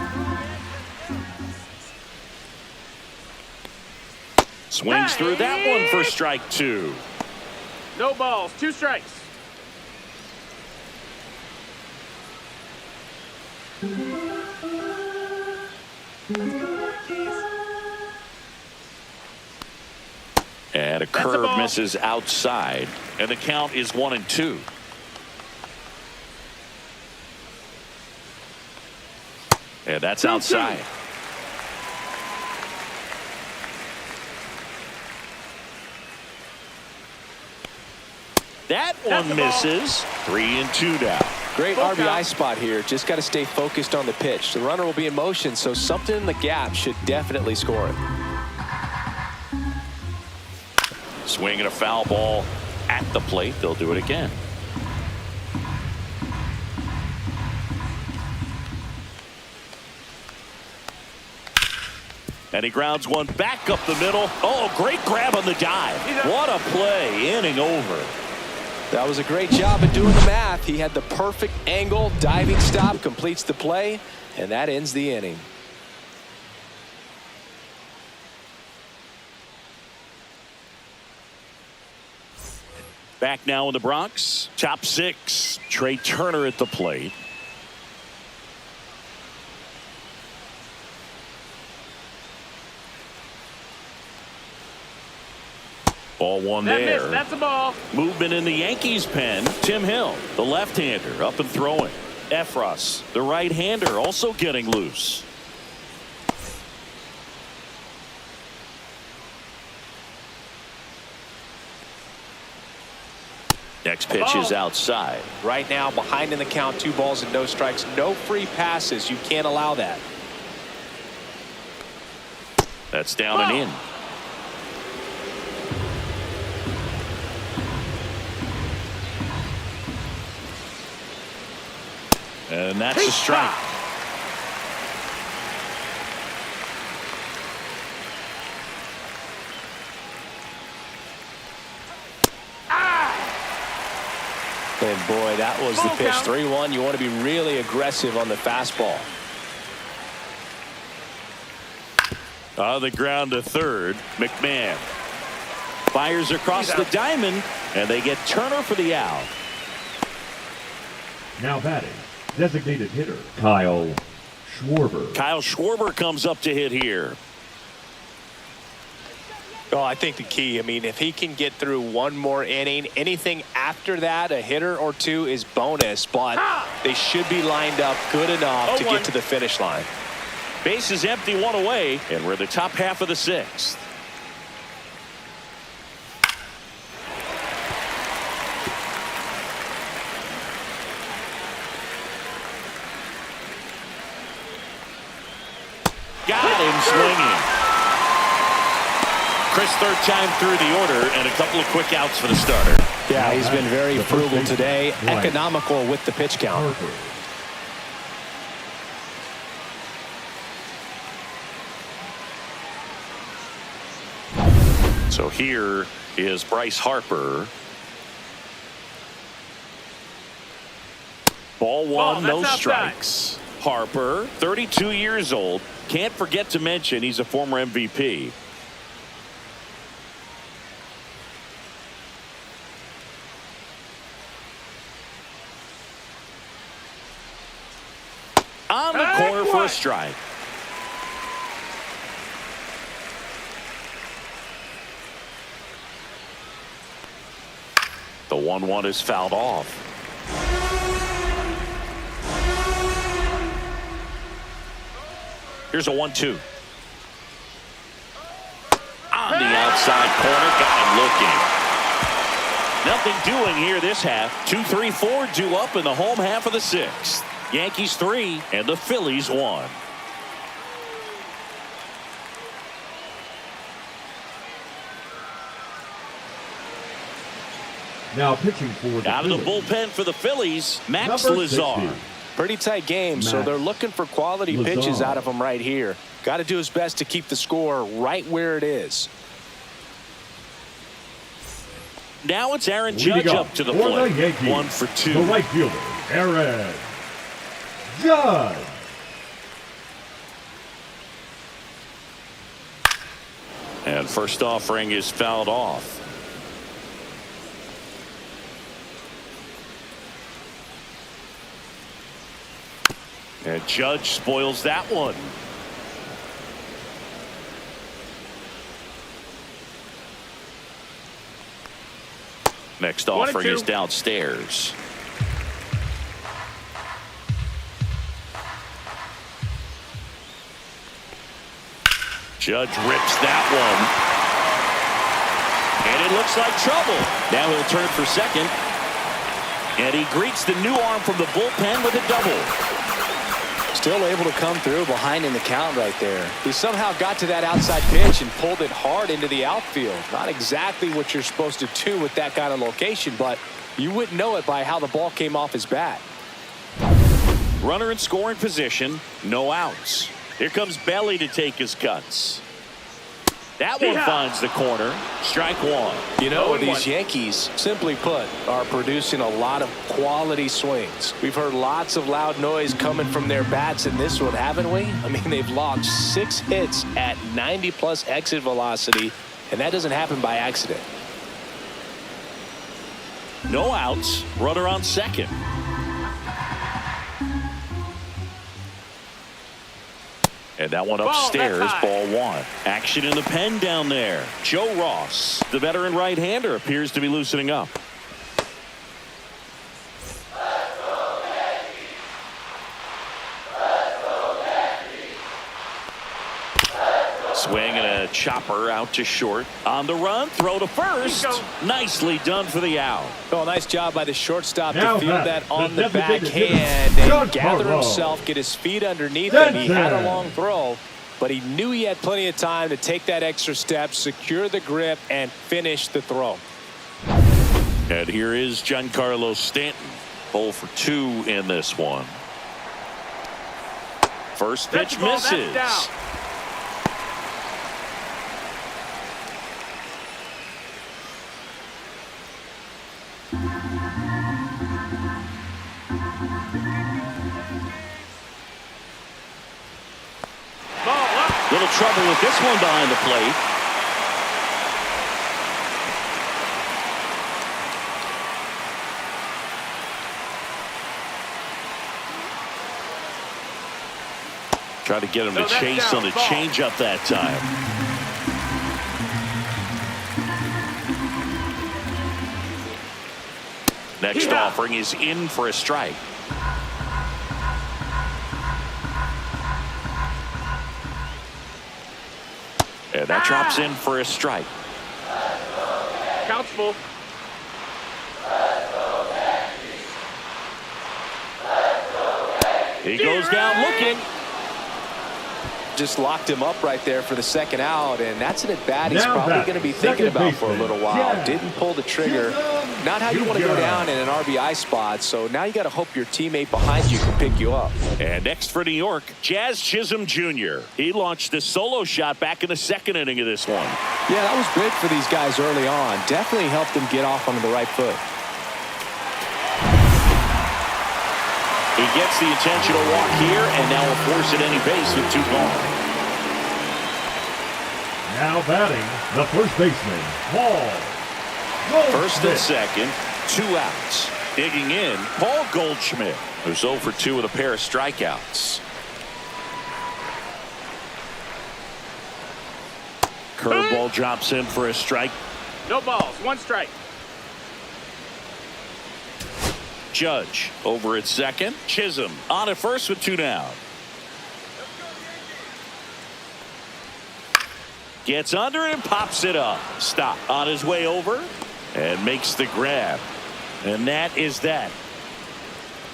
Swings through that one for strike 2. No balls. 2 strikes. And a curve misses outside, and the count is 1-2. And that's outside. That one misses. 3-2 now. Great RBI spot here. Just got to stay focused on the pitch. The runner will be in motion, so something in the gap should definitely score it. Swinging a foul ball at the plate. They'll do it again. And he grounds one back up the middle. Oh, great grab on the dive. What a play. Inning over. That was a great job of doing the math. He had the perfect angle. Diving stop completes the play, and that ends the inning. Back now in the Bronx. Top 6. Trey Turner at the plate. Ball one there. That's a ball. Movement in the Yankees pen. Tim Hill, the left-hander, up and throwing. Efros, the right-hander, also getting loose. Next pitch is outside. Right now, behind in the count, 2 balls and no strikes. No free passes. You can't allow that. That's down and in. And that's a strike. And boy, that was the pitch. 3-1. You want to be really aggressive on the fastball. On the ground to third. McMahon fires across the diamond, and they get Turner for the out. Now batting, designated hitter Kyle Schwarber. Kyle Schwarber comes up to hit here. Oh, I think the key, I mean, if he can get through one more inning, anything after that, a hitter or two is bonus, but they should be lined up good enough to get to the finish line. Base is empty, 1 away, and we're in the top half of the 6th. Got him swinging. Chris, third time through the order, and a couple of quick outs for the starter. Yeah, he's been very frugal today, economical with the pitch count. So here is Bryce Harper. Ball one, no strikes. Harper, 32 years old. Can't forget to mention he's a former MVP. On the corner for a strike. The 1-1 is fouled off. Here's a 1-2. On the outside corner, got him looking. Nothing doing here this half. 2-3-4 due up in the home half of the 6th. Yankees 3 and the Phillies 1. Now pitching for the out of the bullpen for the Phillies, Max Lazar. Pretty tight game, so they're looking for quality pitches out of him right here. Got to do his best to keep the score right where it is. Now it's Aaron Judge up to the plate. 1 for 2. The right fielder, Aaron Judge. And first offering is fouled off. And Judge spoils that one. Next offering is downstairs. Judge rips that one. And it looks like trouble. Now he'll turn for second. And he greets the new arm from the bullpen with a double. Still able to come through behind in the count right there. He somehow got to that outside pitch and pulled it hard into the outfield. Not exactly what you're supposed to do with that kind of location, but you wouldn't know it by how the ball came off his bat. Runner in scoring position, no outs. Here comes Belly to take his cuts. That one finds the corner. Strike one. You know, these Yankees, simply put, are producing a lot of quality swings. We've heard lots of loud noise coming from their bats in this one, haven't we? I mean, they've logged 6 hits at 90+ exit velocity, and that doesn't happen by accident. No outs. Runner on second. And that one upstairs, ball one. Action in the pen down there. Joe Ross, the veteran right-hander, appears to be loosening up. Swing and a chopper out to short. On the run, throw to first. Nicely done for the out. Oh, nice job by the shortstop Now to field that on the designated backhand hitter, and gather himself, get his feet underneath him. He had a long throw, but he knew he had plenty of time to take that extra step, secure the grip, and finish the throw. And here is Giancarlo Stanton. 0 for 2 in this one. First pitch misses. Little trouble with this one behind the plate. Try to get him to chase on the changeup that time. Next offering is in for a strike. And that drops in for a strike. Count's full. He goes down looking. Just locked him up right there for the second out, and that's an at-bat he's probably going to be thinking about for a little while. Didn't pull the trigger. Not how you want to go down in an RBI spot, so now you got to hope your teammate behind you can pick you up. And next for New York, Jazz Chisholm Jr. He launched a solo shot back in the second inning of this one. Yeah, that was big for these guys early on. Definitely helped them get off onto the right foot. He gets the intentional walk here, and now will force at any base with 2 gone. Now batting, the first baseman, Paul. First and second, 2 outs. Digging in, Paul Goldschmidt, who's 0 for 2 with a pair of strikeouts. Curveball drops in for a strike. No balls, 1 strike. Judge over at second. Chisholm on at first with 2 down. Gets under it and pops it up. Stop on his way over and makes the grab. And that is that.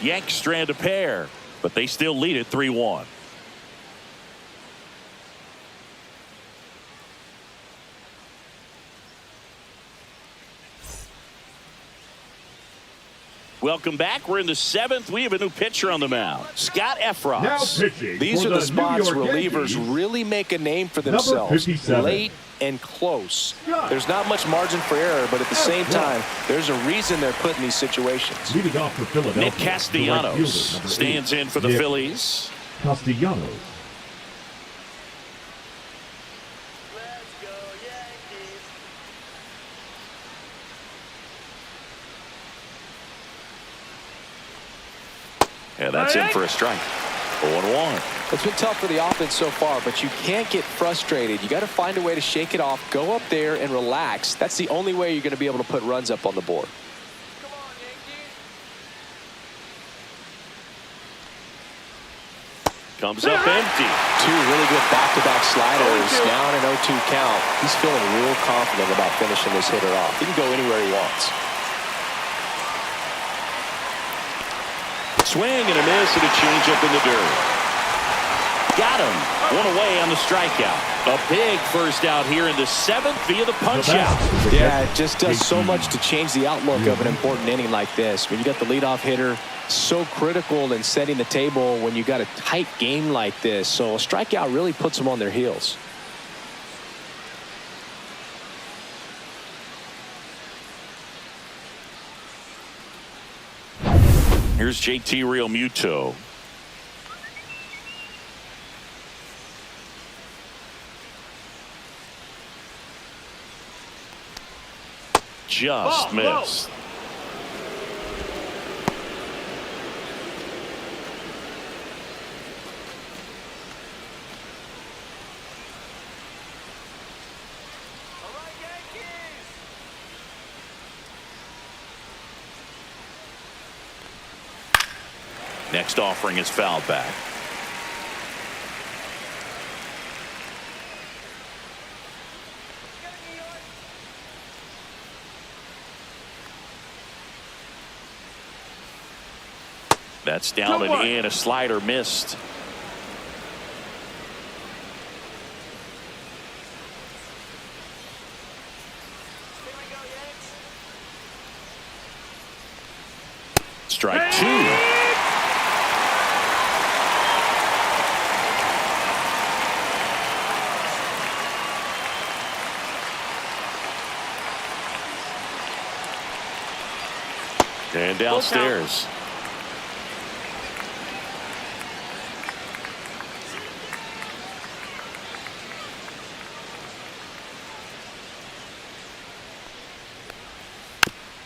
Yanks strand a pair, but they still lead it 3-1. Welcome back. We're in the 7th. We have a new pitcher on the mound, Scott Efros. Now pitching These for are the spots New York relievers Yankees, really make a name for themselves. Late and close. There's not much margin for error, but at the same time, there's a reason they're put in these situations. Leading off for Philadelphia, Nick Castellanos stands in for the Phillies. Castellanos. And that's in for a strike. 0-1. It's been tough for the offense so far, but you can't get frustrated. You got to find a way to shake it off, go up there and relax. That's the only way you're going to be able to put runs up on the board. Comes up empty. 2 really good back-to-back sliders. Now on an 0-2 count. He's feeling real confident about finishing this hitter off. He can go anywhere he wants. Swing and a miss and a changeup in the dirt. Got him. 1 away on the strikeout. A big first out here in the 7th via the punch out. Yeah, it just does so much to change the outlook of an important inning like this. When you got the leadoff hitter, so critical in setting the table when you got a tight game like this. So a strikeout really puts them on their heels. Here's JT Realmuto. Just missed. Next offering is fouled back. That's down and in. A slider missed. Strike two. And downstairs.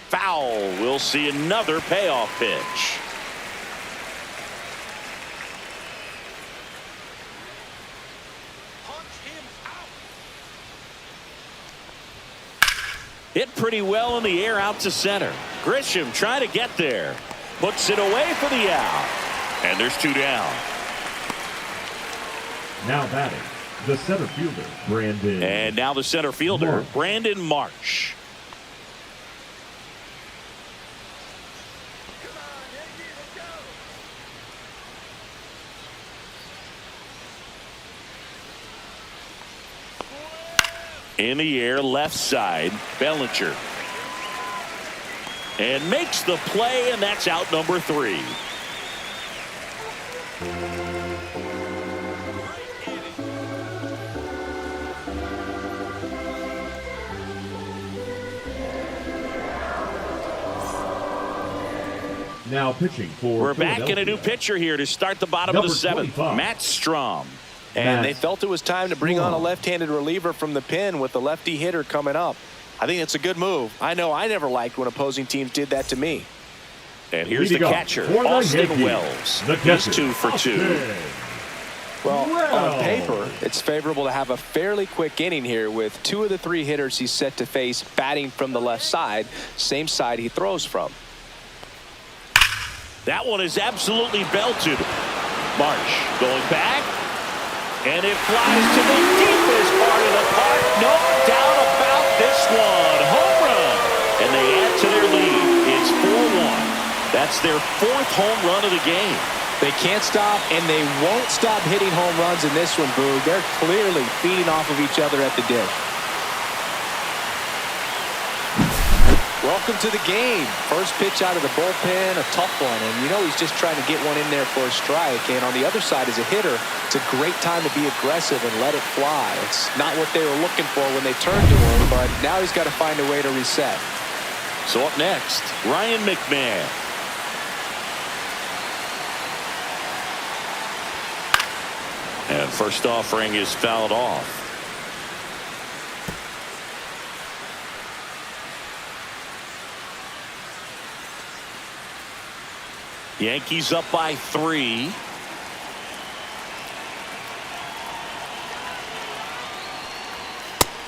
Foul. We'll see another payoff pitch. Hit pretty well in the air out to center. Grisham trying to get there. Puts it away for the out. And there's two down. Now batting, the center fielder, Brandon. And now the center fielder, Brandon Marsh. In the air, left side, Bellinger. And makes the play, and that's out number 3. Now pitching for We're back in a new pitcher here to start the bottom of the 7th. Matt Strom. And they felt it was time to bring on a left-handed reliever from the pen with the lefty hitter coming up. I think it's a good move. I know I never liked when opposing teams did that to me. And here's the catcher, Austin Wells. He's 2 for 2. Well, on paper, it's favorable to have a fairly quick inning here with 2 of the 3 hitters he's set to face batting from the left side, same side he throws from. That one is absolutely belted. Marsh going back. And it flies to the deepest part of the park. No doubt about this one. Home run. And they add to their lead. It's 4-1. That's their 4th home run of the game. They can't stop, and they won't stop hitting home runs in this one, Boog. They're clearly feeding off of each other at the dish. Welcome to the game. First pitch out of the bullpen, a tough one. And you know he's just trying to get one in there for a strike. And on the other side, as a hitter, it's a great time to be aggressive and let it fly. It's not what they were looking for when they turned to him, but now he's got to find a way to reset. So up next, Ryan McMahon. And first offering is fouled off. Yankees up by 3.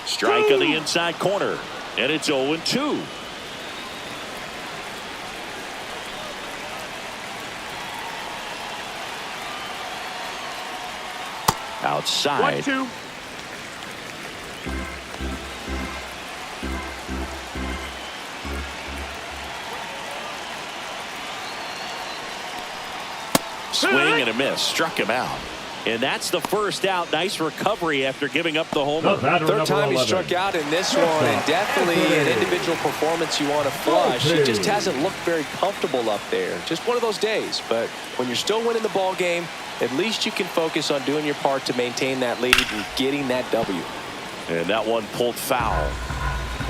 Strike on the inside corner. And it's 0-2. Outside. 1-2. Swing and a miss. Struck him out. And that's the first out. Nice recovery after giving up the homer. Third time he struck out in this one, and definitely an individual performance you want to flush. He just hasn't looked very comfortable up there. Just one of those days. But when you're still winning the ball game, at least you can focus on doing your part to maintain that lead and getting that W. And that one pulled foul.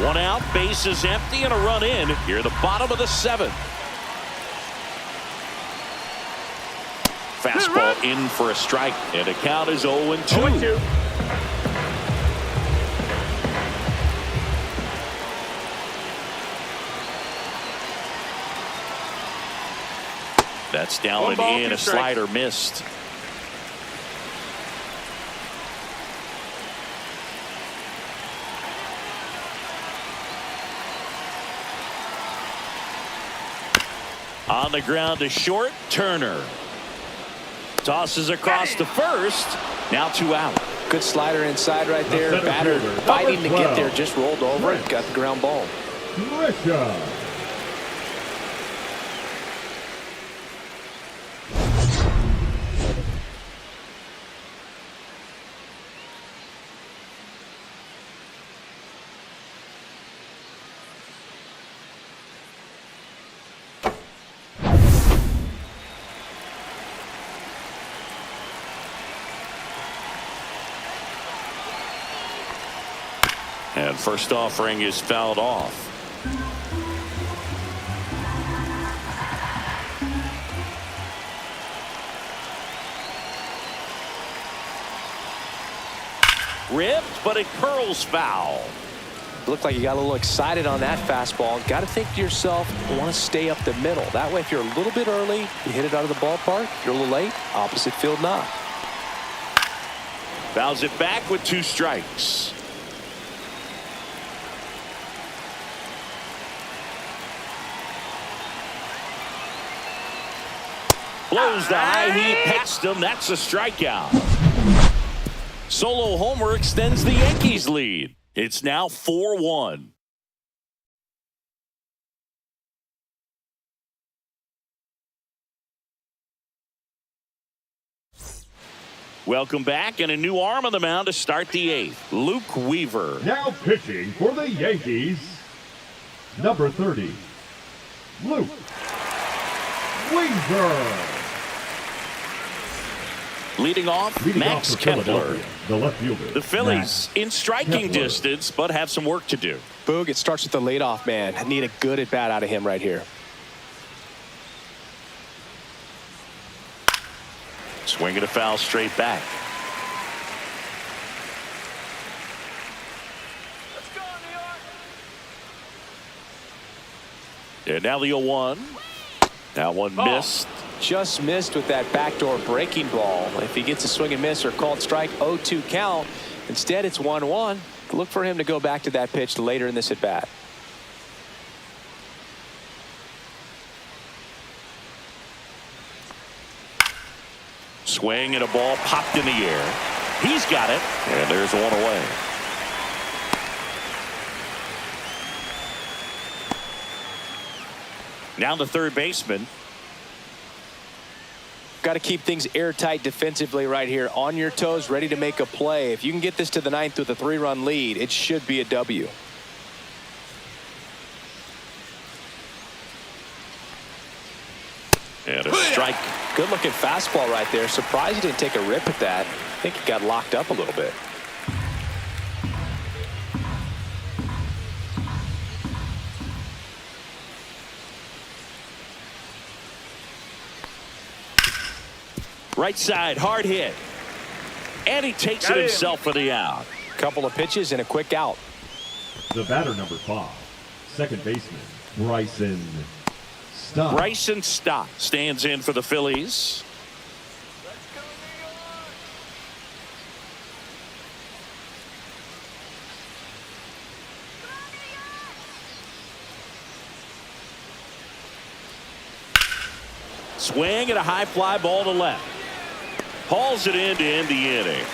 1 out, bases empty, and a run in. Here at the bottom of the 7th. fastball in for a strike. And the count is 0-2. 0-2. That's down One and ball, in. two A strikes. slider missed. On the ground to short. Turner tosses across to first. Now 2 out. Good slider inside right there. center Batter fielder, fighting number to get 12. there. Just rolled over it. Got the ground ball. Trisha. And first offering is fouled off. Ripped, but it curls foul. Looked like you got a little excited on that fastball. Got to think to yourself, you want to stay up the middle. That way, if you're a little bit early, you hit it out of the ballpark. If you're a little late, opposite field knock. Fouls it back with 2 strikes. Blows the high heat past him. That's a strikeout. Solo homer extends the Yankees lead. It's now 4-1. Welcome back, and a new arm on the mound to start the 8th. Luke Weaver. Now pitching for the Yankees, number 30, Luke Weaver. Leading off, Max for Kepler. Philadelphia, the left fielder. The Phillies in striking Kepler. distance, but have some work to do. Boog, it starts with the leadoff man. I need a good at bat out of him right here. Swinging a foul straight back. And now the 0-1. That one missed. Just missed with that backdoor breaking ball. If he gets a swing and miss or called strike, 0-2 count. Instead, it's 1-1. Look for him to go back to that pitch later in this at bat. Swing and a ball popped in the air. He's got it. And there's one away. Now the third baseman. Got to keep things airtight defensively right here. On your toes, ready to make a play. If you can get this to the 9th with a 3-run lead, it should be a W. And a strike. Good looking fastball right there. Surprised he didn't take a rip at that. I think he got locked up a little bit. Right side, hard hit. And he takes it himself for the out. Couple of pitches and a quick out. The batter, number 5, second baseman, Bryson Stott. Bryson Stott stands in for the Phillies. Swing and a high fly ball to left. Hauls it in to end the inning.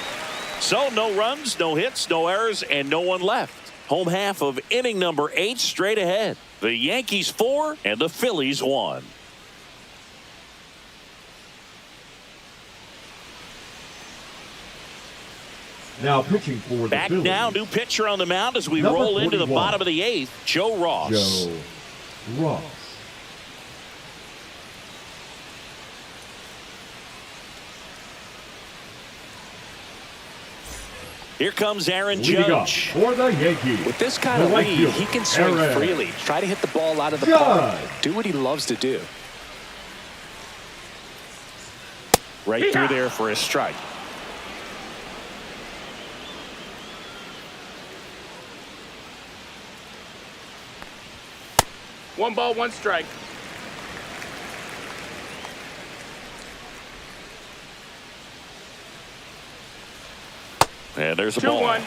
So no runs, no hits, no errors, and no one left. Home half of inning number 8 straight ahead. The Yankees 4 and the Phillies 1. Now pitching for the Back Phillies, now, new pitcher on the mound as we Number roll into the 41. bottom of the 8th, Joe Ross. Joe Ross. Here comes Aaron Leading off Judge. for the Yankees, With this kind of the right lead, fielder, he can swing Aaron freely. Try to hit the ball out of the Judge. park. Do what he loves to do. Right through there for a strike. One ball, one strike. And there's a ball. 2-1.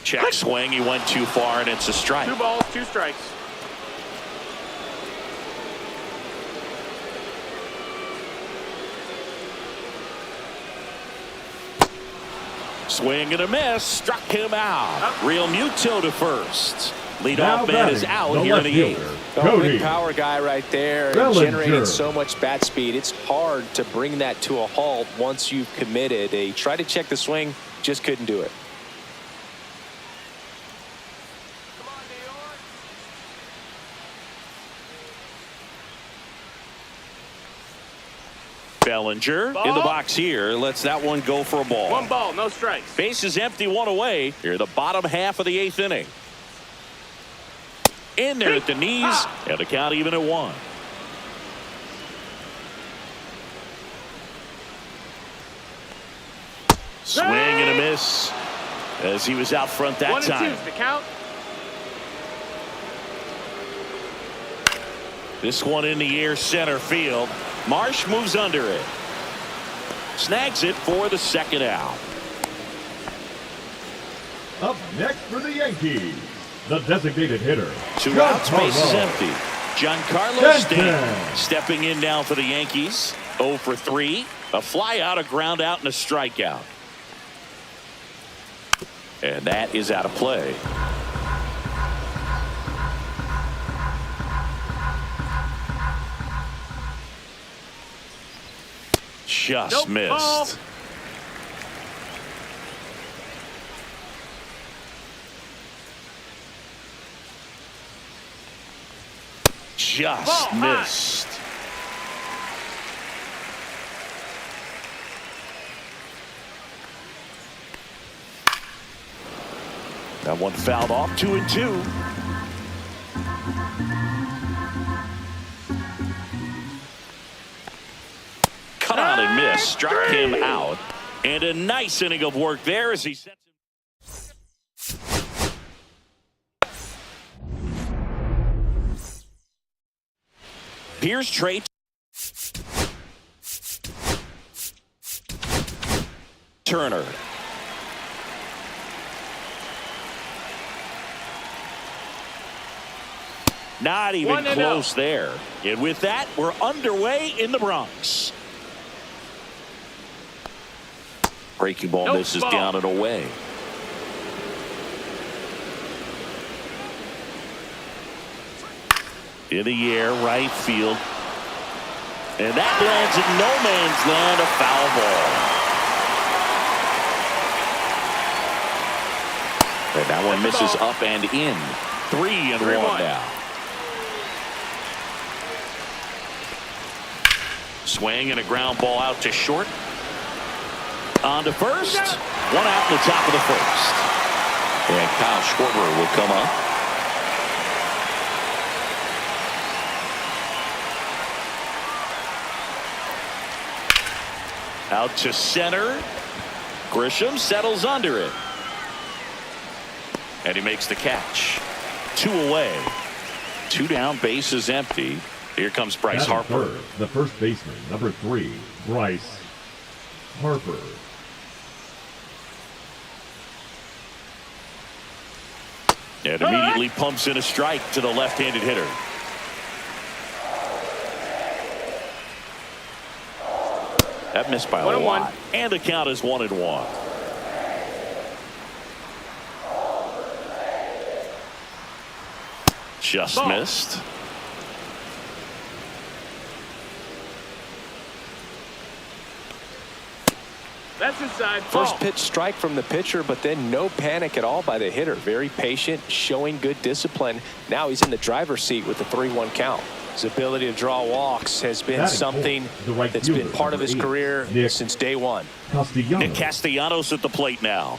Check swing. He went too far, and it's a strike. 2 balls, 2 strikes. Swing and a miss. Struck him out. Real Muto to first. Now Leadoff man is batting, out the here in the left 8th. fielder, Oh, Cody. big power guy right there, Bellinger. generating so much bat speed. It's hard to bring that to a halt once you've committed. They tried to check the swing, just couldn't do it. Bellinger in the box here. Lets that one go for a ball. 1 ball, no strikes. Base is empty, 1 away. Here, the bottom half of the 8th inning. In there at the knees, and the count even at 1. Swing and a miss as he was out front that 1 and time. 2's the count. This one in the air, center field. Marsh moves under it. Snags it for the 2nd out. Up next for the Yankees, the designated hitter. 2 outs, base is Giancarlo empty. Giancarlo Stanton Stanton stepping in now for the Yankees. 0 for 3. A fly out, a ground out, and a strikeout. And that is out of play. Just Nope, ball. missed. Just Ball high. missed. That one fouled off. 2-2. Cut on and missed. Struck him out. And a nice inning of work there as he sets him. Here's Trey Turner. Not even 1-0. close there. And with that, we're underway in the Bronx. Breaking ball Nope, misses ball. down and away. In the air, right field. And that lands in no man's land, a foul ball. And that one misses up and in. 3-1 now. Swing and a ground ball out to short. On to first. 1 out in the top of the first. And Kyle Schwarber will come up. Out to center. Grisham settles under it. And he makes the catch. 2 away. 2 down, base is empty. Here comes Bryce Batting Harper. first, the first baseman, number 3, Bryce Harper. And immediately pumps in a strike to the left-handed hitter. That missed by a 1-1. lot. And the count is 1-1. Just Ball. missed. That's inside. First Ball. pitch strike from the pitcher, but then no panic at all by the hitter. Very patient, showing good discipline. Now he's in the driver's seat with the 3-1 count. His ability to draw walks has been Batting something fourth, the right that's been fielder, part of his number 8, career Nick since day one. Castellanos. Nick Castellanos at the plate now.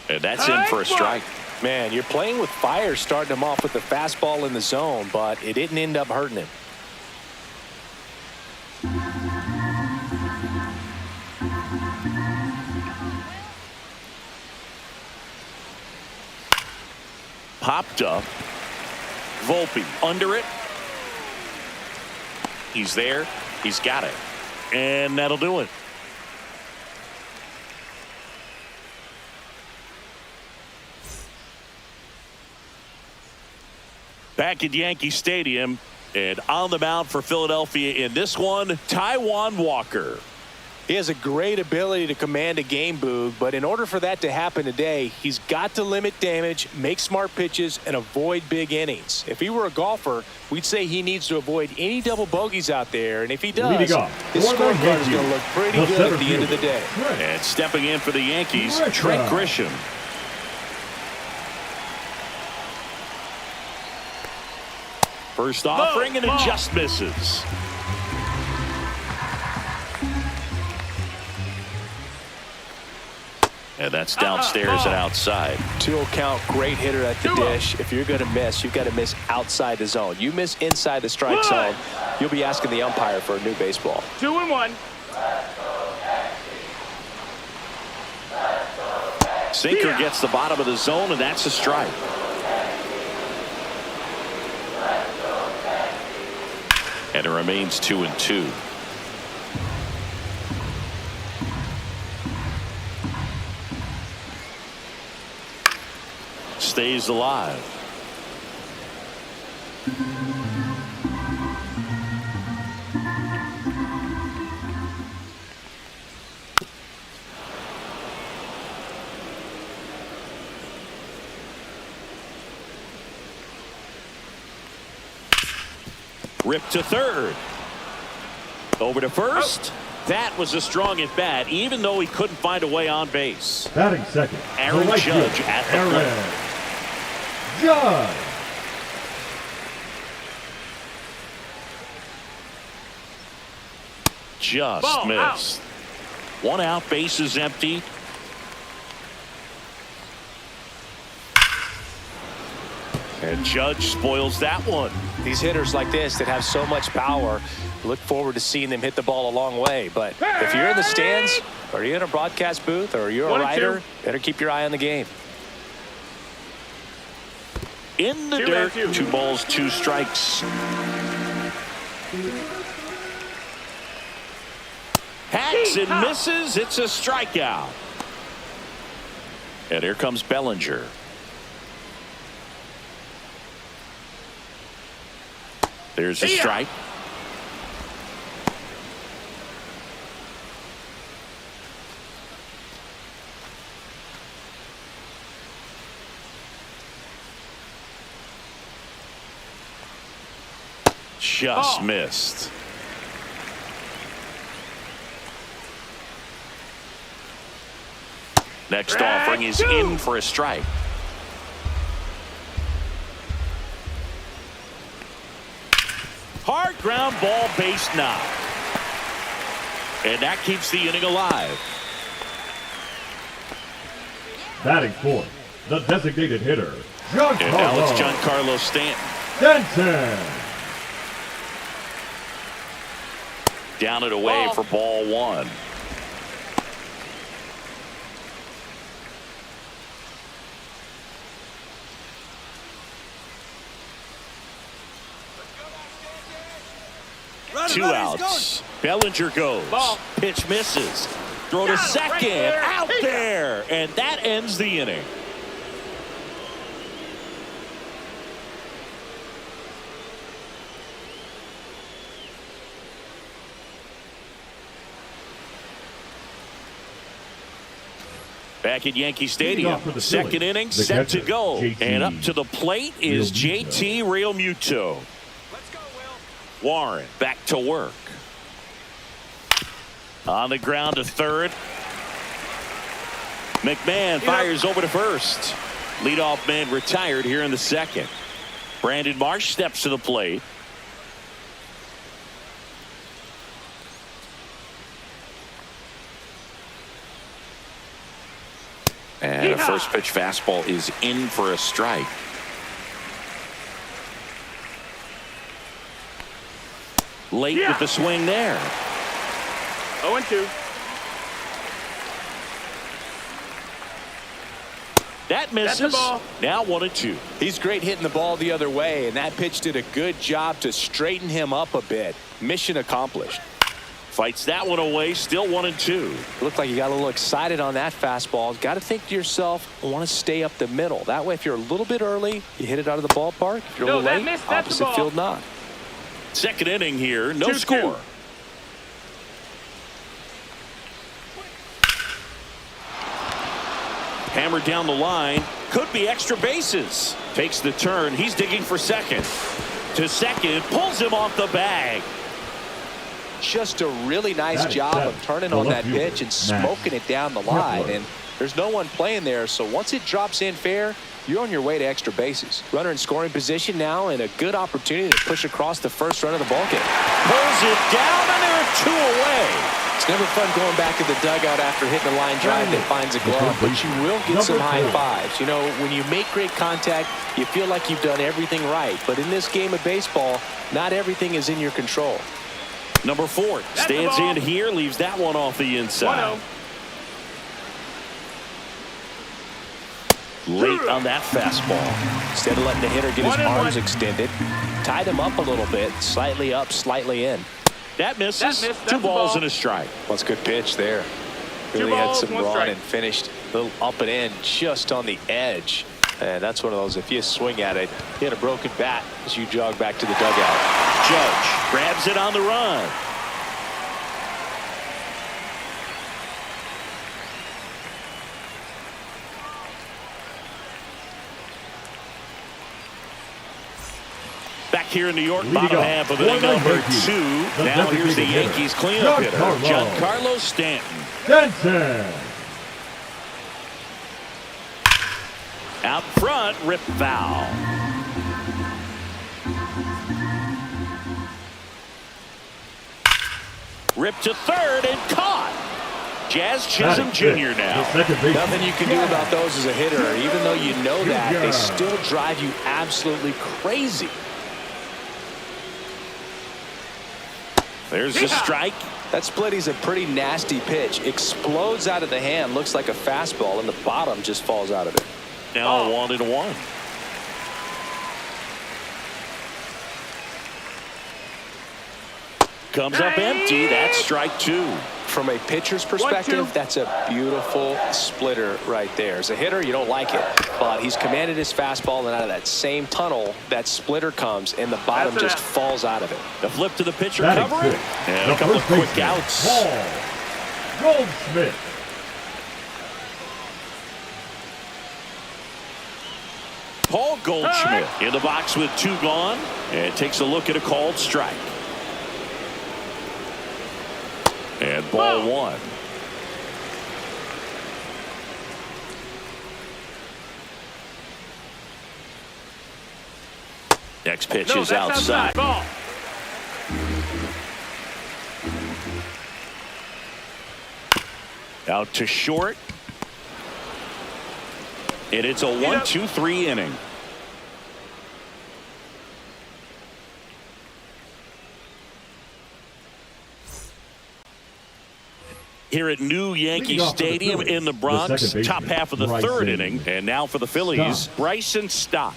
And that's in for a strike. Man, you're playing with fire, starting him off with the fastball in the zone, but it didn't end up hurting him. Popped up. Volpe under it. He's there. He's got it. And that'll do it. Back at Yankee Stadium, and on the mound for Philadelphia in this one, Taijuan Walker. He has a great ability to command a game, Boog, but in order for that to happen today, he's got to limit damage, make smart pitches, and avoid big innings. If he were a golfer, we'd say he needs to avoid any double bogeys out there, and if he does, his scorecard is going to look pretty good at the end of the day. And stepping in for the Yankees, Trent Grisham. First offering, and it just misses. And that's downstairs and outside. 2-0 count, great hitter at the dish. If you're going to miss, you've got to miss outside the zone. You miss inside the strike zone, you'll be asking the umpire for a new baseball. 2-1. Sinker gets the bottom of the zone, and that's a strike. And it remains 2-2. Stays alive. Ripped to third. Over to first. That was a strong at bat, even though he couldn't find a way on base. Batting second, Aaron Judge at the plate. Judge. Just Ball missed. Out. 1 out, base is empty. And Judge spoils that one. These hitters like this that have so much power, look forward to seeing them hit the ball a long way. But if you're in the stands, or you're in a broadcast booth, or you're a writer, better keep your eye on the game. In the dirt, 2 balls, 2 strikes. Hacks and misses. It's a strikeout. And here comes Bellinger. There's a strike. Just missed. Next offering is in for a strike. Hard ground ball, base knock. And that keeps the inning alive. Batting fourth, the designated hitter, Giancarlo. And now it's Giancarlo Stanton. Stanton. Down and away for ball 1. Two outs. Bellinger goes. Pitch misses. Throw to second. Out there. And that ends the inning. Back at Yankee Stadium. Second inning set to go. And up to the plate is JT Realmuto. Warren back to work. On the ground to third. McMahon fires over to first. Leadoff man retired here in the second. Brandon Marsh steps to the plate. And a First pitch fastball is in for a strike. Late with the swing there. 0-2. That misses. Ball. Now 1-2. He's great hitting the ball the other way, and that pitch did a good job to straighten him up a bit. Mission accomplished. Fights that one away. Still 1-2. Looked like you got a little excited on that fastball. Got to think to yourself, I want to stay up the middle. That way, if you're a little bit early, you hit it out of the ballpark. If you're a little late, opposite field not. Second inning here. No 2-2. score. Hammered down the line. Could be extra bases. Takes the turn. He's digging for second. To second. Pulls him off the bag. Just a really nice job of turning on that pitch and smoking it down the line. And there's no one playing there, so once it drops in fair, you're on your way to extra bases. Runner in scoring position now, and a good opportunity to push across the first run of the ballgame. Pulls it down, and there are 2 away. It's never fun going back to the dugout after hitting a line drive that finds a glove, but you will get some high fives. You know, when you make great contact, you feel like you've done everything right. But in this game of baseball, not everything is in your control. Number 4 stands in here, leaves that one off the inside. 1-0. Late on that fastball. Instead of letting the hitter get his arms extended, tied him up a little bit, slightly up, slightly in. That misses. 2 balls and a strike. Well, it's a good pitch there. Really had some run and finished a little up and in just on the edge. And that's one of those, if you swing at it, hit a broken bat as you jog back to the dugout. Judge grabs it on the run. Back here in New York, bottom half of inning number 2. Now here's the Yankees cleanup hitter, Giancarlo Stanton. Out front, rip foul. Rip to third and caught. Jazz Chisholm Jr. now. Nothing you can do about those as a hitter. Even though you know that, they still drive you absolutely crazy. There's the strike. That splitty's a pretty nasty pitch. Explodes out of the hand, looks like a fastball, and the bottom just falls out of it. Now 1-1. Comes up empty. That's strike 2. From a pitcher's perspective, that's a beautiful splitter right there. As a hitter, you don't like it, but he's commanded his fastball, and out of that same tunnel, that splitter comes, and the bottom just falls out of it. The flip to the pitcher, cover it, and a couple of quick outs. Paul Goldschmidt. Paul Goldschmidt in the box with 2 gone, and takes a look at a called strike. And ball 1. Next pitch is outside. Ball. Out to short. And it's a 1-2-3 inning. Here at New Yankee Stadium in the Bronx, top half of the 3rd inning. And now for the Phillies, Bryson Stott.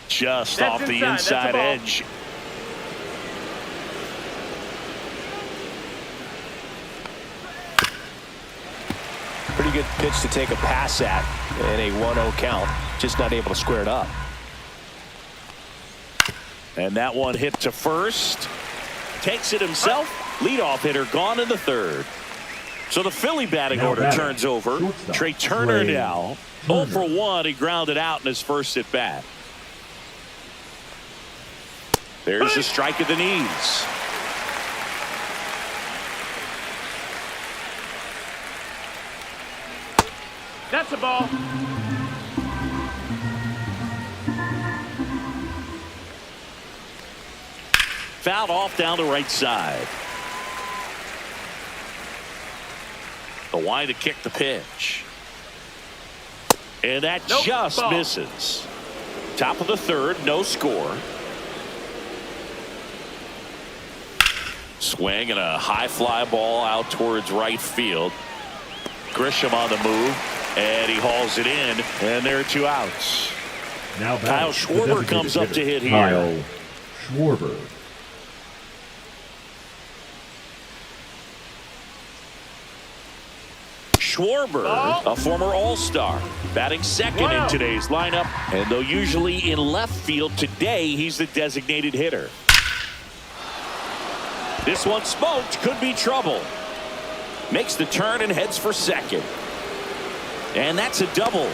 Just off the inside edge. Pretty good pitch to take a pass at in a 1-0 count. Just not able to square it up. And that one hit to first. Takes it himself. Leadoff hitter gone in the 3rd. So the Philly batting order turns over. Trey Turner now 0 for 1. He grounded out in his first at bat. There's the strike at the knees. That's a ball. Fouled off down the right side. The wind to kick the pitch. And that Nope, just ball. misses. Top of the third, no score. Swing and a high fly ball out towards right field. Grisham on the move, and he hauls it in, and there are 2 outs. Now Kyle Schwarber comes up to hit here. Kyle Schwarber. Schwarber, a former All-Star, batting second in today's lineup, and though usually in left field, today he's the designated hitter. This one smoked, could be trouble. Makes the turn and heads for second. And that's a double.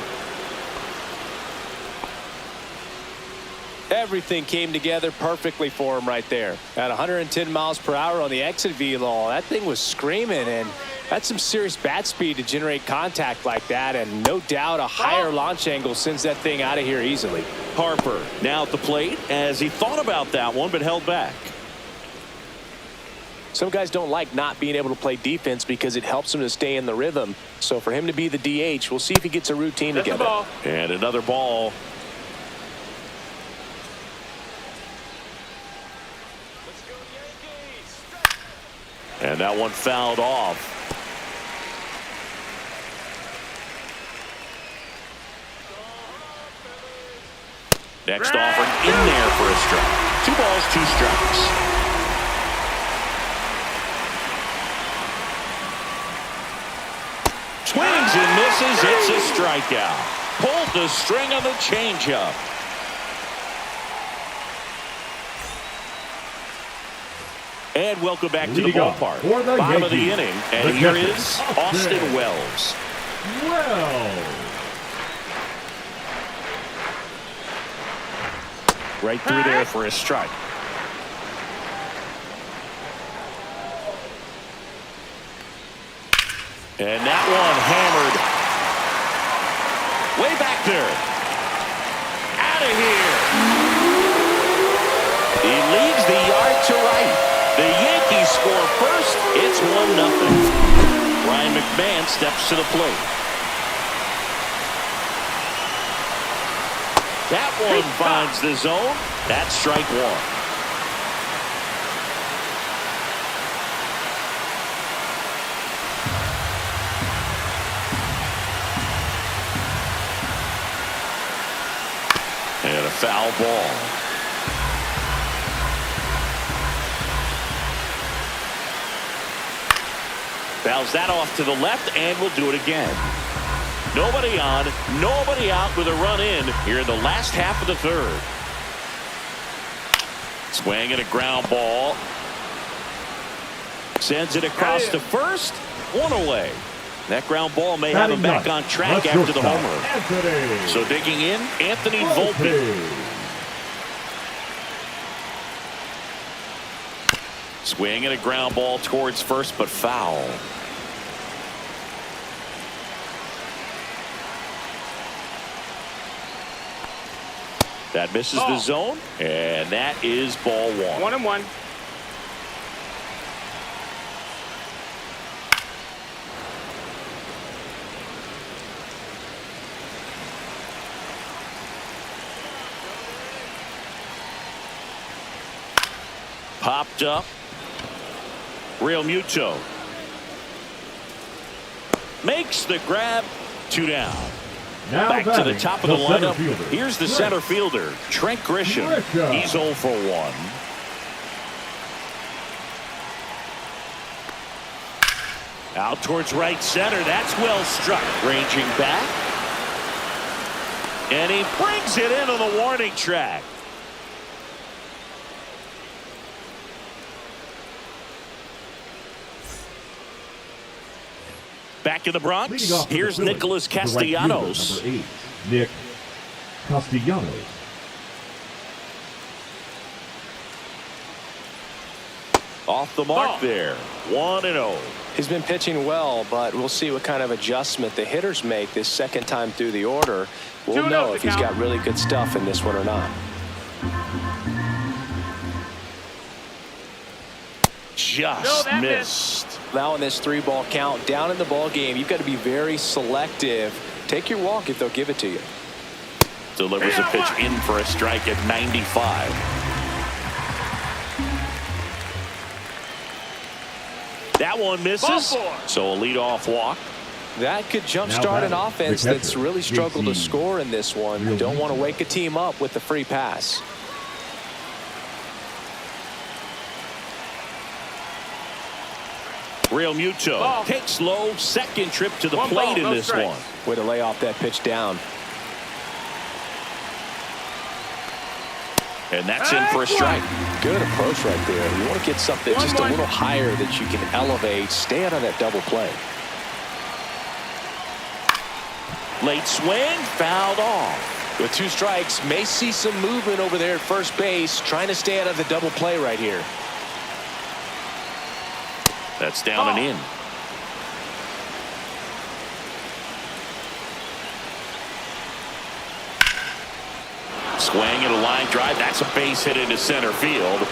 Everything came together perfectly for him right there. At 110 miles per hour on the exit velo, that thing was screaming, and that's some serious bat speed to generate contact like that, and no doubt a higher launch angle sends that thing out of here easily. Harper now at the plate as he thought about that one but held back. Some guys don't like not being able to play defense because it helps them to stay in the rhythm. So for him to be the DH, we'll see if he gets a routine That's together. the ball. And another ball. And that one fouled off. Next offering in there for a strike. 2 balls, 2 strikes. Swings and misses. It's a strikeout. Pulled the string on the changeup. And welcome back to the Leading off ballpark. for the Bottom of the Yankees, inning. And the here catcher, is Austin Wells. Right through there for a strike. And that one hammered. Way back there. Out of here. He leads the yard to right. The Yankees score first. It's 1-0. Ryan McMahon steps to the plate. That one finds the zone. That's strike 1. And a foul ball. Fouls that off to the left, and we'll do it again. Nobody on, nobody out with a run in here in the last half of the third. Swing and a ground ball. Sends it across to first. 1 away. That ground ball may have him back on track after the homer. So digging in, Anthony Bullpen. Swing and a ground ball towards first, but foul. That misses the zone, and that is ball 1. 1-1. Popped up. Real Muto makes the grab. 2 down. Now back to the top of the lineup. Here's the center fielder, Trent Grisham. He's 0 for 1. Out towards right center. That's well struck. Ranging back. And he brings it in on the warning track. Back in the Bronx, here's Nicholas Castellanos. Number 8, Nick Castellanos. Off the mark there. 1-0. He's been pitching well, but we'll see what kind of adjustment the hitters make this second time through the order. We'll know if he's got really good stuff in this one or not. Just missed. Now in this 3-ball count, down in the ball game, you've got to be very selective. Take your walk if they'll give it to you. Delivers a pitch in for a strike at 95. That one misses. So a leadoff walk. That could jumpstart an offense that's really struggled to score in this one. You don't want to wake a team up with the free pass. Real Muto takes low, second trip to the plate in this one. Way to lay off that pitch down. And that's in for a strike. Good approach right there. You want to get something just a little higher that you can elevate. Stay out of that double play. Late swing, fouled off. With 2 strikes, may see some movement over there at first base, trying to stay out of the double play right here. That's down and in. Swing and a line drive. That's a base hit into center field.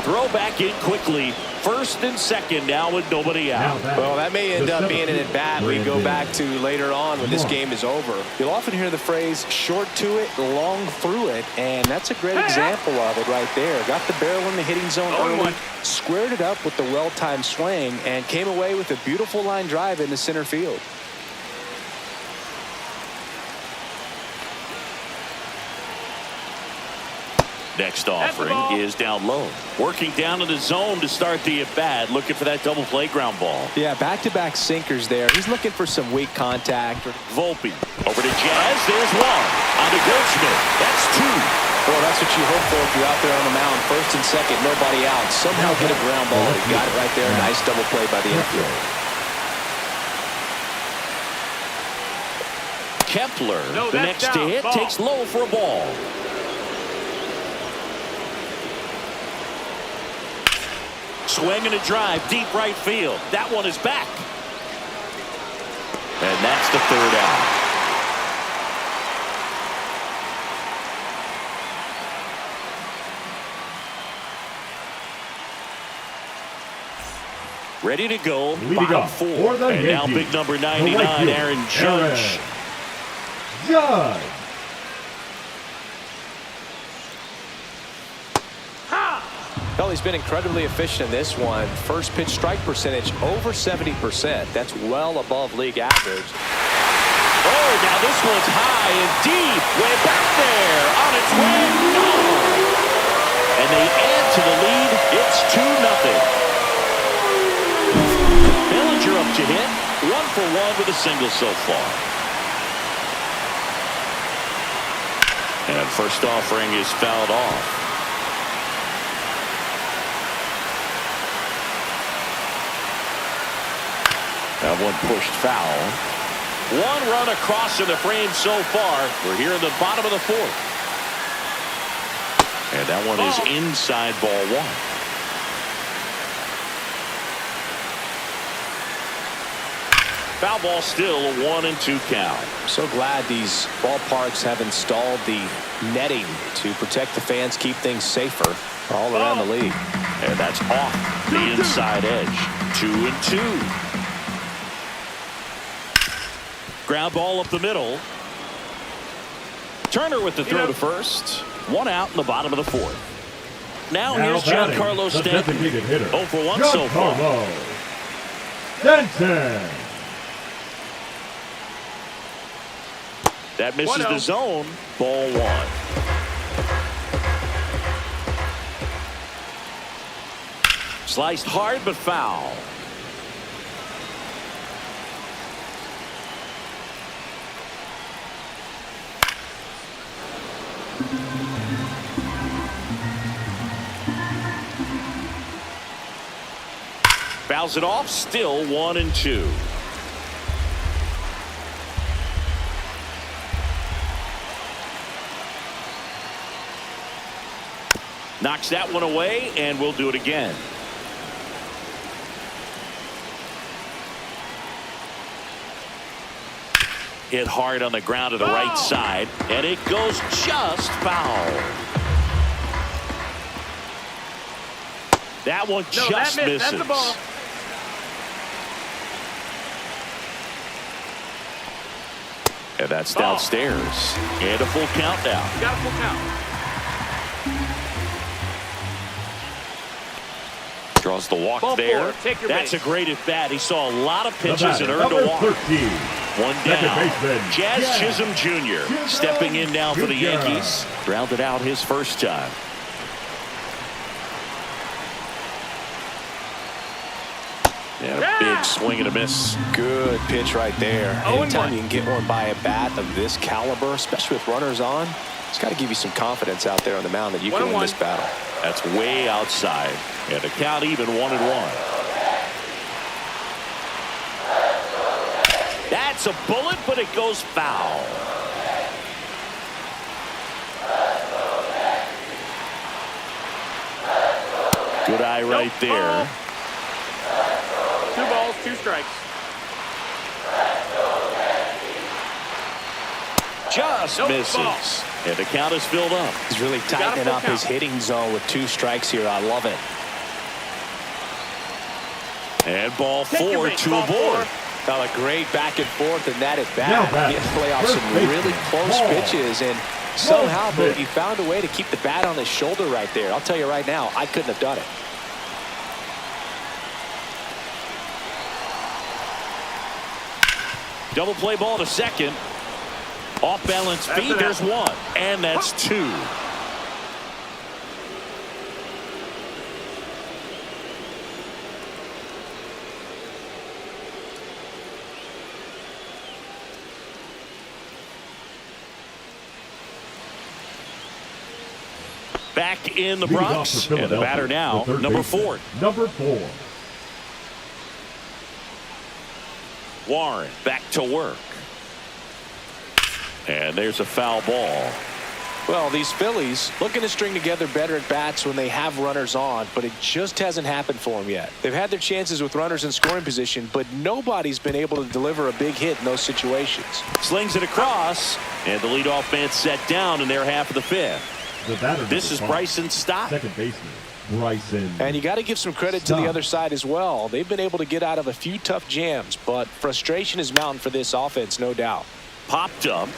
Throw back in quickly. First and second now with nobody out. Well, that may end up being an at-bat we go back to later on when this game is over. You'll often hear the phrase short to it, long through it, and that's a great example of it right there. Got the barrel in the hitting zone early, squared it up with the well-timed swing, and came away with a beautiful line drive into center field. Next offering is down low. Working down in the zone to start the at-bat. Looking for that double play ground ball. Yeah, back-to-back sinkers there. He's looking for some weak contact. Volpe over to Jazz. There's one. On to Goldschmidt. That's 2. Well, that's what you hope for if you're out there on the mound. First and second, nobody out. Somehow get a ground ball. He got it right there. Nice double play by the infield. Kepler, the next to hit, takes low for a ball. Swing and a drive, deep right field. That one is back. And that's the 3rd out. Ready to go, bottom 4. And now big number 99, Aaron Judge. Well, he's been incredibly efficient in this one. First pitch strike percentage over 70%. That's well above league average. Oh, now this one's high and deep. Way back there. On its way. No. And they add to the lead. It's 2-0. Bellinger up to hit. 1 for 1 with a single so far. And first offering is fouled off. That one pushed foul. 1 run across in the frame so far. We're here in the bottom of the 4th. And that one is inside ball 1. Foul ball still, a 1-2 count. So glad these ballparks have installed the netting to protect the fans, keep things safer all around the league. And that's off the inside edge. 2-2. Ground ball up the middle. Turner with the throw to first. 1 out in the bottom of the 4th. Now here's Giancarlo Stanton. 0 for 1 so far. Stanton. That misses the zone. Ball 1. Sliced hard but foul. Fouls it off, still 1-2. Knocks that one away, and we'll do it again. Hit hard on the ground to the right side, and it goes just foul. That one No, just that misses. That's a ball. And that's Ball. downstairs. And a full count now. You got a full count. Draws the walk Ball there. four. Take your That's base. a great at bat. He saw a lot of The pitches batter, and earned a number walk. 13. One Second down. baseman, Jazz Chisholm Jr. stepping in now for the Jr. Yankees. Grounded out his first time. And a big swing and a miss. Good pitch right there. 0-1. Anytime you can get one by a bat of this caliber, especially with runners on, it's got to give you some confidence out there on the mound that you can win 1-1. this battle. That's way outside. And the count even 1-1. That's a bullet, but it goes foul. Good eye right there. 2 balls, 2 strikes. Just Nope, misses. ball. And the count is filled up. He's really got a tightening full up his count. hitting zone with 2 strikes here. I love it. And ball Take your 4 base, to ball a board. 4. Well, a great back and forth in that at Now bat. back, Getting to play off first some baseman, really close ball. pitches, and somehow pitch. he found a way to keep the bat on his shoulder right there. I'll tell you right now, I couldn't have done it. Double play ball to second. Off balance That's feed. an There's out. 1. And that's 2. Back in the Leading off Bronx. for And the batter Philadelphia, now, the third number baseman, 4. Number 4. Warren back to work. And there's a foul ball. Well, these Phillies looking to string together better at bats when they have runners on, but it just hasn't happened for them yet. They've had their chances with runners in scoring position, but nobody's been able to deliver a big hit in those situations. Slings it across. And the leadoff man set down in their half of the 5th. The batter, This is number 5. Bryson Stott. Second baseman, Bryson. And you got to give some credit to the Stop. other side as well. They've been able to get out of a few tough jams, but frustration is mounting for this offense, no doubt. Popped up.